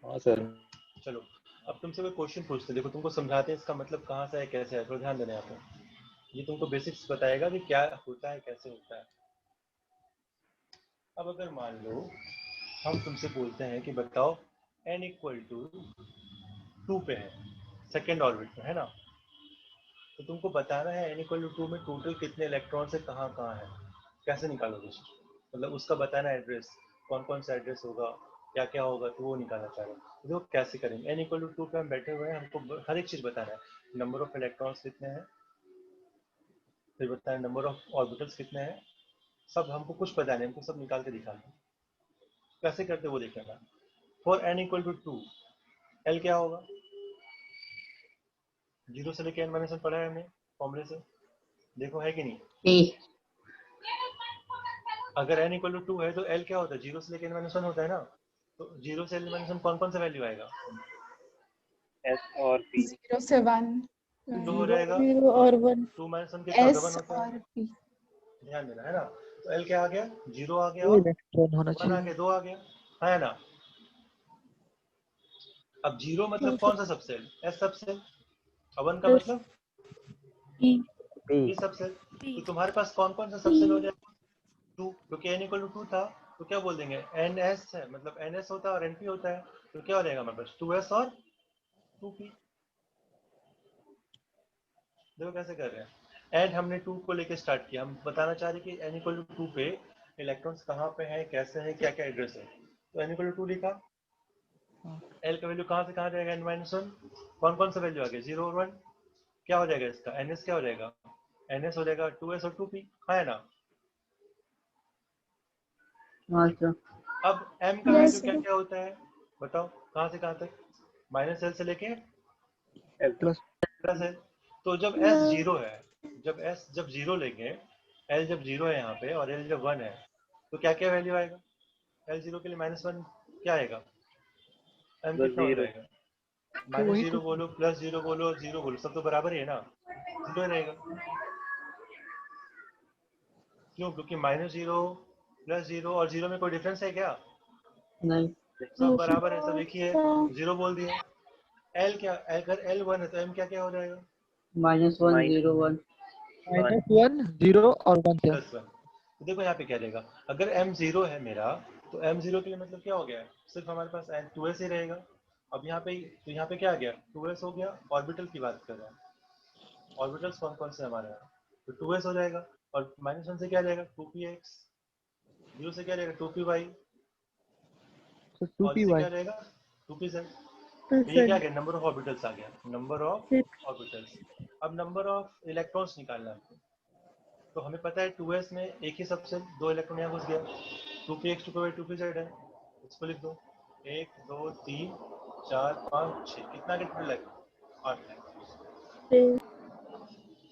हाँ सर। चलो अब तुमसे कोई क्वेश्चन पूछते, देखो तुमको समझाते हैं इसका मतलब कहाँ से है कैसे है, थोड़ा ध्यान देना यहाँ पे। ये तुमको बेसिक्स बताएगा कि क्या होता है कैसे होता है। अब अगर मान लो हम तुमसे बोलते हैं कि बताओ n = 2 पे है, सेकेंड ऑर्बिट में है ना, तो तुमको बताना है n = 2 में टोटल कितने इलेक्ट्रॉन्स है, कहाँ कहाँ है, कैसे निकालोगे? मतलब उसका बताना एड्रेस, कौन कौन सा एड्रेस होगा, क्या क्या होगा, तो वो निकालना चाह रहे हैं। तो कैसे करेंगे? n = 2 पे हम बैठे हुए हैं, हमको हर एक चीज़ बताना है। नंबर ऑफ इलेक्ट्रॉन्स कितने हैं, फिर बताना है नंबर ऑफ ऑर्बिटल्स कितने हैं, सब हमको कुछ पता नहीं, हमको सब निकाल के दिखाना है। कैसे करते वो देखना। फॉर n = 2 L क्या होगा? 0 से लेकर n-1 पढ़ा है हमने फॉर्मूले से, देखो है कि नहीं? P. अगर n = 2 है तो L क्या होता है? 0 से लेकर n-1 होता है ना, तो 0 से n-1 कौन कौन सा वैल्यू आएगा? S और P। 0 से 1, 2 हो जाएगा, 0 और और 1, 2-1 कितना होता है? 1 S होता है। और P। ध्यान देना है ना। तो L क्या आ गया? 0 आ गया, दो और इलेक्ट्रॉन होना 1 आ चाहिए। गया, 2 आ गया, है ना? अब 0 मतलब कौन सा सबसेल? S subshell. और 1 का मतलब P, P सबसेल। तो तुम्हारे पास कौन कौन सा सबसेल हो जाएगा? 2, क्योंकि n = 2 था, तो क्या बोल देंगे? ns है, मतलब ns होता है और np होता है, तो क्या हो जाएगा हमारे पास? 2s और 2p। देखो कैसे कर रहे हैं। एंड हमने 2 को लेके स्टार्ट किया, हम बताना चाह रहे कि n = 2 पे इलेक्ट्रॉन्स कहाँ पे हैं, कैसे हैं, क्या क्या एड्रेस है। तो n = 2 लिखा, l का वैल्यू कहाँ से कहाँ जाएगा? n-1। कौन कौन सा वैल्यू आ गया? 0 और 1। क्या हो जाएगा इसका? ns क्या हो जाएगा? ns हो जाएगा 2s और 2p, है ना? हाँ सर। अब m का Yes, वैल्यू sir. क्या क्या होता है बताओ, कहाँ से कहाँ तक? -l से लेके L तक। Plus l। तो जब s 0 है, जब 0 लेंगे, l जब 0 है यहाँ पे और l जब 1 है, तो क्या क्या वैल्यू आएगा? l 0 के लिए -1 क्या आएगा? m बस कितना हो 0। जाएगा? तो वही -0 तो बोलो, +0 बोलो, 0 बोलो, सब तो बराबर ही है ना, 0 ही रहेगा। क्यों? क्योंकि -0 +0 और 0 में कोई डिफरेंस है क्या? नहीं। सब बराबर है, सब एक ही है, 0 बोल दिए। l क्या, अगर l 1 है तो m क्या क्या हो जाएगा? -1 0 1। -1 0 और 1 से। +1। तो देखो यहाँ पे क्या रहेगा, अगर m 0 है मेरा, तो m 0 के लिए मतलब क्या हो गया? सिर्फ हमारे पास 2s ही रहेगा। अब यहाँ पे, तो यहाँ पे क्या आ गया? 2s हो गया। ऑर्बिटल की बात कर रहे हैं, ऑर्बिटल्स कौन कौन से हमारे यहाँ, तो 2s हो जाएगा। और -1 से क्या जाएगा? 2px। 0 से क्या जाएगा? 2py। तो और इससे 2py। क्या रहेगा? 2pz। तो ये क्या आ गया? नंबर ऑफ ऑर्बिटल्स आ गया, नंबर ऑफ ऑर्बिटल्स। अब नंबर ऑफ इलेक्ट्रॉन्स निकालना है। तो हमें पता है 2s में एक ही सबसे 2 इलेक्ट्रॉन यहाँ घुस गया, 2px 2py 2pz है, इसको लिख दो। 1 2 3 4 5 6, कितना के टोटल है? 8 है,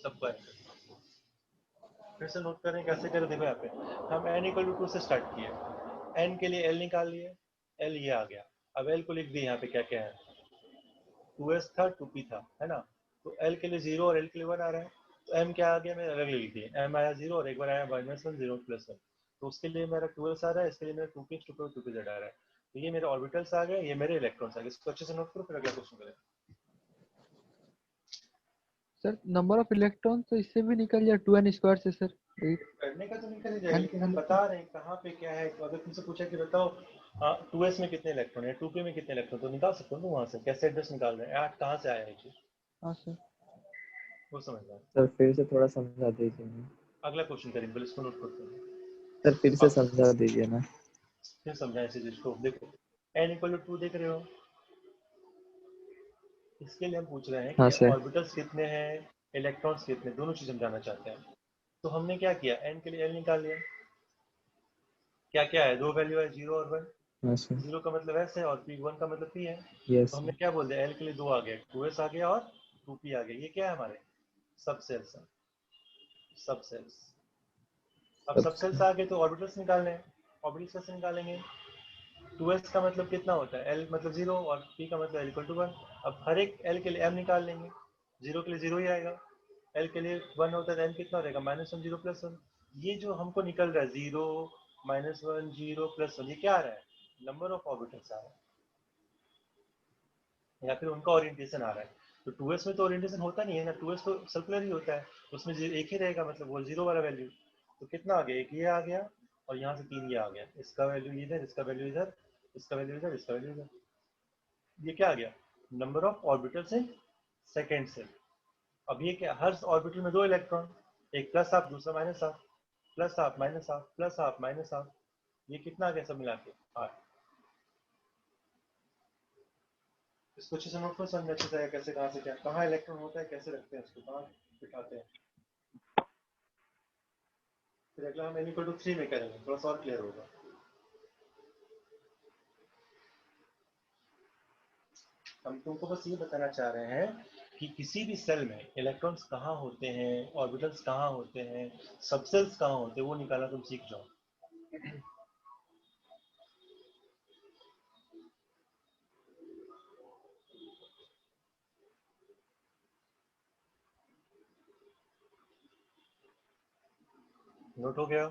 सबको ऐड कर। फिर से नोट करें कैसे करें, देखो यहाँ पे हम n = 2 से स्टार्ट किए, n के लिए l निकाल लिए, l ये आ गया। अब l को लिख दिए यहाँ पे क्या क्या है, 2s था 2p था, है ना? तो l के लिए 0 और l के लिए 1 आ रहा है, तो m क्या आ गया? मैंने अलग लिख दिए, m आया 0 और एक बार आया -1 0 +1। तो उसके लिए मेरा 2s आ रहा है, इसके लिए मेरा 2p 2pz आ रहा है। तो ये मेरे ऑर्बिटल्स आ गए, ये मेरे इलेक्ट्रॉन्स आ गए। इसको अच्छे से नोट करो, फिर अगला क्वेश्चन करें। सर नंबर ऑफ इलेक्ट्रॉन तो इससे भी निकल जाए 2n² से सर। 8 करने का तो निकल ही जाएगा, लेकिन हम बता रहे हैं कहाँ पे क्या है। तो अगर तुमसे पूछा कि बताओ 2s में कितने इलेक्ट्रॉन है, 2p में कितने इलेक्ट्रॉन, तो निकाल सकते हो ना वहाँ से। कैसे एड्रेस निकाल रहे हैं, 8 कहाँ से आया है ये, हाँ सर। वो समझ रहा है। सर फिर से थोड़ा समझा दीजिए ना। अगला क्वेश्चन करेंगे, पहले इसको नोट करते हैं। सर फिर से अब समझा दीजिए ना। फिर समझाएं इसी चीज को। देखो n = 2 देख रहे हो, इसके लिए हम पूछ रहे हैं हाँ कि सर। ऑर्बिटल्स कितने हैं, इलेक्ट्रॉन्स कितने, दोनों चीज हम जानना चाहते हैं। तो हमने क्या किया, n के लिए l निकाल लिया। क्या क्या है? 2 वैल्यू है, 0 और 1। हाँ सर। 0 का मतलब s है और 1 का मतलब p है। यस तो हमने सर। क्या बोल दिया, l के लिए 2 आ गया, 2s आ गया और 2p आ गया। ये क्या है? हमारे सब सेल्स हैं, सबसेल्स। अब सबसेल्स आ गए तो ऑर्बिटल्स निकालने हैं। ऑर्बिटल्स कैसे निकालेंगे? 2s का मतलब कितना होता है? l मतलब 0 और p का मतलब l = 1। अब हर एक l के लिए m निकाल लेंगे। 0 के लिए 0 ही आएगा, l के लिए 1 होता है तो m कितना रहेगा? -1 0 +1। ये जो हमको निकल रहा है 0 -1 0 +1, ये क्या आ रहा है? नंबर ऑफ ऑर्बिटल्स आ रहा है या फिर उनका ओरिएंटेशन आ रहा है। तो 2s में तो ओरिएंटेशन होता नहीं है ना, 2s तो सर्कुलर ही होता है, उसमें एक ही रहेगा, मतलब वो 0 वाला वैल्यू। तो कितना आ गया? एक ये आ गया और यहाँ से 3 ये आ गया। इसका वैल्यू इधर, इसका वैल्यू इधर, इसका वैल्यू इधर, इसका वैल्यू इधर। ये क्या आ गया? Number of orbitals in second shell. अब ये क्या? हर ऑर्बिटल में 2 इलेक्ट्रॉन, एक प्लस हाफ दूसरा minus half, plus half minus half, plus half minus half. ये कितना आ गया सब मिला के? 8। इसको अच्छे से नोट करो, समझ में अच्छे से कैसे, कहाँ से क्या, कहाँ इलेक्ट्रॉन होता है, कैसे रखते हैं उसको, कहाँ बिठाते हैं। फिर अगला हम n = 3 में करेंगे, थोड़ा सा और क्लियर होगा। हम तुमको बस ये बताना चाह रहे हैं कि किसी भी सेल में इलेक्ट्रॉन्स कहाँ होते हैं, ऑर्बिटल्स कहाँ होते हैं, सबसेल्स कहाँ होते हैं, वो निकालना तुम सीख जाओ। नोट हो गया?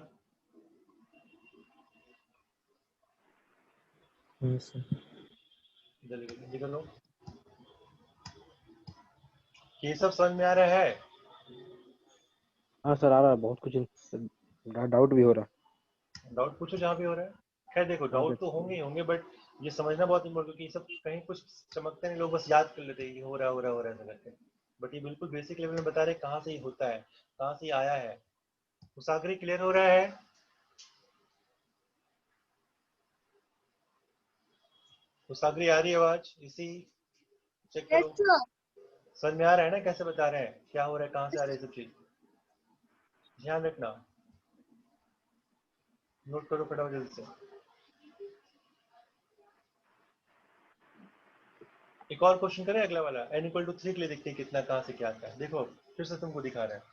जल्दी कर लो। ये सब समझ में आ रहा है? हाँ सर आ रहा है, बहुत कुछ डाउट भी हो रहा है। डाउट पूछो जहाँ भी हो रहा है। खैर देखो, डाउट तो होंगे ही होंगे, बट ये समझना बहुत इम्पोर्टेंट, क्योंकि ये सब कहीं कुछ चमकते नहीं, लोग बस याद कर लेते हैं ये हो रहा है, हो रहा है, हो रहा है ऐसा करके। बट ये बिल्कुल बेसिक लेवल में बता रहे कहाँ से ये होता है, कहाँ से ये आया है। मुसागरी क्लियर हो रहा है? मुसागरी आ रही है आवाज? इसी चेक करो। समझ में आ रहा है ना कैसे बता रहे हैं, क्या हो रहा है, कहाँ से आ रही है सब चीज? ध्यान रखना, नोट करो फटाफट जल्दी से। एक और क्वेश्चन करें, अगला वाला n = 3 के लिए देखते हैं कितना, कहाँ से क्या आता है। देखो फिर से तुमको दिखा रहे हैं।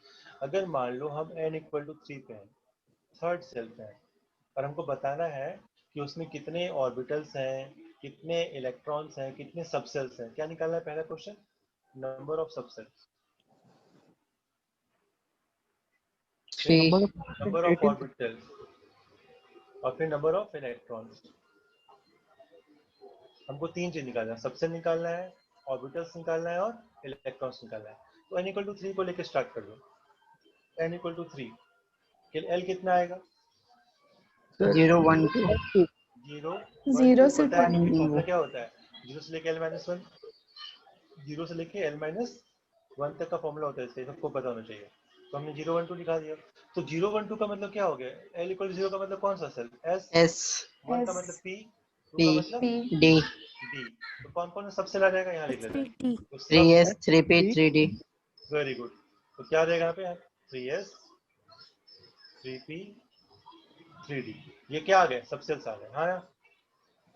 अगर मान लो हम n = 3 पे हैं, थर्ड सेल पे हैं, और हमको बताना है कि उसमें कितने ऑर्बिटल्स हैं, कितने इलेक्ट्रॉन्स हैं, कितने सबसेल्स हैं। क्या निकालना है? पहला question, number of subcells, Three. Number of orbitals, और फिर नंबर ऑफ इलेक्ट्रॉन्स। हमको 3 चीज निकालना है, सबसेल निकालना है, ऑर्बिटल्स निकालना है और इलेक्ट्रॉन्स निकालना है। तो n = 3 को लेकर स्टार्ट कर दो। n = 3 के लिए l कितना आएगा? 0 1 2. 0 0 से पता है, 1 क्योंकि फॉर्मूला क्या होता है? 0 से लेके l-1, 0 से लेके l-1 तक का फॉर्मूला होता है, इसलिए सबको पता होना चाहिए। तो हमने 0 1 2 लिखा दिया। तो 0 1 2 का मतलब क्या हो गया? l = 0 का मतलब कौन सा सेल? s। S. 1 का मतलब p, 2 P. का मतलब P D. d। तो कौन कौन सा सबसेल आ जाएगा, यहाँ लिख लेते हैं। 3D तो सब 3S 3P 3D. Very good. तो क्या आ जाएगा यहाँ पे? 3s 3p 3d। ये क्या आ गए? सबसेल्स आ गए। हाँ ना?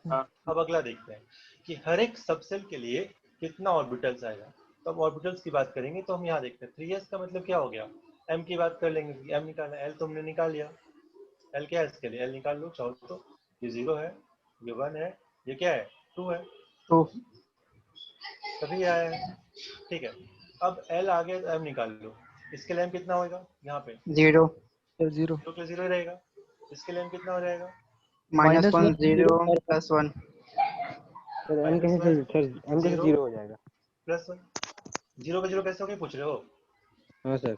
हाँ। अब अगला देखते हैं कि हर एक सबसेल के लिए कितना ऑर्बिटल्स आएगा। तो अब ऑर्बिटल्स की बात करेंगे तो हम यहाँ देखते हैं 3s का मतलब क्या हो गया? m की बात कर लेंगे, m निकालना है। l तुमने निकाल लिया, l क्या है इसके लिए? l निकाल लो चाहो तो। ये 0 है, ये 1 है, ये क्या है? 2 है, 2. तभी आया है। ठीक है, अब l आ गया तो m निकाल लो। इसके लिए m कितना होगा यहाँ पे? 0. 0 0 के 0 रहेगा। इसके लिए m कितना हो जाएगा? -1 -1 0 0 plus 1. सर m -1 कैसे सर m कैसे 0 0 हो जाएगा? +1। 0 का 0 कैसे हो गया पूछ रहे हो? हाँ सर।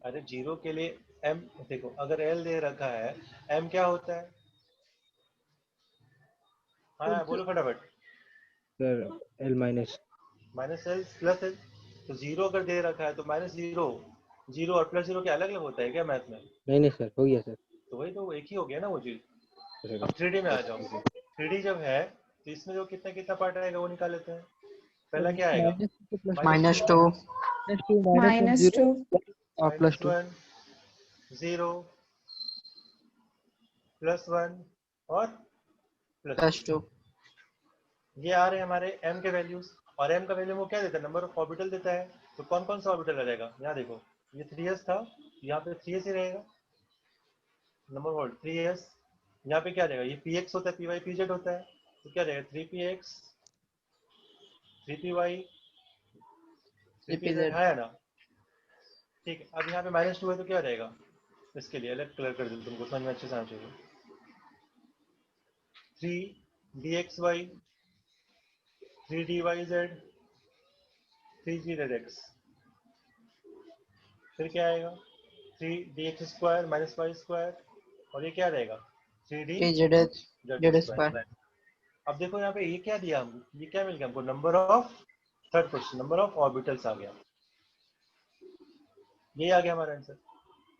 अरे 0 के लिए m, देखो अगर l दे रखा है, m क्या होता है? हाँ बोलो फटाफट। Sir l minus -l + l। तो 0 अगर दे रखा है तो -0, 0 और +0 क्या अलग अलग होता है क्या मैथ में? नहीं सर, हो गया सर। तो वही तो एक ही हो गया ना वो चीज। सर अब 3D में आ जाओ। 3D जब है तो इसमें जो कितना कितना पार्ट आएगा वो निकाल लेते हैं। पहला क्या आएगा? -2. -2 -1 0 +1 और +2. ये आ रहे हैं हमारे m के वैल्यूज। और m का वैल्यू वो क्या देता है? नंबर ऑफ ऑर्बिटल देता है। तो कौन कौन सा ऑर्बिटल आ जाएगा? यहाँ देखो, ये 3s था, यहाँ पे 3s ही रहेगा, नंबर होल्ड 3s। यहाँ पे क्या रहेगा, ये px होता है, py pz होता है, तो क्या रहेगा 3px 3py 3pz है ना। ठीक है, अब यहाँ पे -2 है तो क्या रहेगा, इसके लिए अलग कलर कर दूँ तुमको समझ में अच्छे से आना चाहिए। 3dxy 3dyz 3gzx, फिर क्या आएगा 3dx square minus y square, और ये क्या रहेगा 3d z स्क्वायर। अब देखो यहाँ पे ये क्या दिया हमको, ये क्या मिल गया हमको, number of third question, number of orbitals आ गया, ये आ गया हमारा आंसर।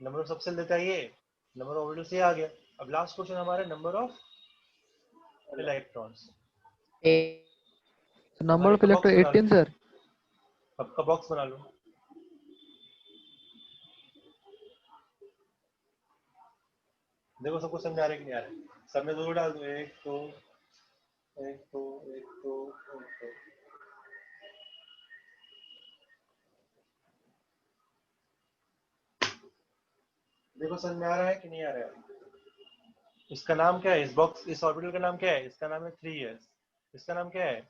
नंबर ऑफ सबसेल देता है ये, नंबर ऑफ ऑर्बिटल्स ये आ गया। अब लास्ट क्वेश्चन हमारा number of electrons, number of electron 18 sir. सबका बॉक्स बना लो। देखो सबको समझ आ रहा है कि नहीं आ रहा है, सब में 2 डाल दो, 1 2 1 2 1 2 1 2। देखो समझ में आ रहा है कि नहीं आ रहा है। इसका नाम क्या है, इस बॉक्स इस ऑर्बिटल का नाम क्या है, इसका नाम है 3s। इसका नाम क्या है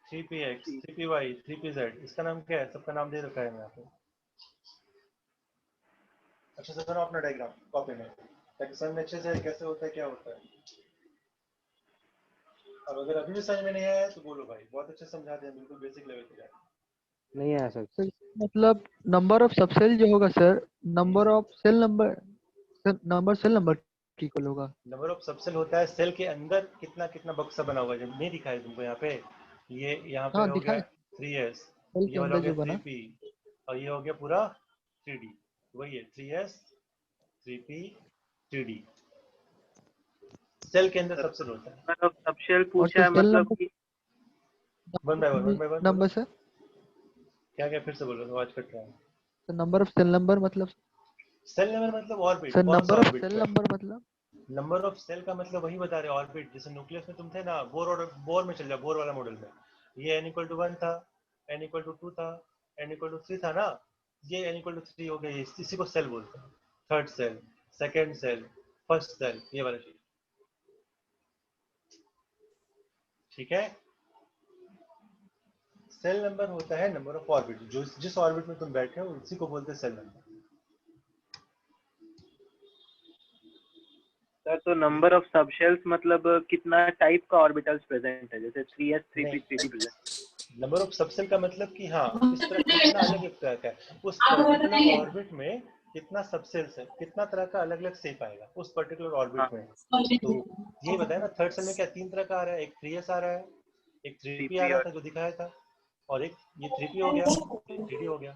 3px 3py 3pz। इसका नाम क्या है, सबका नाम दे रखा है यहाँ पे। अच्छे से बनाओ अपना डायग्राम कॉपी में, ताकि समझ में अच्छे से कैसे होता है क्या होता है। अब अगर अभी भी समझ में नहीं आया तो बोलो भाई, बहुत अच्छे समझा दिया, बिल्कुल बेसिक लेवल पे। नहीं आया सर। मतलब नंबर ऑफ सबसेल जो होगा sir, number of shell number shell number की इक्वल होगा। नंबर ऑफ सबसेल होता है सेल के अंदर कितना कितना बक्सा बना हुआ है, जब नहीं दिखाई तुमको यहाँ पे, ये यहाँ पे हाँ हो गया दिखाए 3s, सेल ये के वाला हो अंदर गया जो बना। 3p, और ये हो गया पूरा 3d, वही है 3s 3p 3d। सेल के अंदर सबसेल होता है। मतलब सबसेल और पूछा है, सेल मतलब कि one by one number sir, क्या क्या फिर से बोलो, आवाज कट रहा है। नंबर ऑफ सेल नंबर मतलब सेल नंबर मतलब ऑर्बिट, सर, कौन सा नंबर ऑफ ऑर्बिट सेल पे। नंबर मतलब नंबर ऑफ सेल का मतलब वही बता रहे ऑर्बिट, जैसे न्यूक्लियस में तुम थे ना, बोर में चल जाओ, बोर वाला मॉडल में ये n=1 था, n=2 था, n=3 था ना, ये n=3 हो गया, इसी को सेल बोलते हैं। Third shell, second shell, first shell, ये वाला चीज, ठीक है। सेल नंबर होता है नंबर ऑफ ऑर्बिट, जो जिस ऑर्बिट में तुम बैठे हो उसी को बोलते हैं सेल नंबर। सर तो नंबर ऑफ सबशेल्स मतलब कितना टाइप का ऑर्बिटल्स प्रेजेंट है, जैसे 3s 3p 3d present. Number of subshell का मतलब कि हाँ इस तरह कितना अलग अलग तरह का है, उस पर्टिकुलर ऑर्बिट में कितना सबसेल्स है, कितना तरह का अलग अलग शेप आएगा उस पर्टिकुलर ऑर्बिट में। तो ये बताया ना, थर्ड सेल में क्या 3 तरह का आ रहा है, एक 3s आ रहा है, एक 3p आ रहा था जो दिखाया था, और एक ये 3p हो गया, ये 3d हो गया,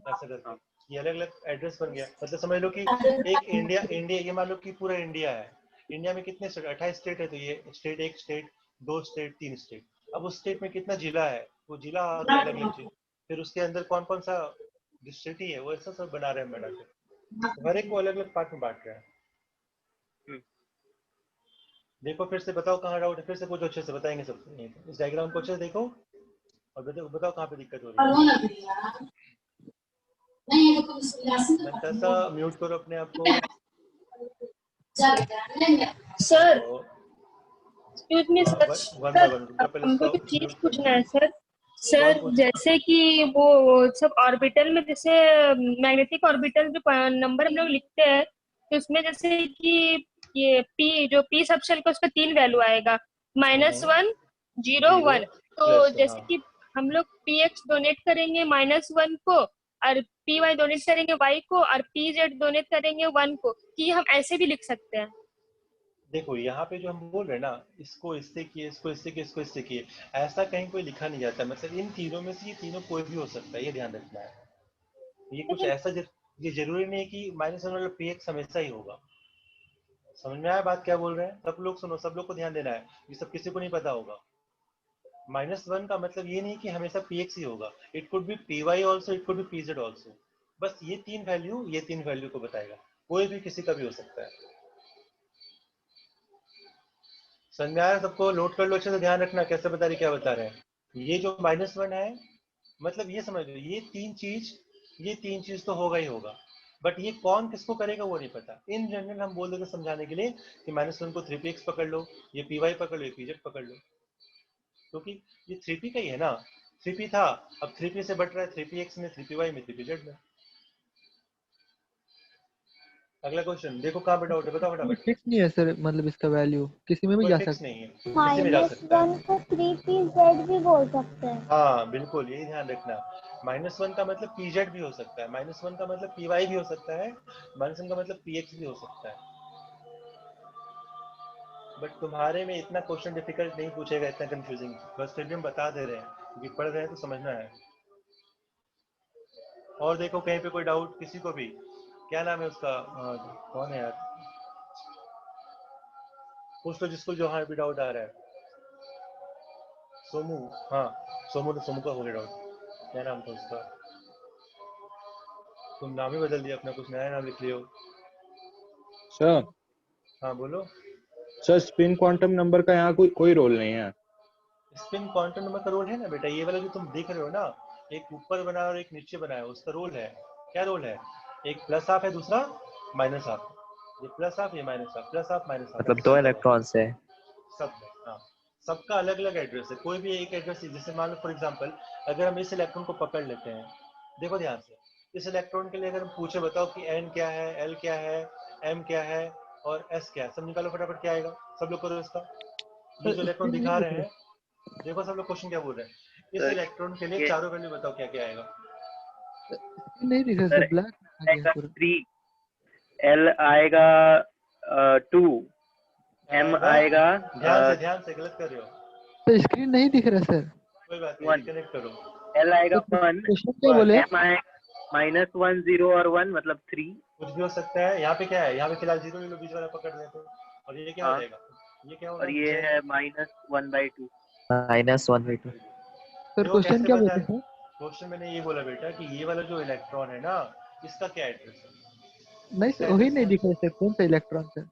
ऐसा करके ये अलग अलग एड्रेस बन गया। मतलब समझ लो कि एक इंडिया इंडिया ये मान लो कि पूरा इंडिया है, इंडिया में कितने स्टेट 28 स्टेट है, तो ये स्टेट 1 स्टेट 2 स्टेट 3 स्टेट। अब उस स्टेट में कितना जिला है, वो जिला आ गया अलग अलग चीज, फिर उसके अंदर कौन कौन सा सिटी है वो ऐसा सब बना रहे हैं बना के, तो हर एक को अलग अलग पार्ट में बांट रहे हैं। देखो फिर से बताओ कहाँ डाउट है, फिर से पूछो, अच्छे से बताएंगे सब। इस डायग्राम को अच्छे से देखो और बताओ कहाँ पे दिक्कत हो रही है। नताशा म्यूट करो अपने आप को। Sir excuse me sir, one by one हमको तो चीज पूछना है सर। सर जैसे कि वो सब ऑर्बिटल में, जैसे मैग्नेटिक ऑर्बिटल जो नंबर हम लोग लिखते हैं, तो उसमें जैसे कि ये पी जो पी सबसेल का उसका 3 वैल्यू आएगा, -1 0 1। तो जैसे कि हम लोग px डोनेट करेंगे -1 को, और py डोनेट करेंगे y को, और pz डोनेट करेंगे 1 को, कि हम ऐसे भी लिख सकते हैं। देखो यहाँ पे जो हम बोल रहे हैं ना, इसको इससे किए, इसको इससे किए, इसको इससे किए, ऐसा कहीं कोई लिखा नहीं जाता। मतलब इन तीनों में से ये तीनों कोई भी हो सकता है, ये ध्यान रखना है। ये कुछ ऐसा ये जरूरी नहीं है कि -1 वाला px हमेशा ही होगा। समझ में आया बात क्या बोल रहे हैं, सब लोग सुनो, सब लोग को ध्यान देना है, ये सब किसी को नहीं पता होगा। -1 का मतलब ये नहीं कि हमेशा px ही होगा, it could be py also, it could be pz also. बस ये तीन वैल्यू को बताएगा, कोई भी किसी का भी हो सकता है। समझ में आ रहा है सबको, नोट कर लो अच्छे से, ध्यान रखना कैसे बता रहे क्या बता रहे हैं। ये जो -1 है, मतलब ये समझ लो, ये तीन चीज ये 3 चीज तो होगा ही होगा, बट ये कौन किसको करेगा वो नहीं पता। इन जनरल हम बोल देते समझाने के लिए कि -1 को 3px पकड़ लो, ये py पकड़ लो, ये pz पकड़ लो, क्योंकि ये 3p का ही है ना, 3p था, अब 3p से बट रहा है 3px में, 3py में, 3pz में। अगला क्वेश्चन देखो कहाँ पे डाउट है, बताओ फटाफट। फिक्स नहीं है सर, मतलब इसका वैल्यू किसी में भी कोई जा फिक्स सकता है। नहीं है, किसी में जा सकता है। -1 को 3pz भी बोल सकते हैं। हाँ बिल्कुल, यही ध्यान रखना। -1 का मतलब pz भी हो सकता है, -1 का मतलब py भी हो सकता है, -1 का मतलब px भी हो सकता है। बट तुम्हारे में इतना क्वेश्चन डिफिकल्ट नहीं पूछेगा, इतना कंफ्यूजिंग, बस फिर भी हम बता दे रहे हैं क्योंकि पढ़ रहे हैं तो समझना है। और देखो कहीं पे कोई डाउट किसी को भी, क्या नाम है उसका, कौन है यार, पूछ लो जिसको जो हाँ भी डाउट आ रहा है। सोमू, हाँ सोमू का हो गया डाउट, क्या नाम था उसका, तुम नाम ही बदल दिया अपना, कुछ नया नाम लिख लियो। सर हाँ बोलो। सर स्पिन क्वांटम नंबर का यहाँ कोई रोल नहीं है। स्पिन क्वांटम नंबर का रोल है ना बेटा, ये वाला जो तुम देख रहे हो ना, एक ऊपर बना और एक नीचे बना है, उसका रोल है। क्या रोल है, एक प्लस हाफ है, दूसरा माइनस हाफ, ये प्लस हाफ, ये minus half, plus half minus half, मतलब 2 इलेक्ट्रॉन्स है। सब में, हाँ सबका अलग अलग एड्रेस है, कोई भी एक एड्रेस, जैसे मान लो फॉर एग्जांपल अगर हम इस इलेक्ट्रॉन को पकड़ लेते हैं, देखो ध्यान से, इस इलेक्ट्रॉन के लिए अगर हम पूछे बताओ कि n क्या है, l क्या है, m क्या है और s क्या है, सब निकालो फटाफट, क्या आएगा, सब लोग करो इसका। ये जो इलेक्ट्रॉन दिखा रहे हैं, देखो सब लोग क्वेश्चन क्या बोल रहे हैं, इस इलेक्ट्रॉन के लिए चारों वैल्यू बताओ क्या क्या आएगा। नहीं दिख रहा सर, ब्लैक आ गया पूरा। 3, L आएगा 2, M आएगा, ध्यान से गलत कर रहे हो, तो स्क्रीन नहीं दिख रहा सर। कोई बात नहीं, कनेक्ट करो। L आएगा 1, क्वेश्चन क्या बोले? M आएगा -1 0 और 1 मतलब 3, कुछ भी हो सकता है। यहाँ पे क्या है, यहाँ पे फिलहाल 0 ले लो, बीच वाला पकड़ ले तो, और ये क्या हो जाएगा, ये क्या होगा, और ये है -1/2। -1/2। सर क्वेश्चन क्या बोलते हैं? क्वेश्चन मैंने ये बोला बेटा कि ये वाला जो इलेक्ट्रॉन है ना, इसका क्या एड्रेस है। नहीं सर, वही नहीं दिख रहा सर, कौन सा इलेक्ट्रॉन सर?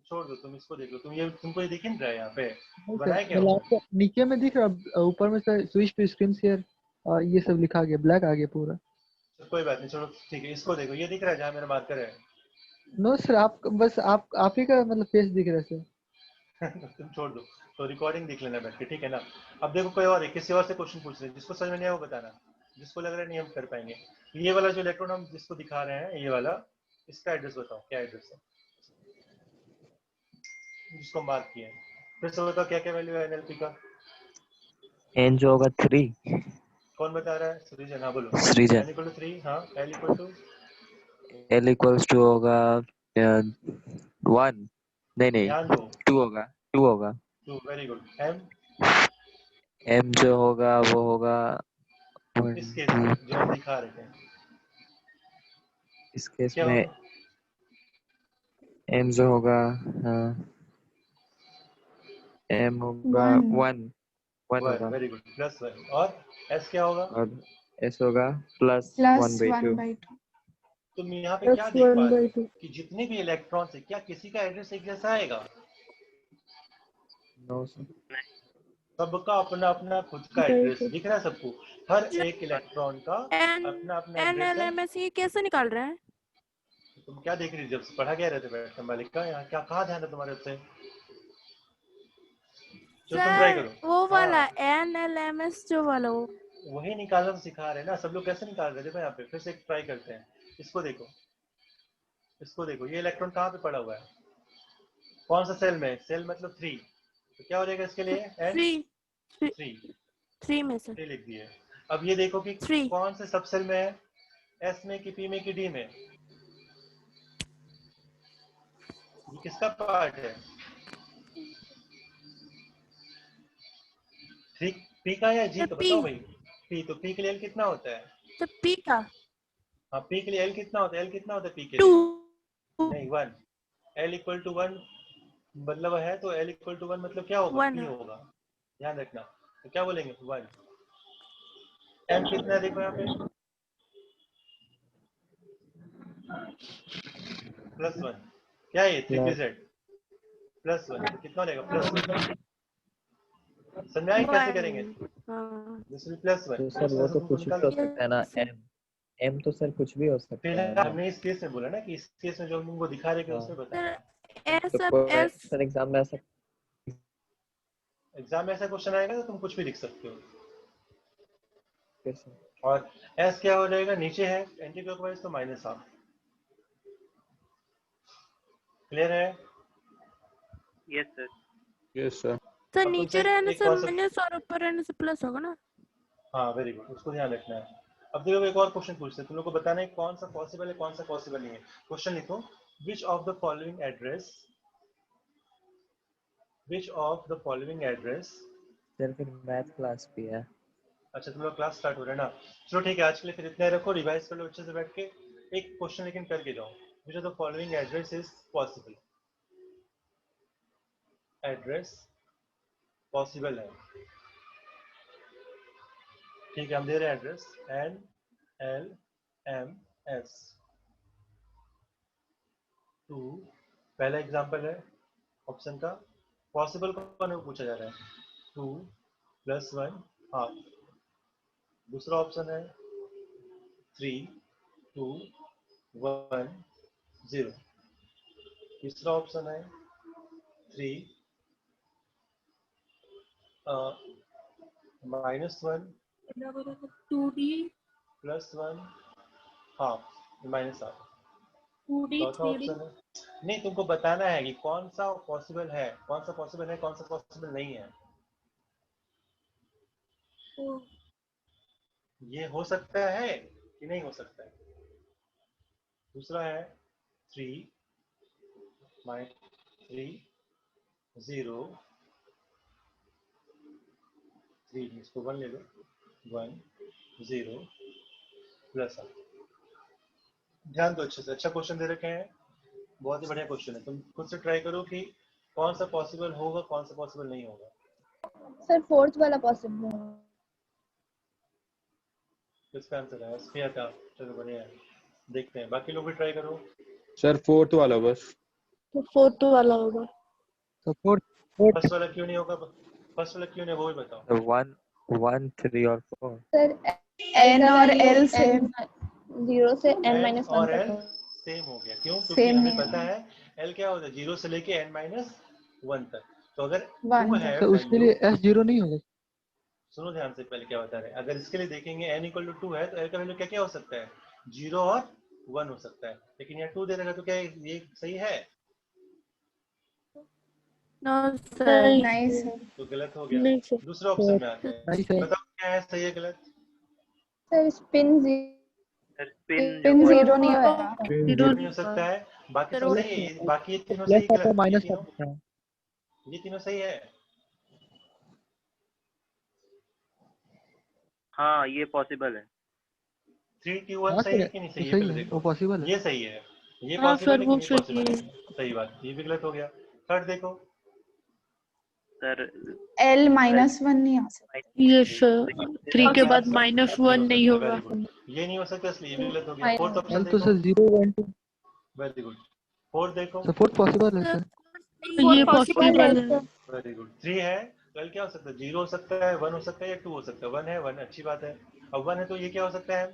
छोड़ दो, तुम इसको देख लो, तुमको ये दिख नहीं रहा है यहाँ पे, नहीं बनाया सर, क्या मतलब हुआ? आपको नीचे में दिख रहा, ऊपर में sir switch to screen share और ये सब लिखा गया, ब्लैक आ गया पूरा। कोई बात नहीं, चलो ठीक है, इसको देखो, ये दिख रहा है जहाँ मेरा मार्कर है। नो सर, आप बस आप ही का मतलब फेस दिख रहा है सर। तुम छोड़ दो, तो रिकॉर्डिंग देख लेना बैठ के, ठीक है ना। अब देखो कोई और है, किसी और से क्वेश्चन पूछ रहे हैं, जिसको समझ में नहीं आया वो बताना, जिसको लग रहा है नहीं हम कर पाएंगे। ये वाला जो इलेक्ट्रॉन हम जिसको दिखा रहे हैं, ये वाला, इसका एड्रेस बताओ, क्या एड्रेस है जिसको मार्क किया है। फिर से बताओ क्या क्या वैल्यू है एनएलपी का। n जो होगा 3। कौन बता रहा है, सृजन, हाँ बोलो। सृजन। n = 3, हाँ l = l = होगा 1, नहीं ध्यान दो, 2 होगा 2, वेरी गुड। m जो होगा वो होगा इस केस में जो हम दिखा रहे थे, इस केस क्या में होगा? m जो होगा m होगा 1 होगा, वेरी गुड, +1। और s क्या होगा? और s होगा +1/2। तुम यहाँ पे क्या देख पा रहे हो कि जितने भी इलेक्ट्रॉन्स है, क्या किसी का एड्रेस एक जैसा आएगा? नो सर, सबका अपना अपना खुद का एड्रेस दिख रहा है सबको, हर एक इलेक्ट्रॉन का अपना अपना एड्रेस है। NLMS ये कैसे निकाल रहे हैं? तुम क्या देख रही थी जब पढ़ा क्या रहे थे बैठ मालिक का, यहाँ क्या कहाँ ध्यान है तुम्हारे उससे? तुम ट्राई सर करो। वो वाला NLMS जो वाला वो वही निकालना सिखा रहे हैं ना, सब लोग कैसे निकाल रहे थे। देखो यहाँ पे फिर से एक ट्राई करते हैं, इसको देखो, इसको देखो, ये इलेक्ट्रॉन कहाँ पे पड़ा हुआ है, कौन सा सेल में, सेल मतलब 3, तो क्या हो जाएगा इसके लिए, n 3 में सर 3 लिख दिए। अब ये देखो कि कौन से सब सेल में है, s में कि p में कि d में, ये किसका पार्ट है, p का या g का, बताओ भाई। p, तो p के लिए l कितना होता है, तो P का, हाँ p के लिए l कितना होता है, l कितना होता है p के लिए, नहीं 1, l = 1 मतलब है, तो l = 1 मतलब क्या होगा, p होगा, ध्यान रखना। तो क्या बोलेंगे, 1। m कितना है देखो यहाँ पे, +1, क्या है ये 3pz +1, तो कितना हो जाएगा, +1। समझाएं कैसे करेंगे, हाँ दिस विल +1। तो सर वो तो कुछ भी हो सकता है ना, एम तो सर कुछ भी हो सकता फिलहाल है ना। हमने इस केस में बोला ना कि इस केस में जो हम तुमको दिखा रहे थे उसमें बताया। तो सर एग्जाम में ऐसा क्वेश्चन आएगा तो तुम कुछ भी लिख सकते हो। कैसे? और एस क्या हो जाएगा, नीचे है एंटी क्लॉकवाइज तो -1/2। क्लियर है? Yes sir. Yes sir. Sir अब नीचे तुमसे रहने एक से concept- माइनस और ऊपर रहने से प्लस होगा ना। हाँ वेरी गुड, उसको ध्यान रखना है। अब देखो एक और क्वेश्चन पूछते हैं, तुम लोग को बताना है कौन सा पॉसिबल है कौन सा पॉसिबल नहीं है। क्वेश्चन लिखो, which of the following address. Sir फिर मैथ क्लास भी है। अच्छा तुम लोग क्लास स्टार्ट हो रहा है ना, चलो ठीक है आज के लिए फिर इतना ही रखो, रिवाइज कर लो अच्छे से बैठ के। एक क्वेश्चन लेकिन करके जाओ, which of the following address is possible. Address possible है, ठीक है हम दे रहे हैं एड्रेस NLMS 2। पहला एग्जांपल है ऑप्शन का, पॉसिबल कौन है वो पूछा जा रहा है, 2 + 1 हाफ। दूसरा ऑप्शन है 3 2 1 0। तीसरा ऑप्शन है 3 -1 2D + 1 हाफ -1/2। 2D चौथा 3D ऑप्शन है, नहीं तुमको बताना है कि कौन सा पॉसिबल है कौन सा पॉसिबल है कौन सा पॉसिबल नहीं है। ये हो सकता है कि नहीं हो सकता है। दूसरा है 3 0 3, इसको 1 ले लो, 1 0 +1। ध्यान दो अच्छे से, अच्छा क्वेश्चन दे रखे हैं, बहुत ही बढ़िया क्वेश्चन है। तुम खुद से ट्राई करो कि कौन सा पॉसिबल होगा कौन सा पॉसिबल नहीं होगा। सर फोर्थ वाला पॉसिबल है। किसका आंसर है? स्फिया का। चलो बढ़िया है, देखते हैं बाकी लोग भी ट्राई करो। सर फोर्थ वाला बस। तो फोर्थ वाला होगा। तो फोर्थ फर्स्ट वाला क्यों नहीं होगा, फर्स्ट वाला क्यों नहीं, वो भी बताओ। तो 1 1 3 और 4 सर N और L सेम। 0 से n N -1 और तक L है। सेम हो गया, क्यों? क्योंकि सेम हमें नहीं पता है। है L क्या होता है, 0 से लेके n-1 तक। तो अगर 1 2 है तो उसके वैल्यू, लिए S0 नहीं होगा। सुनो ध्यान से पहले क्या बता रहे हैं। अगर इसके लिए देखेंगे n = 2 है तो L का वैल्यू क्या क्या हो सकता है, 0 और 1 हो सकता है। लेकिन यहाँ 2 दे रखा तो क्या ये सही है? No sir. नहीं सर। तो गलत हो गया। नहीं सर। दूसरे ऑप्शन में आते नहीं हैं, सर। बताओ क्या है सही है गलत। सर स्पिन स्पिन पिन जो जीरो नहीं होगा। नहीं हो सकता है, बाकी सब सही है, बाकी ये तीनों सही प्लस गलत, और माइनस का पूछा है। ये तीनों सही है। हाँ ये पॉसिबल है। 3 2 1 हाँ सही सर है कि नहीं सही तो है, सही पहले है, देखो। वो पॉसिबल है। ये सही है, ये हाँ पॉसिबल सर है वो कि नहीं सही पॉसिबल है। है, सही बात। ये भी गलत हो गया। थर्ड देखो, सर L -1 नहीं आ सकता। यस सर, 3 के बाद -1 नहीं होगा। वेरी गुड, ये नहीं हो सकता इसलिए ये भी गलत हो गया। फोर्थ ऑप्शन L तो देखो, सर 0 1 2। Very good. फोर्थ देखो, तो फोर्थ पॉसिबल है सर। ये पॉसिबल है। Very good. 3 है तो L क्या हो सकता है, 0 हो सकता है, 1 हो सकता है या 2 हो सकता है। 1 है, 1 अच्छी बात है। अब 1 है तो ये क्या हो सकता है,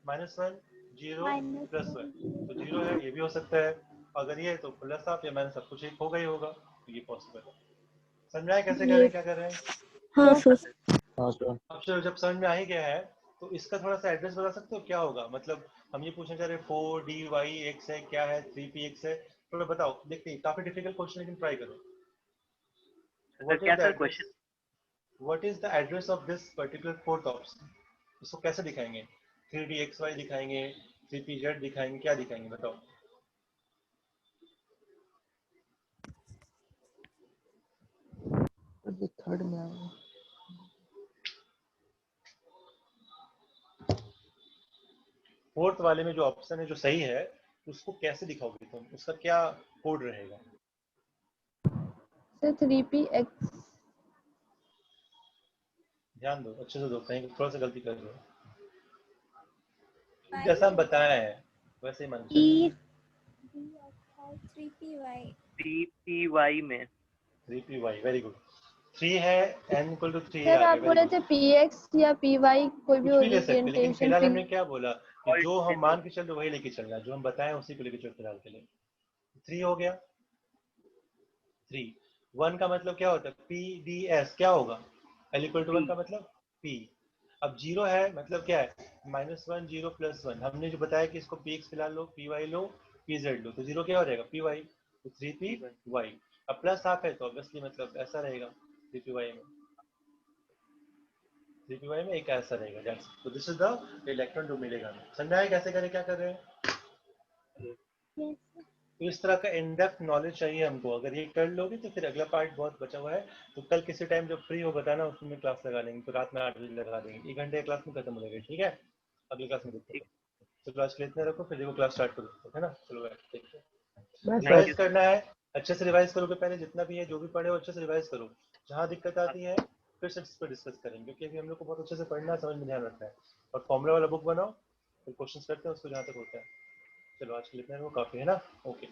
-1 0 +1। तो 0 है, ये भी हो सकता है। अगर ये है तो प्लस आप या माइनस आप कुछ एक होगा ही होगा, तो ये पॉसिबल है। समझ आया कैसे कर रहे हैं, क्या कर रहे हैं? हाँ सर। हाँ सर। अब चलो जब समझ में आ ही गया है तो इसका थोड़ा सा एड्रेस बता सकते हो क्या होगा। मतलब हम ये पूछना चाह रहे हैं 4DYX है, क्या है 3PX है, थोड़ा बताओ। देखते हैं, काफी डिफिकल्ट क्वेश्चन लेकिन ट्राई करो। सर क्या sir question? What is the address of this particular fourth option. इसको कैसे दिखाएंगे, 3DXY दिखाएंगे, 3PZ दिखाएंगे, क्या दिखाएंगे बताओ। थर्ड में आएगा। फोर्थ वाले में जो ऑप्शन है जो सही है उसको कैसे दिखाओगे तुम, उसका क्या कोड रहेगा। Sir 3PX। ध्यान दो अच्छे से, दो कहीं थोड़ा सा गलती कर रहे हो। जैसा हम बताया है वैसे ही मान के चलो। 3PY में 3PY वेरी गुड। 3 है, n इक्वल टू 3 सर आ आप गया, बोले थे px या py कोई भी कुछ भी ले सकते हैं, लेकिन ओरिएंटेशन फिलहाल फिर हमने क्या बोला कि जो हम मान के चल रहे वही लेके चलना है, जो हम बताएं उसी को लेके चल फिलहाल के लिए। 3 हो गया, 3 1 का मतलब क्या होता है, PDS क्या होगा, l इक्वल टू 1 का मतलब p। अब 0 है मतलब क्या है, -1 0 +1, हमने जो बताया कि इसको px फिलहाल लो, py लो, pz लो, तो 0 क्या हो जाएगा, py, तो 3py। अब प्लस हाफ है तो ऑब्वियसली मतलब ऐसा रहेगा 3py में, 3py में एक ऐसा रहेगा। दैट्स, तो दिस इज द इलेक्ट्रॉन जो मिलेगा हमें। समझा है कैसे करें, क्या कर रहे हैं। तो इस तरह का इन डेप्थ नॉलेज चाहिए हमको, अगर ये कर लोगे तो फिर अगला पार्ट बहुत बचा हुआ है। तो कल किसी टाइम जब फ्री हो बताना, उसमें क्लास लगा लेंगे, तो रात में 8 बजे लगा देंगे, 1 घंटे क्लास में खत्म हो जाएगा, ठीक है। अगली क्लास में देखते हैं, तो क्लास के लिए इतना रखो, फिर देखो क्लास स्टार्ट करो, है ना। चलो देखते हैं, रिवाइज करना है, अच्छे से रिवाइज करोगे, पहले जितना भी है जो भी पढ़े हो अच्छे से रिवाइज करो। जहाँ दिक्कत आती है फिर से इस पर डिस्कस करेंगे, क्योंकि अभी हम लोग को बहुत अच्छे से पढ़ना, समझ में ध्यान रखना है। और फॉर्मूला वाला बुक बनाओ, फिर क्वेश्चन करते हैं उसको जहाँ तक होता है। चलो आज के लिए इतना काफी है ना, okay.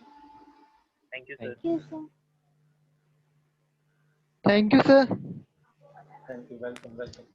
Thank you sir. Thank you sir. Thank you. Welcome. Welcome.